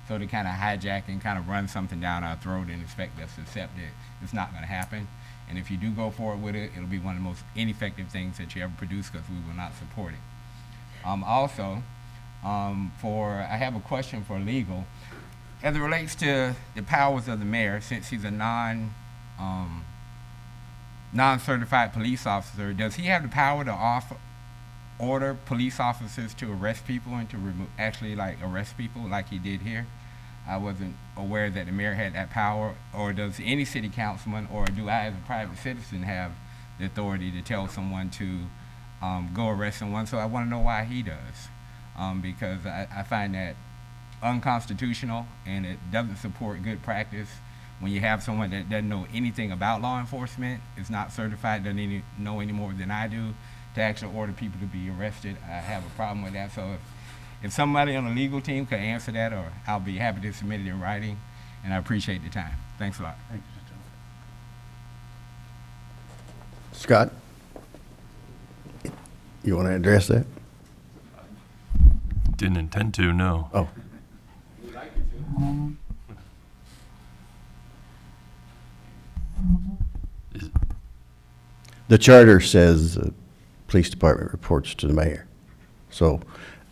Speaker 5: sort of kind of hijack and kind of run something down our throat and expect us to accept it. It's not going to happen. And if you do go forward with it, it'll be one of the most ineffective things that you ever produce, because we will not support it. Also, I have a question for legal. As it relates to the powers of the mayor, since he's a non-certified police officer, does he have the power to order police officers to arrest people and to actually arrest people like he did here? I wasn't aware that the mayor had that power. Or does any city councilman, or do I as a private citizen have the authority to tell someone to go arrest someone? So I want to know why he does, because I find that unconstitutional, and it doesn't support good practice when you have someone that doesn't know anything about law enforcement, is not certified, doesn't know any more than I do, to actually order people to be arrested. I have a problem with that. So if somebody on the legal team could answer that, or I'll be happy to submit it in writing, and I appreciate the time. Thanks a lot.
Speaker 3: Thank you, Scott, you want to address that?
Speaker 10: Didn't intend to, no.
Speaker 3: Oh. The charter says the police department reports to the mayor. So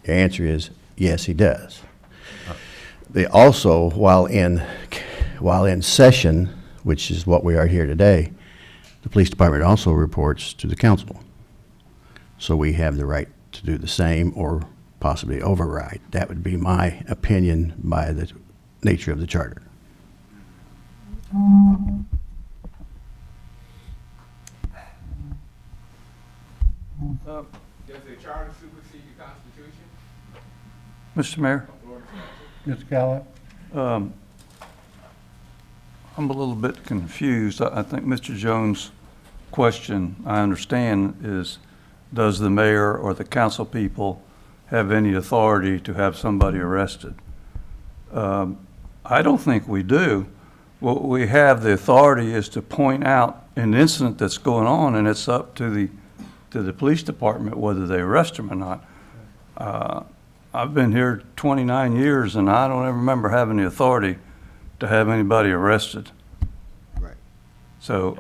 Speaker 3: the answer is yes, he does. They also, while in session, which is what we are here today, the police department also reports to the council. So we have the right to do the same or possibly override. That would be my opinion by the nature of the charter.
Speaker 5: Does the charter supersede the Constitution?
Speaker 8: Mr. Mayor?
Speaker 1: Mr. Gallup?
Speaker 8: I'm a little bit confused. I think Mr. Jones' question, I understand, is does the mayor or the council people have any authority to have somebody arrested? I don't think we do. What we have the authority is to point out an incident that's going on, and it's up to the police department whether they arrest them or not. I've been here 29 years, and I don't ever remember having the authority to have anybody arrested.
Speaker 3: Right.
Speaker 8: So,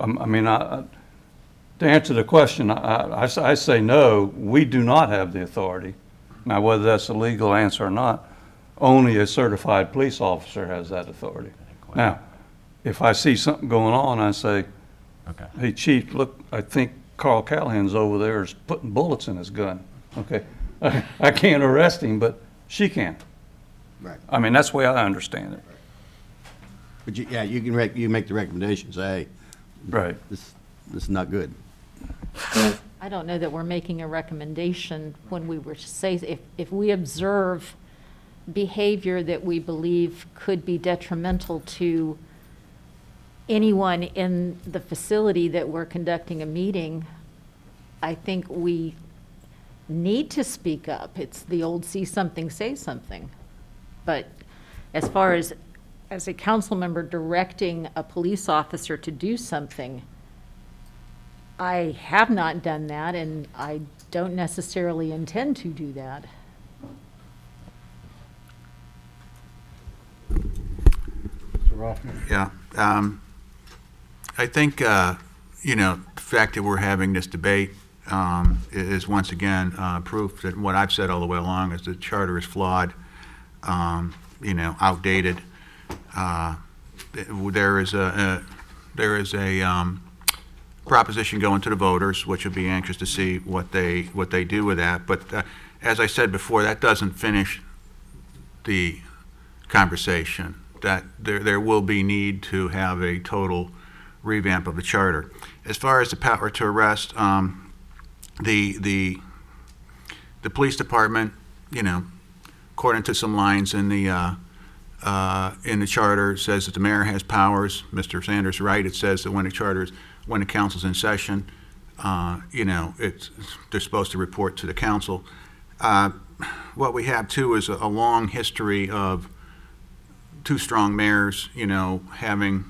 Speaker 8: to answer the question, I say no, we do not have the authority. Now, whether that's a legal answer or not, only a certified police officer has that authority. Now, if I see something going on, I say,
Speaker 10: Okay.
Speaker 8: hey, chief, look, I think Carl Callahan's over there is putting bullets in his gun. Okay, I can't arrest him, but she can.
Speaker 3: Right.
Speaker 8: I mean, that's the way I understand it.
Speaker 3: But you can make the recommendation, say, hey,
Speaker 8: Right.
Speaker 3: this is not good.
Speaker 12: I don't know that we're making a recommendation when we were to say, if we observe behavior that we believe could be detrimental to anyone in the facility that we're conducting a meeting, I think we need to speak up. It's the old see something, say something. But as far as a council member directing a police officer to do something, I have not done that, and I don't necessarily intend to do that.
Speaker 1: Mr. Rothman?
Speaker 4: Yeah. I think, the fact that we're having this debate is once again proof that what I've said all the way along is the charter is flawed, outdated. There is a proposition going to the voters, which will be anxious to see what they do with that. But as I said before, that doesn't finish the conversation. That there will be need to have a total revamp of the charter. As far as the power to arrest, the police department, according to some lines in the charter, says that the mayor has powers. Mr. Sanders is right. It says that when the council's in session, they're supposed to report to the council. What we have too is a long history of two strong mayors, having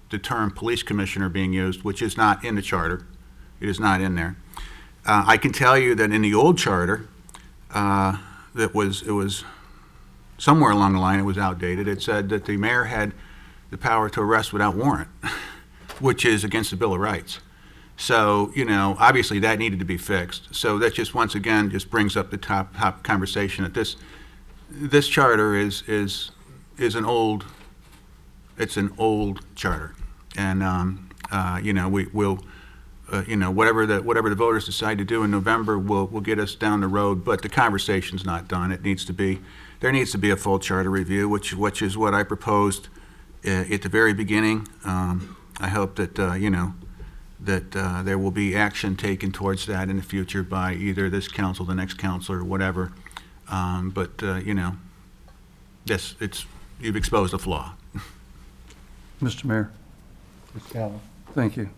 Speaker 4: the term police commissioner being used, which is not in the charter. It is not in there. I can tell you that in the old charter, it was somewhere along the line, it was outdated. It said that the mayor had the power to arrest without warrant, which is against the Bill of Rights. So, obviously that needed to be fixed. So that just once again just brings up the top conversation that this charter is an old charter, and we will. Whatever the voters decide to do in November will get us down the road, but the conversation's not done. There needs to be a full charter review, which is what I proposed at the very beginning. I hope that there will be action taken towards that in the future by either this council, the next council, or whatever. Yes, you've exposed a flaw.
Speaker 8: Mr. Mayor. Thank you.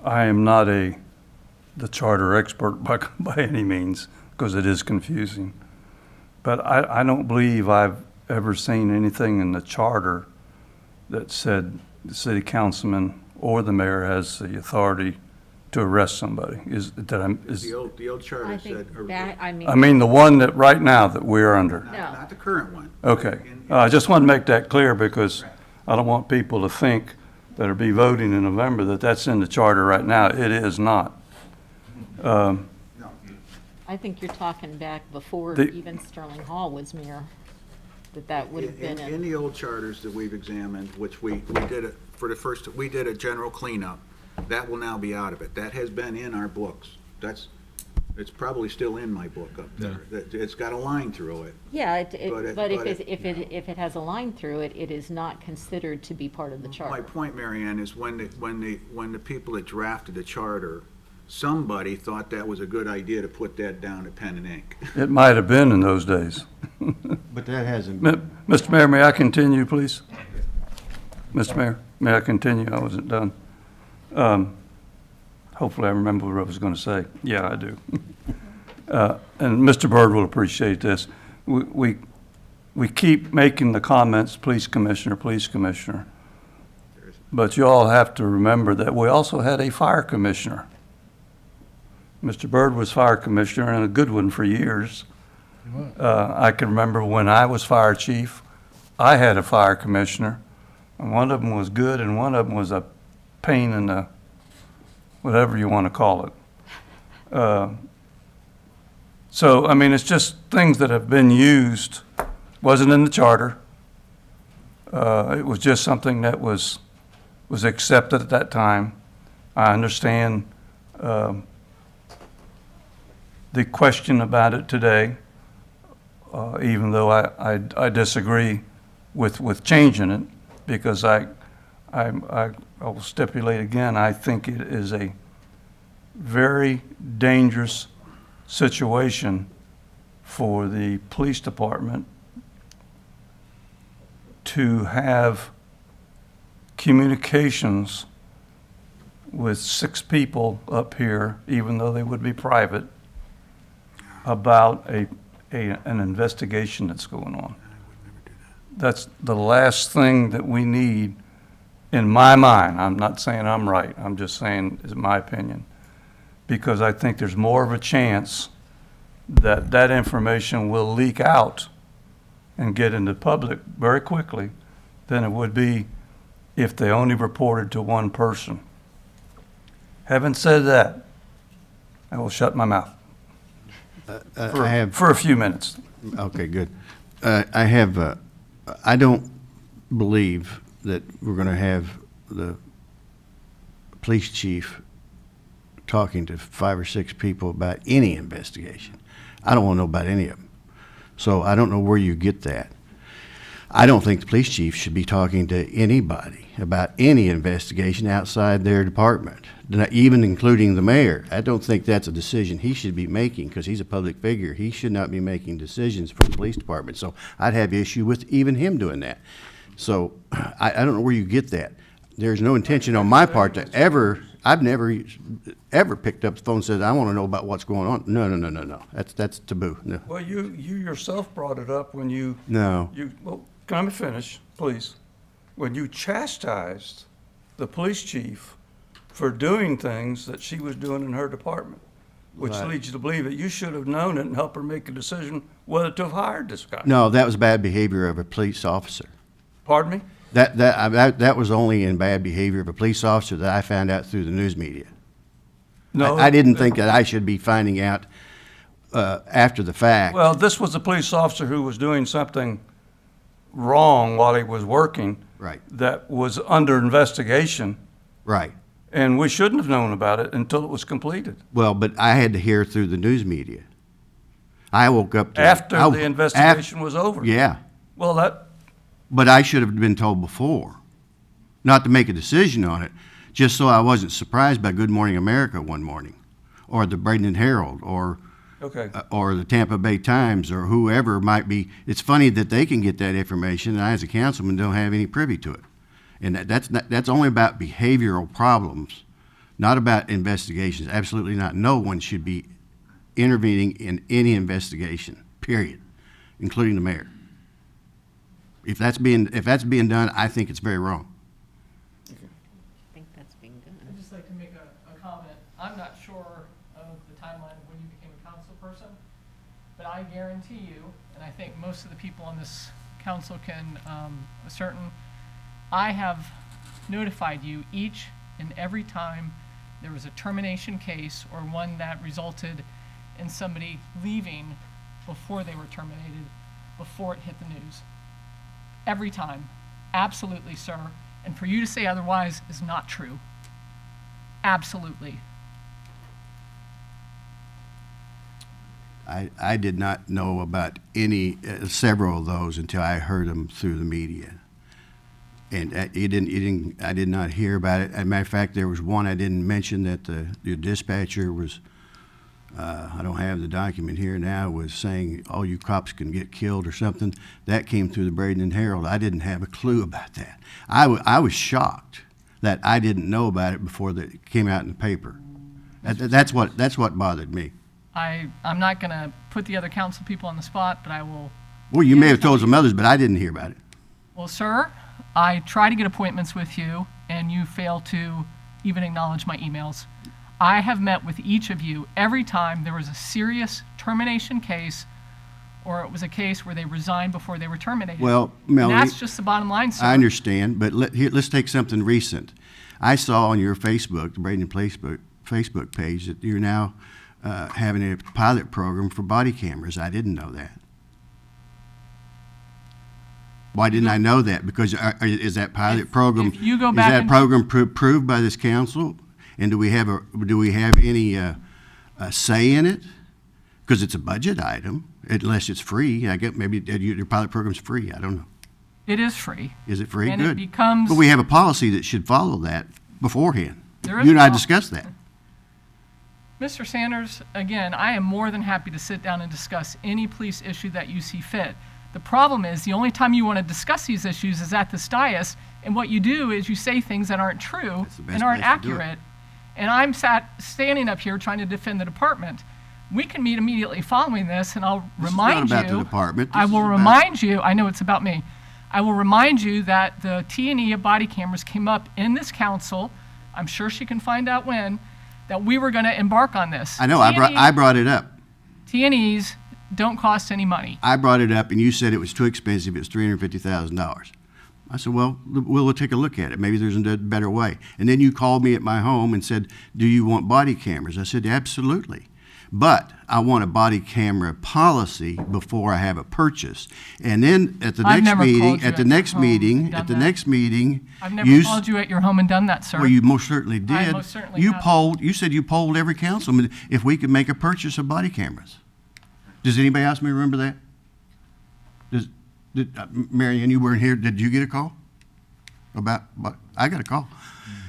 Speaker 8: I am not the charter expert by any means, because it is confusing. But I don't believe I've ever seen anything in the charter that said the city councilman or the mayor has the authority to arrest somebody.
Speaker 4: The old charter said.
Speaker 8: I mean the one that right now that we're under.
Speaker 4: No. Not the current one.
Speaker 8: Okay. I just want to make that clear, because I don't want people to think that'll be voting in November that that's in the charter right now. It is not.
Speaker 12: I think you're talking back before even Sterling Hall was mayor, that would have been
Speaker 4: in the old charters that we've examined, which we did it for the first. We did a general cleanup. That will now be out of it. That has been in our books. It's probably still in my book up there. It's got a line through it.
Speaker 12: Yeah, but if it has a line through it, it is not considered to be part of the charter.
Speaker 4: My point, Marianne, is when the people that drafted the charter, somebody thought that was a good idea to put that down to pen and ink.
Speaker 8: It might have been in those days.
Speaker 3: But that hasn't been.
Speaker 8: Mr. Mayor, may I continue, please? Mr. Mayor, may I continue? I wasn't done. Hopefully I remember what I was going to say. Yeah, I do. And Mr. Byrd will appreciate this. We keep making the comments, police commissioner, but you all have to remember that we also had a fire commissioner. Mr. Byrd was fire commissioner, and a good one for years. I can remember when I was fire chief, I had a fire commissioner, and one of them was good, and one of them was a pain in the, whatever you want to call it. So, I mean, it's just things that have been used. Wasn't in the charter. It was just something that was accepted at that time. I understand the question about it today, even though I disagree with changing it, because I will stipulate again, I think it is a very dangerous situation for the police department to have communications with 6 people up here, even though they would be private, about an investigation that's going on. That's the last thing that we need, in my mind. I'm not saying I'm right. I'm just saying it's my opinion. Because I think there's more of a chance that that information will leak out and get into the public very quickly than it would be if they only reported to one person. Having said that, I will shut my mouth for a few minutes.
Speaker 3: Okay, good. I don't believe that we're going to have the police chief talking to 5 or 6 people about any investigation. I don't want to know about any of them. So I don't know where you get that. I don't think the police chief should be talking to anybody about any investigation outside their department, even including the mayor. I don't think that's a decision he should be making because he's a public figure. He should not be making decisions for the police department. So I'd have issue with even him doing that. So I don't know where you get that. There's no intention on my part to I've never picked up the phone and said, I want to know about what's going on. No. That's taboo. No.
Speaker 8: Well, you yourself brought it up when you.
Speaker 3: No.
Speaker 8: Well, can I finish, please? When you chastised the police chief for doing things that she was doing in her department, which
Speaker 3: Right.
Speaker 8: leads you to believe that you should have known it and helped her make a decision whether to have hired this guy.
Speaker 3: No, that was bad behavior of a police officer.
Speaker 8: Pardon me?
Speaker 3: That was only in bad behavior of a police officer that I found out through the news media.
Speaker 8: No.
Speaker 3: I didn't think that I should be finding out after the fact.
Speaker 8: Well, this was a police officer who was doing something wrong while he was working.
Speaker 3: Right.
Speaker 8: That was under investigation.
Speaker 3: Right.
Speaker 8: And we shouldn't have known about it until it was completed.
Speaker 3: Well, but I had to hear through the news media. I woke up to
Speaker 8: After the investigation was over.
Speaker 3: Yeah.
Speaker 8: Well,
Speaker 3: But I should have been told before, not to make a decision on it, just so I wasn't surprised by Good Morning America one morning, or the Bradenton Herald, or the Tampa Bay Times, or whoever it might be. It's funny that they can get that information, and I, as a councilman, don't have any privy to it. And that's only about behavioral problems, not about investigations. Absolutely not. No one should be intervening in any investigation, period, including the mayor. If that's being done, I think it's very wrong.
Speaker 12: I think that's being done.
Speaker 11: I'd just like to make a comment. I'm not sure of the timeline of when you became a council person, but I guarantee you, and I think most of the people on this council can ascertain, I have notified you each and every time there was a termination case or one that resulted in somebody leaving before they were terminated, before it hit the news. Every time. Absolutely, sir. And for you to say otherwise is not true. Absolutely.
Speaker 3: I did not know about several of those until I heard them through the media. And I did not hear about it. As a matter of fact, there was one I didn't mention that the dispatcher was, I don't have the document here now, was saying all you cops can get killed or something. That came through the Bradenton Herald. I didn't have a clue about that. I was shocked that I didn't know about it before it came out in the paper. That's what bothered me.
Speaker 11: I'm not going to put the other council people on the spot, but I will.
Speaker 3: Well, you may have told some others, but I didn't hear about it.
Speaker 11: Well, sir, I try to get appointments with you, and you fail to even acknowledge my emails. I have met with each of you every time there was a serious termination case or it was a case where they resigned before they were terminated.
Speaker 3: Well, Melanie,
Speaker 11: and that's just the bottom line, sir.
Speaker 3: I understand, but let's take something recent. I saw on your Facebook, the Bradenton Facebook page, that you're now having a pilot program for body cameras. I didn't know that. Why didn't I know that? Because is that pilot program?
Speaker 11: If you go back
Speaker 3: is that program approved by this council? And do we have any say in it? Because it's a budget item, unless it's free. I get maybe your pilot program's free. I don't know.
Speaker 11: It is free.
Speaker 3: Is it free?
Speaker 11: And
Speaker 3: Good.
Speaker 11: it becomes.
Speaker 3: But we have a policy that should follow that beforehand.
Speaker 11: There is
Speaker 3: You and I
Speaker 11: a
Speaker 3: discussed that.
Speaker 11: Mr. Sanders, again, I am more than happy to sit down and discuss any police issue that you see fit. The problem is the only time you want to discuss these issues is at this dais, and what you do is you say things that aren't true and aren't accurate. And I'm standing up here trying to defend the department. We can meet immediately following this, and I'll remind you.
Speaker 3: This is not about the department.
Speaker 11: I will remind you. I know it's about me. I will remind you that the T&E of body cameras came up in this council. I'm sure she can find out when. That we were going to embark on this.
Speaker 3: I know. I brought it up.
Speaker 11: T&Es don't cost any money.
Speaker 3: I brought it up, and you said it was too expensive. It was $350,000. I said, well, we'll take a look at it. Maybe there's a better way. And then you called me at my home and said, do you want body cameras? I said, absolutely. But I want a body camera policy before I have a purchase. And then at the
Speaker 11: I've
Speaker 3: next
Speaker 11: never
Speaker 3: meeting,
Speaker 11: called you
Speaker 3: at the
Speaker 11: at your
Speaker 3: next
Speaker 11: home
Speaker 3: meeting,
Speaker 11: and
Speaker 3: at
Speaker 11: done
Speaker 3: the
Speaker 11: that.
Speaker 3: next meeting,
Speaker 11: I've never
Speaker 3: you
Speaker 11: called you at your home and done that, sir.
Speaker 3: well, you most certainly did.
Speaker 11: I most certainly
Speaker 3: You
Speaker 11: have.
Speaker 3: polled, you said you polled every councilman if we could make a purchase of body cameras. Does anybody else remember that? Marion, you weren't here. Did you get a call? I got a call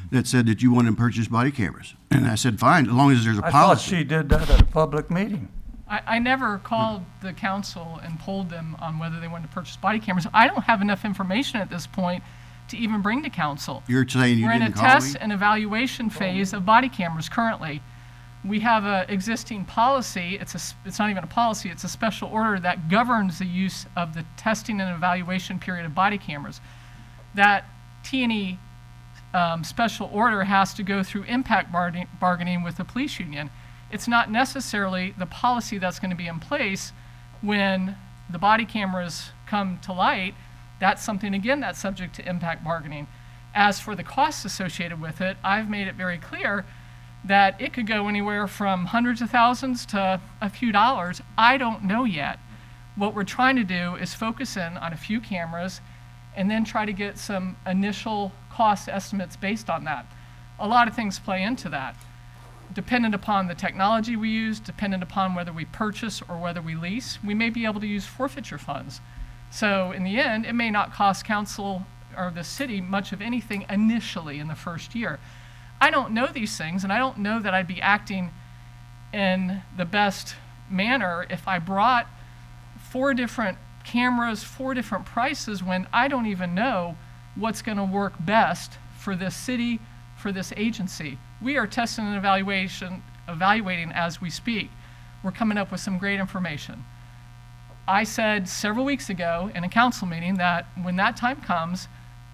Speaker 3: that said that you wanted to purchase body cameras. And I said, fine, as long as there's a
Speaker 8: I thought
Speaker 3: policy.
Speaker 8: she did that at a public meeting.
Speaker 11: I never called the council and polled them on whether they wanted to purchase body cameras. I don't have enough information at this point to even bring to council.
Speaker 3: You're saying you
Speaker 11: We're in a
Speaker 3: didn't call me?
Speaker 11: test and evaluation phase of body cameras currently. We have a existing policy. It's not even a policy. It's a special order that governs the use of the testing and evaluation period of body cameras. That T&E special order has to go through impact bargaining with the police union. It's not necessarily the policy that's going to be in place when the body cameras come to light. That's something, again, that's subject to impact bargaining. As for the costs associated with it, I've made it very clear that it could go anywhere from hundreds of thousands to a few dollars. I don't know yet. What we're trying to do is focus in on a few cameras and then try to get some initial cost estimates based on that. A lot of things play into that. Dependent upon the technology we use, dependent upon whether we purchase or whether we lease, we may be able to use forfeiture funds. So in the end, it may not cost council or the city much of anything initially in the first year. I don't know these things, and I don't know that I'd be acting in the best manner if I brought 4 different cameras, 4 different prices, when I don't even know what's going to work best for this city, for this agency. We are testing and evaluating as we speak. We're coming up with some great information. I said several weeks ago in a council meeting that when that time comes,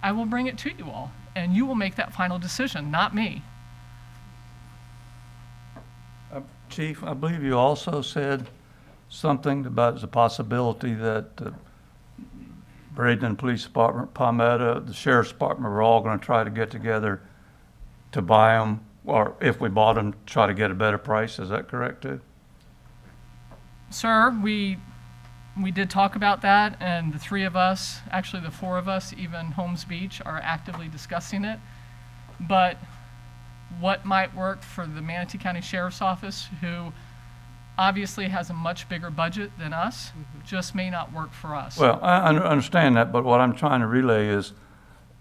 Speaker 11: I will bring it to you all, and you will make that final decision, not me.
Speaker 8: Chief, I believe you also said something about the possibility that Bradenton Police Department, Palmetto, the Sheriff's Department were all going to try to get together to buy them, or if we bought them, try to get a better price. Is that correct, too?
Speaker 11: Sir, we did talk about that, and the 3 of us, actually the 4 of us, even Holmes Beach, are actively discussing it. But what might work for the Manatee County Sheriff's Office, who obviously has a much bigger budget than us, just may not work for us.
Speaker 8: Well, I understand that, but what I'm trying to relay is,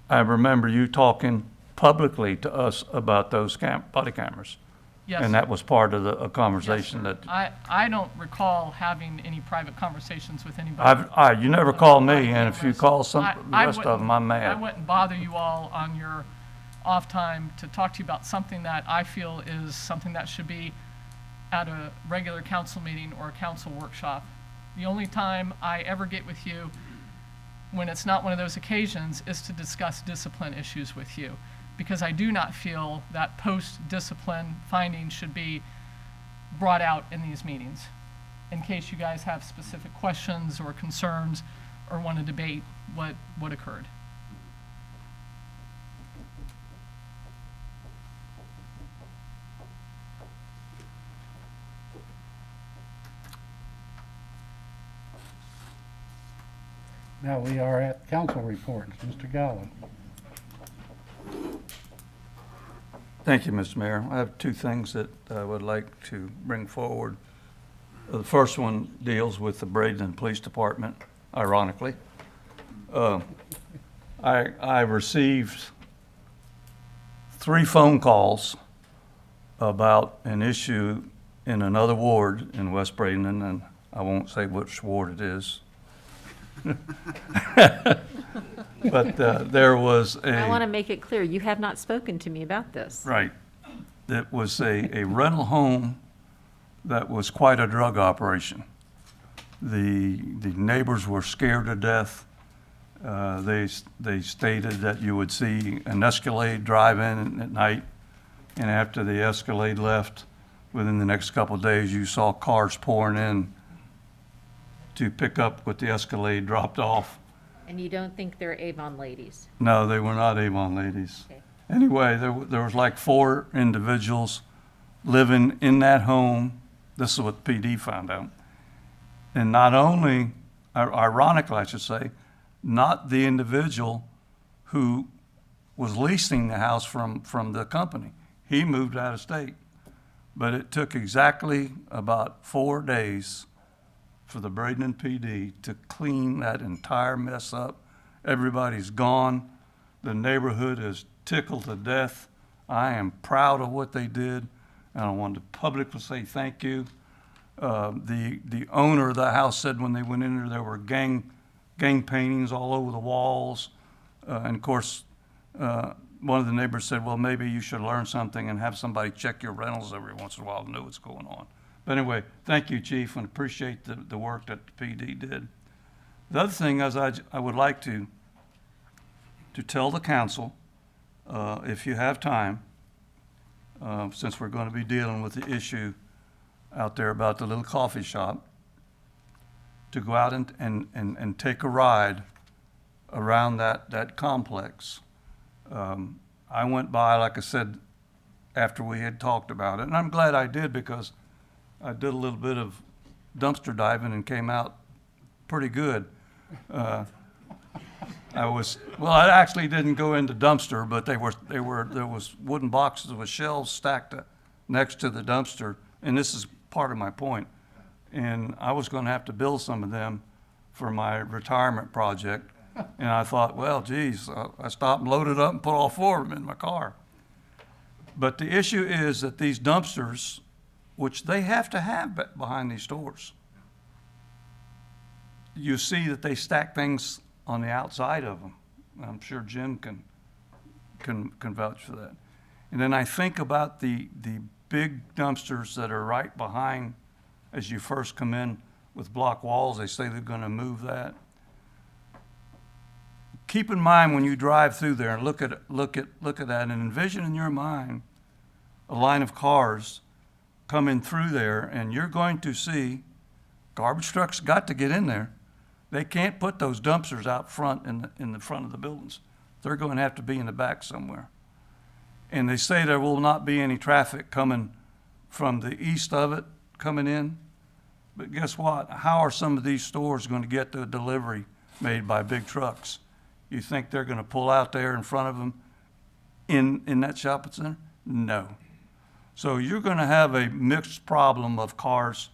Speaker 8: I remember you talking publicly to us about those body cameras.
Speaker 11: Yes.
Speaker 8: And that was part of a conversation that,
Speaker 11: I don't recall having any private conversations with anybody.
Speaker 8: you never called me, and if you call the rest of them, I'm
Speaker 11: I
Speaker 8: mad.
Speaker 11: wouldn't bother you all on your off time to talk to you about something that I feel is something that should be at a regular council meeting or a council workshop. The only time I ever get with you when it's not one of those occasions is to discuss discipline issues with you, because I do not feel that post-discipline findings should be brought out in these meetings, in case you guys have specific questions or concerns or want to debate what occurred.
Speaker 1: Now we are at council reports. Mr. Gallo.
Speaker 8: Thank you, Mr. Mayor. I have 2 things that I would like to bring forward. The first one deals with the Bradenton Police Department, ironically. I received 3 phone calls about an issue in another ward in West Bradenton, and I won't say which ward it is. But there was
Speaker 12: I want to make it clear, you have not spoken to me about this.
Speaker 8: Right. It was a rental home that was quite a drug operation. The neighbors were scared to death. They stated that you would see an Escalade drive in at night, and after the Escalade left, within the next couple of days, you saw cars pouring in to pick up what the Escalade dropped off.
Speaker 12: And you don't think they're Avon ladies?
Speaker 8: No, they were not Avon ladies.
Speaker 12: Okay.
Speaker 8: Anyway, there was like 4 individuals living in that home. This is what PD found out. And not only, ironically, I should say, not the individual who was leasing the house from the company. He moved out of state. But it took exactly about 4 days for the Bradenton PD to clean that entire mess up. Everybody's gone. The neighborhood is tickled to death. I am proud of what they did, and I wanted to publicly say thank you. The owner of the house said when they went in there were gang paintings all over the walls. And of course, one of the neighbors said, well, maybe you should learn something and have somebody check your rentals every once in a while to know what's going on. But anyway, thank you, Chief, and appreciate the work that the PD did. The other thing is I would like to tell the council, if you have time, since we're going to be dealing with the issue out there about the little coffee shop, to go out and take a ride around that complex. I went by, like I said, after we had talked about it, and I'm glad I did because I did a little bit of dumpster diving and came out pretty good. I actually didn't go into dumpster, but there was wooden boxes with shelves stacked next to the dumpster, and this is part of my point. And I was going to have to build some of them for my retirement project. And I thought, well, geez, I stopped and loaded up and put all 4 of them in my car. But the issue is that these dumpsters, which they have to have behind these stores, you see that they stack things on the outside of them. I'm sure Jim can vouch for that. And then I think about the big dumpsters that are right behind as you first come in with block walls. They say they're going to move that. Keep in mind when you drive through there and look at that and envision in your mind a line of cars coming through there, and you're going to see garbage trucks got to get in there. They can't put those dumpsters out front in the front of the buildings. They're going to have to be in the back somewhere. And they say there will not be any traffic coming from the east of it coming in. But guess what? How are some of these stores going to get the delivery made by big trucks? You think they're going to pull out there in front of them in that shopping center? No. So you're going to have a mixed problem of cars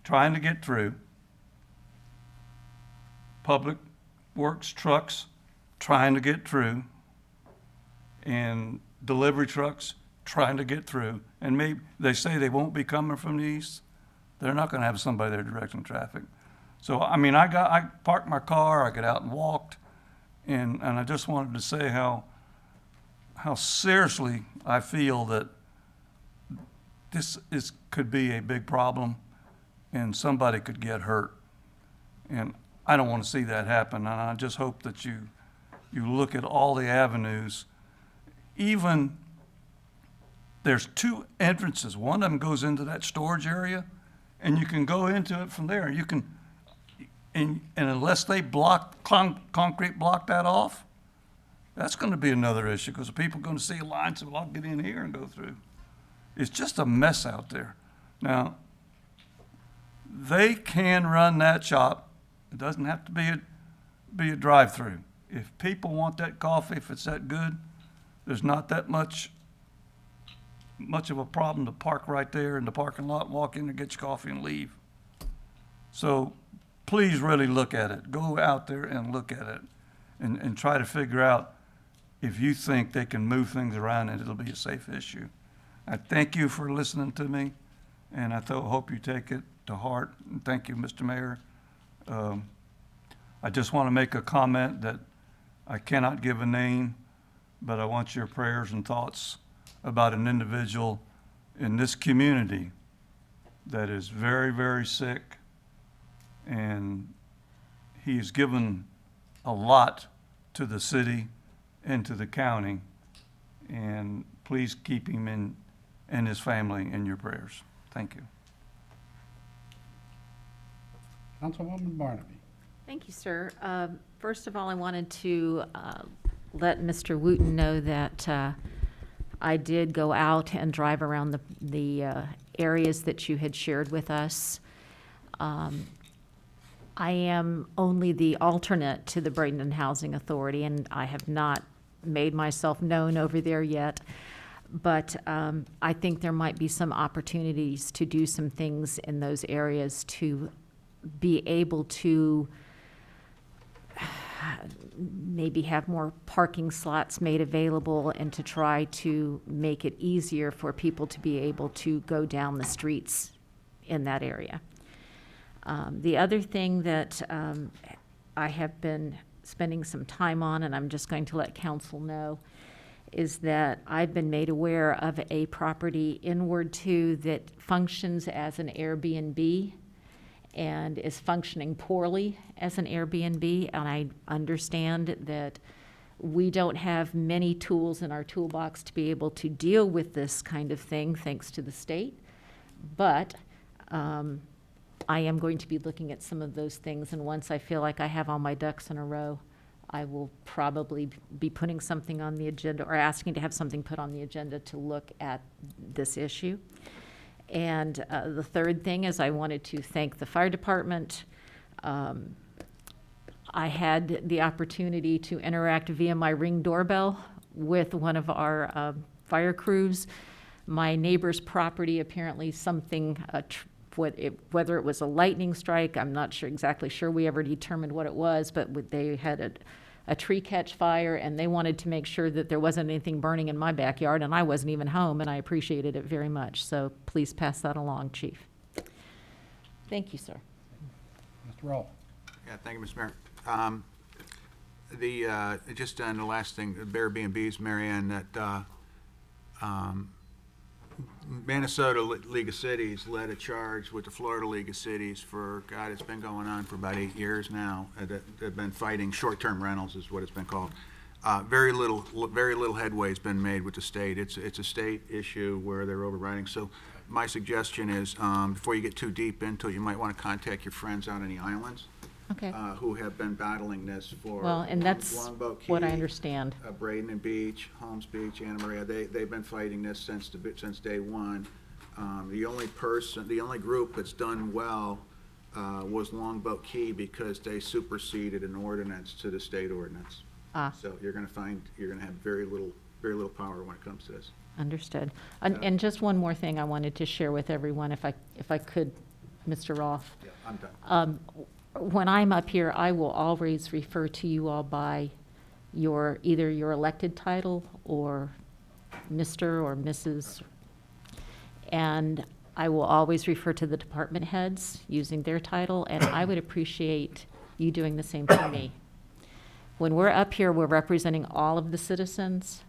Speaker 8: trying to get through, public works trucks trying to get through, and delivery trucks trying to get through. And maybe they say they won't be coming from the east. They're not going to have somebody there directing traffic. So, I mean, I parked my car, I got out and walked, and I just wanted to say how seriously I feel that this could be a big problem and somebody could get hurt. And I don't want to see that happen. And I just hope that you look at all the avenues. Even there's 2 entrances. One of them goes into that storage area, and you can go into it from there. You can, and unless they concrete block that off, that's going to be another issue because people are going to see a line, so I'll get in here and go through. It's just a mess out there. Now, they can run that shop. It doesn't have to be a drive-through. If people want that coffee, if it's that good, there's not that much of a problem to park right there in the parking lot, walk in and get your coffee and leave. So please really look at it. Go out there and look at it and try to figure out if you think they can move things around and it'll be a safe issue. I thank you for listening to me, and I hope you take it to heart. And thank you, Mr. Mayor. I just want to make a comment that I cannot give a name, but I want your prayers and thoughts about an individual in this community that is very, very sick, and he's given a lot to the city and to the county, and please keep him and his family in your prayers. Thank you.
Speaker 1: Councilwoman Barnaby.
Speaker 12: Thank you, sir. First of all, I wanted to let Mr. Wooten know that I did go out and drive around the areas that you had shared with us. I am only the alternate to the Bradenton Housing Authority, and I have not made myself known over there yet. But I think there might be some opportunities to do some things in those areas to be able to maybe have more parking slots made available and to try to make it easier for people to be able to go down the streets in that area. The other thing that I have been spending some time on, and I'm just going to let council know, is that I've been made aware of a property in Ward 2 that functions as an Airbnb and is functioning poorly as an Airbnb. And I understand that we don't have many tools in our toolbox to be able to deal with this kind of thing, thanks to the state. But I am going to be looking at some of those things, and once I feel like I have all my ducks in a row, I will probably be putting something on the agenda or asking to have something put on the agenda to look at this issue. And the third thing is I wanted to thank the fire department. I had the opportunity to interact via my Ring doorbell with one of our fire crews. My neighbor's property, apparently something, whether it was a lightning strike, I'm not sure exactly sure we ever determined what it was, but they had a tree catch fire, and they wanted to make sure that there wasn't anything burning in my backyard, and I wasn't even home, and I appreciated it very much. So please pass that along, Chief. Thank you, sir.
Speaker 1: Mr. Roll.
Speaker 4: Yeah, thank you, Mr. Mayor. Just on the last thing, the Airbnbs, Marianne, that Minnesota League of Cities led a charge with the Florida League of Cities for, God, it's been going on for about 8 years now. They've been fighting short-term rentals, is what it's been called. Very little headway has been made with the state. It's a state issue where they're overriding. So my suggestion is, before you get too deep into it, you might want to contact your friends out on the islands.
Speaker 12: Okay.
Speaker 4: Who have been battling this for
Speaker 12: well, and that's
Speaker 4: Longboat Key,
Speaker 12: what I understand.
Speaker 4: Bradenton Beach, Holmes Beach, Anna Maria. They've been fighting this since day one. The only group that's done well was Longboat Key because they superseded an ordinance to the state ordinance. So you're going to have very little power when it comes to this.
Speaker 12: Understood. And just one more thing I wanted to share with everyone, if I could, Mr. Roth.
Speaker 4: Yeah, I'm done.
Speaker 12: When I'm up here, I will always refer to you all by either your elected title or Mr. or Mrs. And I will always refer to the department heads using their title, and I would appreciate you doing the same for me. When we're up here, we're representing all of the citizens,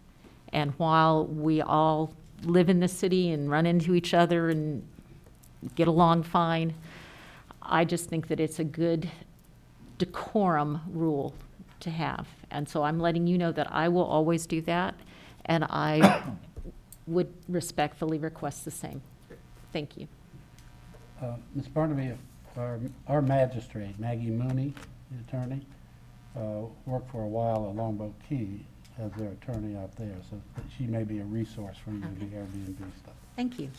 Speaker 12: and while we all live in the city and run into each other and get along fine, I just think that it's a good decorum rule to have. And so I'm letting you know that I will always do that, and I would respectfully request the same. Thank you.
Speaker 1: Ms. Barnaby, our magistrate, Maggie Mooney, the attorney, worked for a while at Longboat Key as their attorney out there, so she may be a resource for you with the Airbnb stuff.
Speaker 12: Thank you.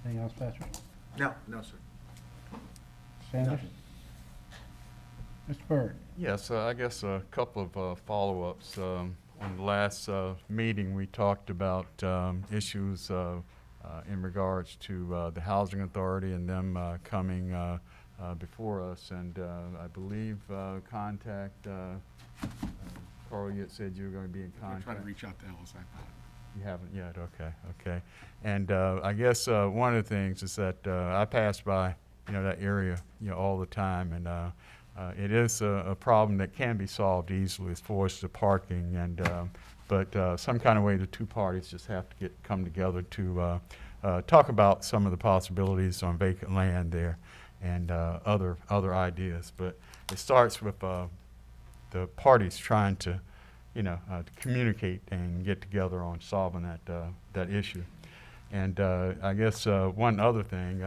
Speaker 1: Anything else, Patrick?
Speaker 4: No, sir.
Speaker 1: Sanders? Mr. Byrd?
Speaker 21: Yes, I guess a couple of follow-ups. On the last meeting, we talked about issues in regards to the Housing Authority and them coming before us. And I believe contact, Carl, you had said you were going to be in contact.
Speaker 14: I'm trying to reach out to LSI.
Speaker 21: You haven't yet, okay. And I guess one of the things is that I pass by, that area, all the time, and it is a problem that can be solved easily as far as the parking, and but some kind of way the two parties just have to come together to talk about some of the possibilities on vacant land there and other ideas. But it starts with the parties trying to to communicate and get together on solving that issue. And I guess one other thing,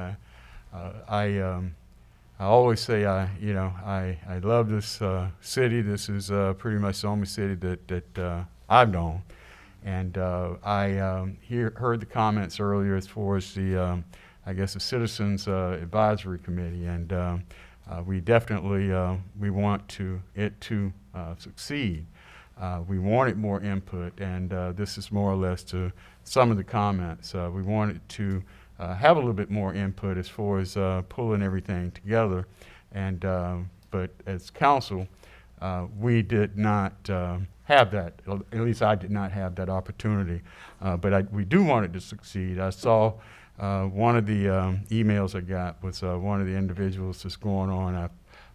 Speaker 21: I I always say I love this city. This is pretty much the only city that I've known. And I heard the comments earlier as far as the, I guess, the Citizens Advisory Committee. And we definitely, we want it to succeed. We wanted more input, and this is more or less to some of the comments. We wanted to have a little bit more input as far as pulling everything together. And but as council, we did not have that. At least I did not have that opportunity. But we do want it to succeed. I saw one of the emails I got was one of the individuals that's going on.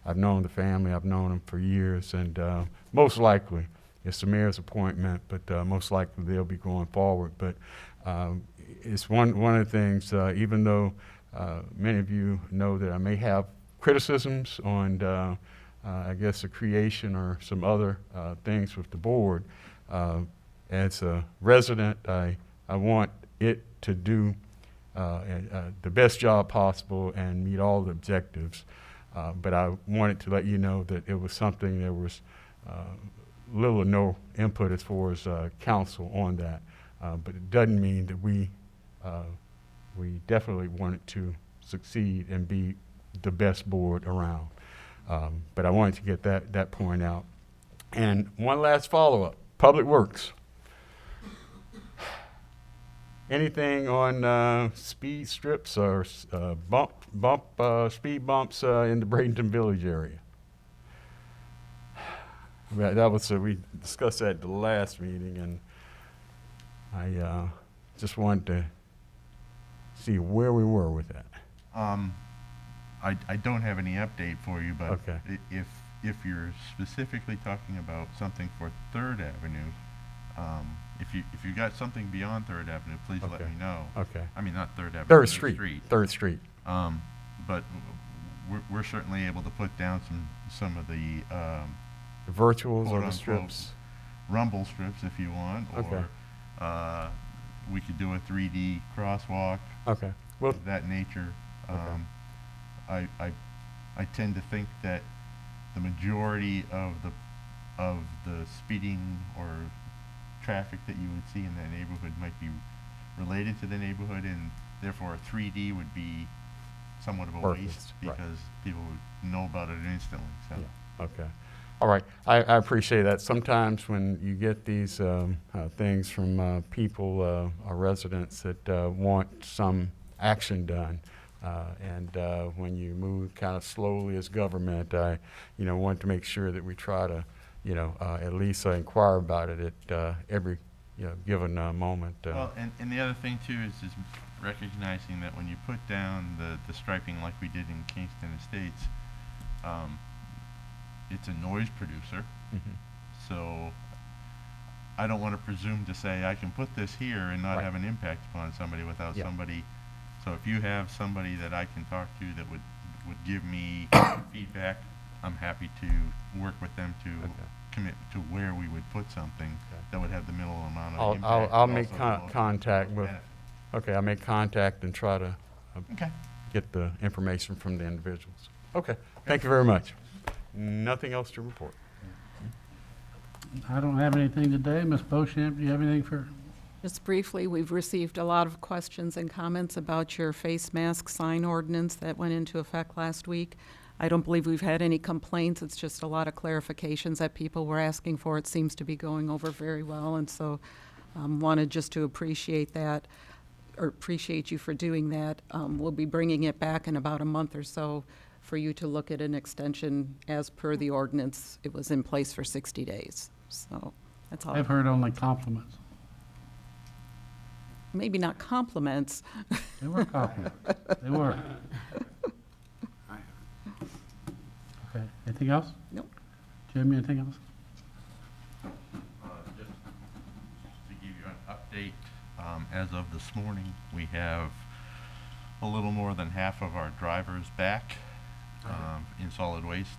Speaker 21: I've known the family. I've known them for years, and most likely it's the mayor's appointment, but most likely they'll be going forward. But it's one of the things, even though many of you know that I may have criticisms on, I guess, the creation or some other things with the board, as a resident, I want it to do the best job possible and meet all the objectives. But I wanted to let you know that it was something there was little or no input as far as council on that. But it doesn't mean that we definitely want it to succeed and be the best board around. But I wanted to get that point out. And one last follow-up, Public Works. Anything on speed strips or speed bumps in the Bradenton Village area? That was we discussed that at the last meeting, and I just wanted to see where we were with that.
Speaker 2: I don't have any update for you, but
Speaker 21: Okay.
Speaker 2: if you're specifically talking about something for 3rd Avenue, if you got something beyond 3rd Avenue, please let
Speaker 21: Okay.
Speaker 2: me know.
Speaker 21: Okay.
Speaker 2: I mean, not 3rd Avenue.
Speaker 21: 3rd Street. 3rd Street.
Speaker 2: But we're certainly able to put down some of the
Speaker 21: The virtuals or
Speaker 2: quote
Speaker 21: the
Speaker 2: unquote
Speaker 21: strips.
Speaker 2: rumble strips, if you want,
Speaker 21: Okay.
Speaker 2: or we could do a 3D crosswalk.
Speaker 21: Okay. Well,
Speaker 2: of that nature.
Speaker 21: Okay.
Speaker 2: I tend to think that the majority of the speeding or traffic that you would see in that neighborhood might be related to the neighborhood, and therefore a 3D would be somewhat of a
Speaker 21: Worthless,
Speaker 2: waste
Speaker 21: right.
Speaker 2: because people would know about it instantly. So.
Speaker 21: Yeah. Okay. All right. I appreciate that. Sometimes when you get these things from people or residents that want some action done, and when you move kind of slowly as government, I want to make sure that we try to at least inquire about it at every given moment.
Speaker 2: Well, and the other thing too is recognizing that when you put down the striping like we did in Kingston Estates, it's a noise producer.
Speaker 21: Mhm.
Speaker 2: So I don't want to presume to say I can put this here and not
Speaker 21: Right.
Speaker 2: have an impact upon somebody without
Speaker 21: Yeah.
Speaker 2: somebody. So if you have somebody that I can talk to that would give me feedback, I'm happy to work with them to commit to where we would put something that would have the minimal amount of impact.
Speaker 21: I'll
Speaker 2: but
Speaker 21: make
Speaker 2: also the most
Speaker 21: contact with.
Speaker 2: benefit.
Speaker 21: Okay, I'll make contact and try to
Speaker 2: Okay.
Speaker 21: get the information from the individuals. Okay. Thank you very much. Nothing else to report.
Speaker 1: I don't have anything today. Ms. Beauchamp, do you have anything for?
Speaker 6: Just briefly, we've received a lot of questions and comments about your face mask sign ordinance that went into effect last week. I don't believe we've had any complaints. It's just a lot of clarifications that people were asking for. It seems to be going over very well, and so wanted just to appreciate that, or appreciate you for doing that. We'll be bringing it back in about a month or so for you to look at an extension as per the ordinance. It was in place for 60 days, so that's all.
Speaker 1: I've heard only compliments.
Speaker 6: Maybe not compliments.
Speaker 1: They were compliments. They were. Okay, anything else?
Speaker 6: Nope.
Speaker 1: Jim, anything else?
Speaker 2: Just to give you an update, as of this morning, we have a little more than half of our drivers back in solid waste.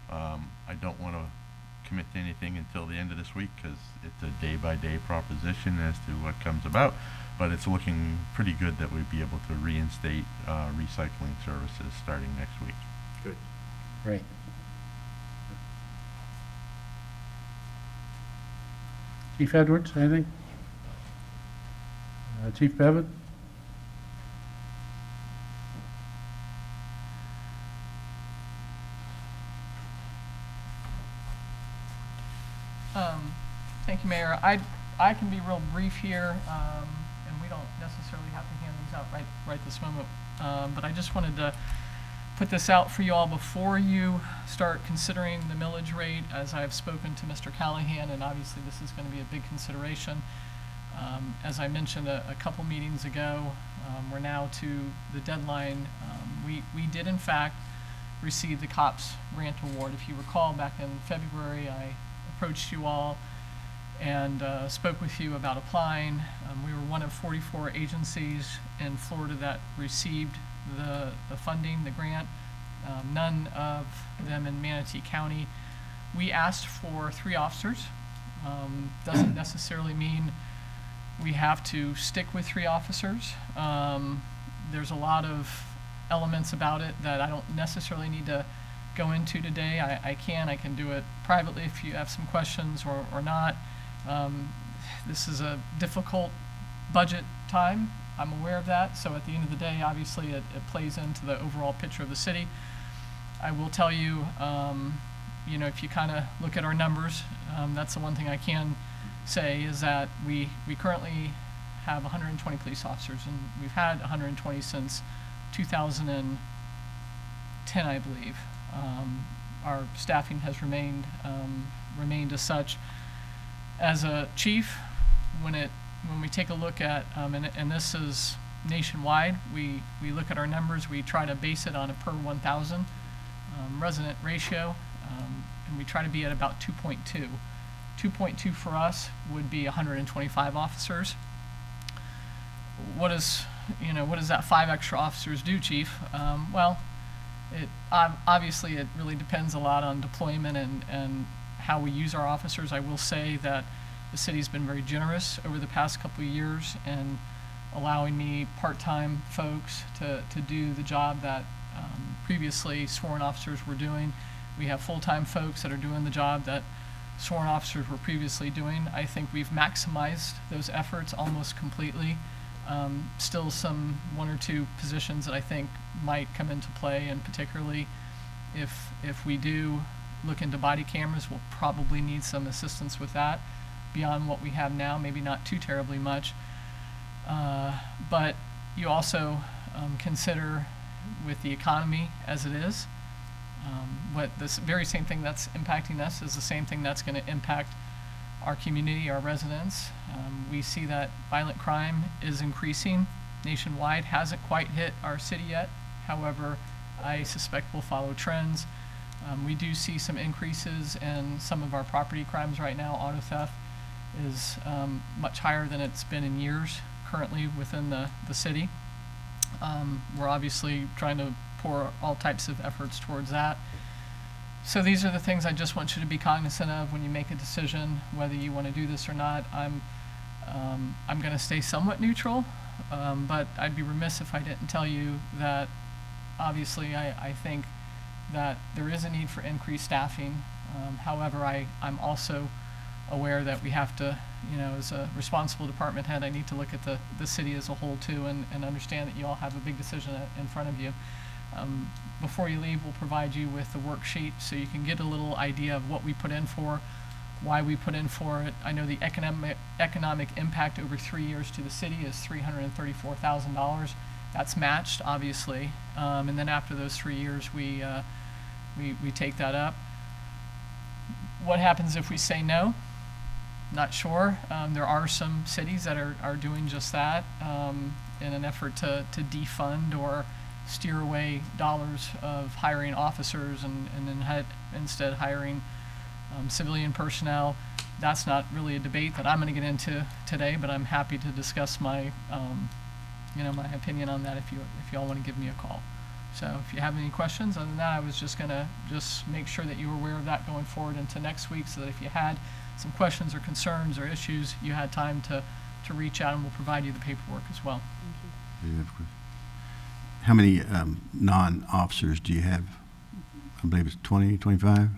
Speaker 2: I don't want to commit to anything until the end of this week because it's a day-by-day proposition as to what comes about, but it's looking pretty good that we'd be able to reinstate recycling services starting next week.
Speaker 3: Good.
Speaker 1: Great. Chief Edwards, anything? Chief Bevan?
Speaker 11: Thank you, Mayor. I can be real brief here, and we don't necessarily have to hand these out right this moment. But I just wanted to put this out for you all before you start considering the millage rate, as I've spoken to Mr. Callahan, and obviously this is going to be a big consideration. As I mentioned a couple meetings ago, we're now to the deadline. We did, in fact, receive the COPS grant award. If you recall, back in February, I approached you all and spoke with you about applying. We were one of 44 agencies in Florida that received the funding, the grant. None of them in Manatee County. We asked for 3 officers. Doesn't necessarily mean we have to stick with 3 officers. There's a lot of elements about it that I don't necessarily need to go into today. I can do it privately if you have some questions or not. This is a difficult budget time. I'm aware of that. So at the end of the day, obviously it plays into the overall picture of the city. I will tell you, if you kind of look at our numbers, that's the one thing I can say is that we currently have 120 police officers, and we've had 120 since 2010, I believe. Our staffing has remained as such. As a chief, when we take a look at, and this is nationwide, we look at our numbers, we try to base it on a per 1,000 resident ratio, and we try to be at about 2.2. 2.2 for us would be 125 officers. What does that 5 extra officers do, Chief? Well, obviously it really depends a lot on deployment and how we use our officers. I will say that the city's been very generous over the past couple of years in allowing me part-time folks to do the job that previously sworn officers were doing. We have full-time folks that are doing the job that sworn officers were previously doing. I think we've maximized those efforts almost completely. Still some 1 or 2 positions that I think might come into play, and particularly if we do look into body cameras, we'll probably need some assistance with that beyond what we have now, maybe not too terribly much. But you also consider with the economy as it is, what this very same thing that's impacting us is the same thing that's going to impact our community, our residents. We see that violent crime is increasing nationwide, hasn't quite hit our city yet. However, I suspect we'll follow trends. We do see some increases in some of our property crimes right now. Auto theft is much higher than it's been in years currently within the city. We're obviously trying to pour all types of efforts towards that. So these are the things I just want you to be cognizant of when you make a decision whether you want to do this or not. I'm going to stay somewhat neutral, but I'd be remiss if I didn't tell you that obviously I think that there is a need for increased staffing. However, I'm also aware that we have to, as a responsible department head, I need to look at the city as a whole too, and understand that you all have a big decision in front of you. Before you leave, we'll provide you with the worksheet so you can get a little idea of what we put in for, why we put in for it. I know the economic impact over 3 years to the city is $334,000. That's matched, obviously, and then after those 3 years, we take that up. What happens if we say no? Not sure. There are some cities that are doing just that in an effort to defund or steer away dollars of hiring officers and then instead hiring civilian personnel. That's not really a debate that I'm going to get into today, but I'm happy to discuss my my opinion on that if you all want to give me a call. So if you have any questions, other than that, I was just going to make sure that you were aware of that going forward into next week, so that if you had some questions or concerns or issues, you had time to reach out, and we'll provide you the paperwork as well.
Speaker 3: How many non-officers do you have I believe it's 20, 25?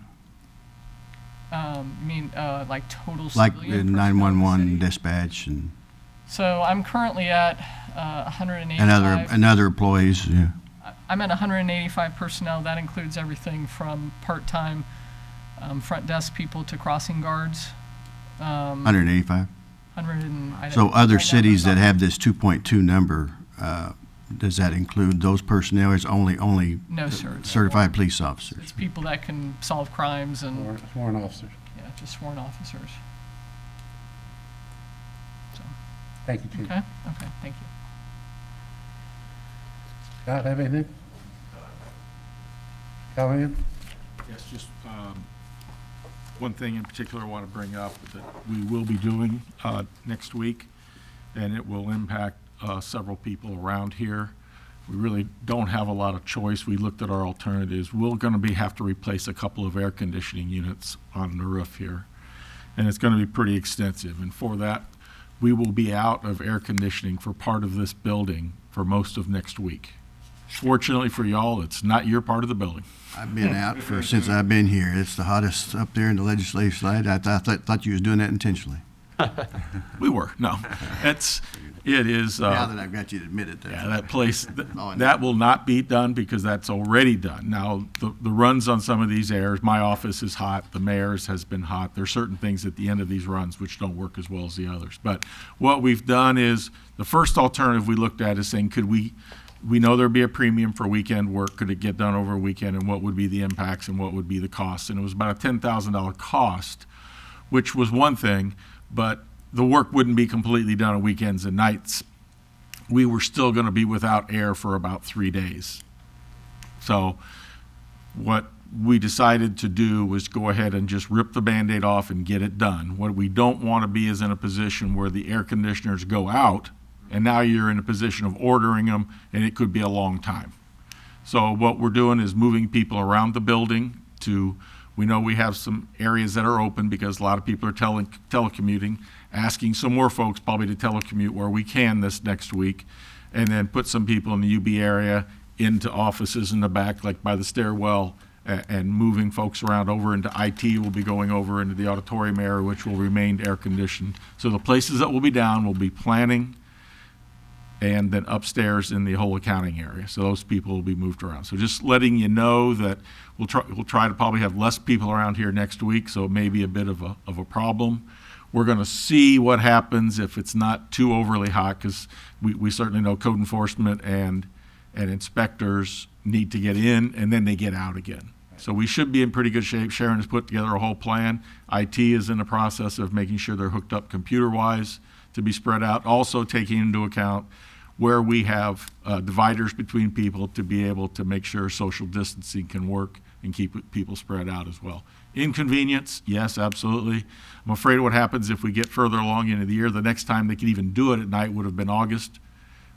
Speaker 11: You mean, like total
Speaker 3: Like
Speaker 11: civilian
Speaker 3: the
Speaker 11: personnel in the
Speaker 3: 911
Speaker 11: city?
Speaker 3: dispatch and
Speaker 11: So I'm currently at 185.
Speaker 3: and other employees, yeah.
Speaker 11: I'm at 185 personnel. That includes everything from part-time front desk people to crossing guards.
Speaker 3: 185?
Speaker 11: 100 and, I
Speaker 3: So
Speaker 11: don't-
Speaker 3: other
Speaker 11: right now
Speaker 3: cities
Speaker 11: there's
Speaker 3: that
Speaker 11: not-
Speaker 3: have this 2.2 number, does that include those personnel, or is only
Speaker 11: No, sir. It's
Speaker 3: certified police officers?
Speaker 11: It's people that can solve crimes and,
Speaker 1: Sworn officers.
Speaker 11: yeah, just sworn officers. So,
Speaker 1: Thank you, Chief.
Speaker 11: okay, okay, thank you.
Speaker 1: Scott, have anything? Callahan?
Speaker 9: Yes, just one thing in particular I want to bring up that we will be doing next week, and it will impact several people around here. We really don't have a lot of choice. We looked at our alternatives. We're going to have to replace a couple of air conditioning units on the roof here, and it's going to be pretty extensive. And for that, we will be out of air conditioning for part of this building for most of next week. Fortunately for y'all, it's not your part of the building.
Speaker 3: I've been out since I've been here. It's the hottest up there in the legislative side. I thought you was doing that intentionally.
Speaker 9: We were, no. It is.
Speaker 3: Now that I've got you to admit it.
Speaker 9: Yeah, that place,
Speaker 3: all I know.
Speaker 9: that will not be done because that's already done. Now, the runs on some of these airs, my office is hot, the mayor's has been hot. There are certain things at the end of these runs which don't work as well as the others. But what we've done is, the first alternative we looked at is saying, could we know there'd be a premium for weekend work. Could it get done over a weekend, and what would be the impacts and what would be the costs? And it was about a $10,000 cost, which was one thing, but the work wouldn't be completely done on weekends and nights. We were still going to be without air for about 3 days. So what we decided to do was go ahead and just rip the Band-Aid off and get it done. What we don't want to be is in a position where the air conditioners go out, and now you're in a position of ordering them, and it could be a long time. So what we're doing is moving people around the building to, we know we have some areas that are open because a lot of people are telecommuting, asking some more folks probably to telecommute where we can this next week, and then put some people in the UB area into offices in the back, like by the stairwell, and moving folks around over into IT. Will be going over into the auditorium area, which will remain air conditioned. So the places that will be down will be planning, and then upstairs in the whole accounting area. So those people will be moved around. So just letting you know that we'll try to probably have less people around here next week, so it may be a bit of a problem. We're going to see what happens if it's not too overly hot, because we certainly know code enforcement and inspectors need to get in, and then they get out again. So we should be in pretty good shape. Sharon has put together a whole plan. IT is in the process of making sure they're hooked up computer-wise to be spread out, also taking into account where we have dividers between people to be able to make sure social distancing can work and keep people spread out as well. Inconvenience, yes, absolutely. I'm afraid of what happens if we get further along into the year. The next time they could even do it at night would have been August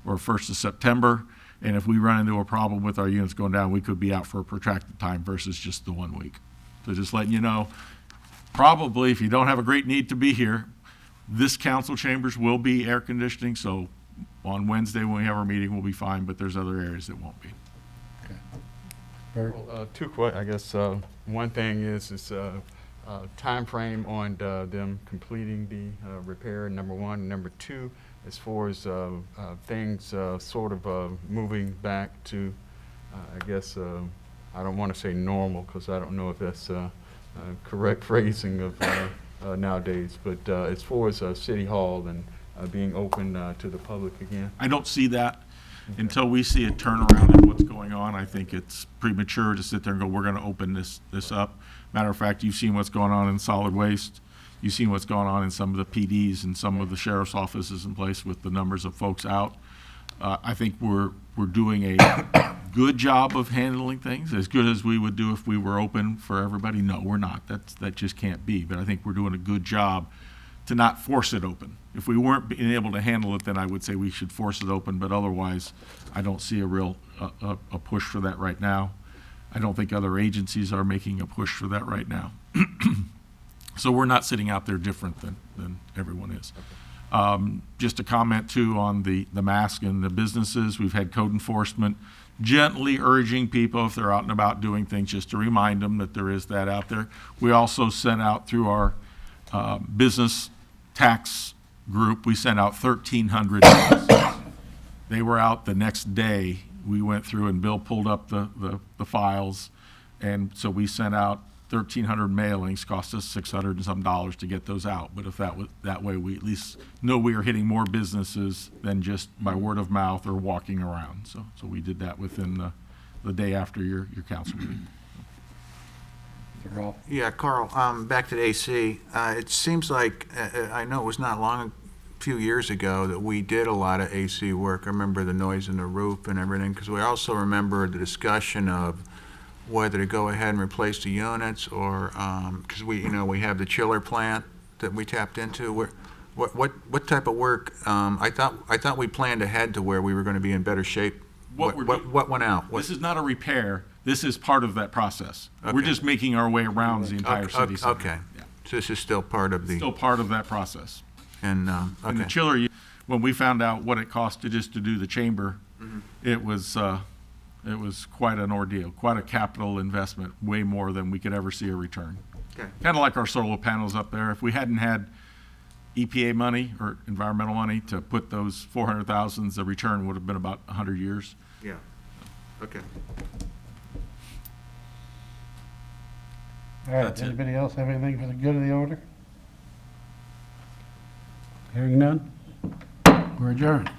Speaker 9: or 1st of September. And if we run into a problem with our units going down, we could be out for a protracted time versus just the 1 week. So just letting you know, probably if you don't have a great need to be here, this council chambers will be air conditioning, so on Wednesday when we have our meeting, we'll be fine, but there's other areas that won't be.
Speaker 21: Well, I guess one thing is time frame on them completing the repair, number one. Number two, as far as things sort of moving back to, I guess, I don't want to say normal, because I don't know if that's correct phrasing of nowadays, but as far as City Hall and being open to the public again.
Speaker 9: I don't see that until we see a turnaround in what's going on. I think it's premature to sit there and go, we're going to open this up. Matter of fact, you've seen what's going on in solid waste. You've seen what's going on in some of the PDs and some of the sheriff's offices in place with the numbers of folks out. I think we're doing a good job of handling things, as good as we would do if we were open for everybody. No, we're not. That just can't be. But I think we're doing a good job to not force it open. If we weren't being able to handle it, then I would say we should force it open, but otherwise, I don't see a real a push for that right now. I don't think other agencies are making a push for that right now. So we're not sitting out there different than everyone is. Just a comment too on the mask and the businesses. We've had code enforcement gently urging people if they're out and about doing things, just to remind them that there is that out there. We also sent out through our business tax group, we sent out 1,300 notices. They were out the next day. We went through and Bill pulled up the files, and so we sent out 1,300 mailings. Cost us $600 and some to get those out. But if that way, we at least know we are hitting more businesses than just by word of mouth or walking around. So we did that within the day after your council meeting.
Speaker 4: Yeah, Carl, back to the AC. It seems like, I know it was not long, a few years ago, that we did a lot of AC work. I remember the noise in the roof and everything, because we also remember the discussion of whether to go ahead and replace the units, or, because we have the chiller plant that we tapped into. What type of work, I thought we planned ahead to where we were going to be in better shape. What went out?
Speaker 9: This is not a repair. This is part of that process. We're just making our way around the entire city center.
Speaker 4: Okay.
Speaker 9: Yeah.
Speaker 4: So this is still part of the...
Speaker 9: Still part of that process.
Speaker 4: And,
Speaker 9: And the chiller, when we found out what it cost to do the chamber, it was quite an ordeal, quite a capital investment, way more than we could ever see a return.
Speaker 4: Okay.
Speaker 9: Kind of like our solar panels up there. If we hadn't had EPA money or environmental money to put those 400,000, the return would have been about 100 years.
Speaker 4: Yeah. Okay.
Speaker 1: All right,
Speaker 9: That's it.
Speaker 1: anybody else have anything for the good of the order? Hearing none, we're adjourned.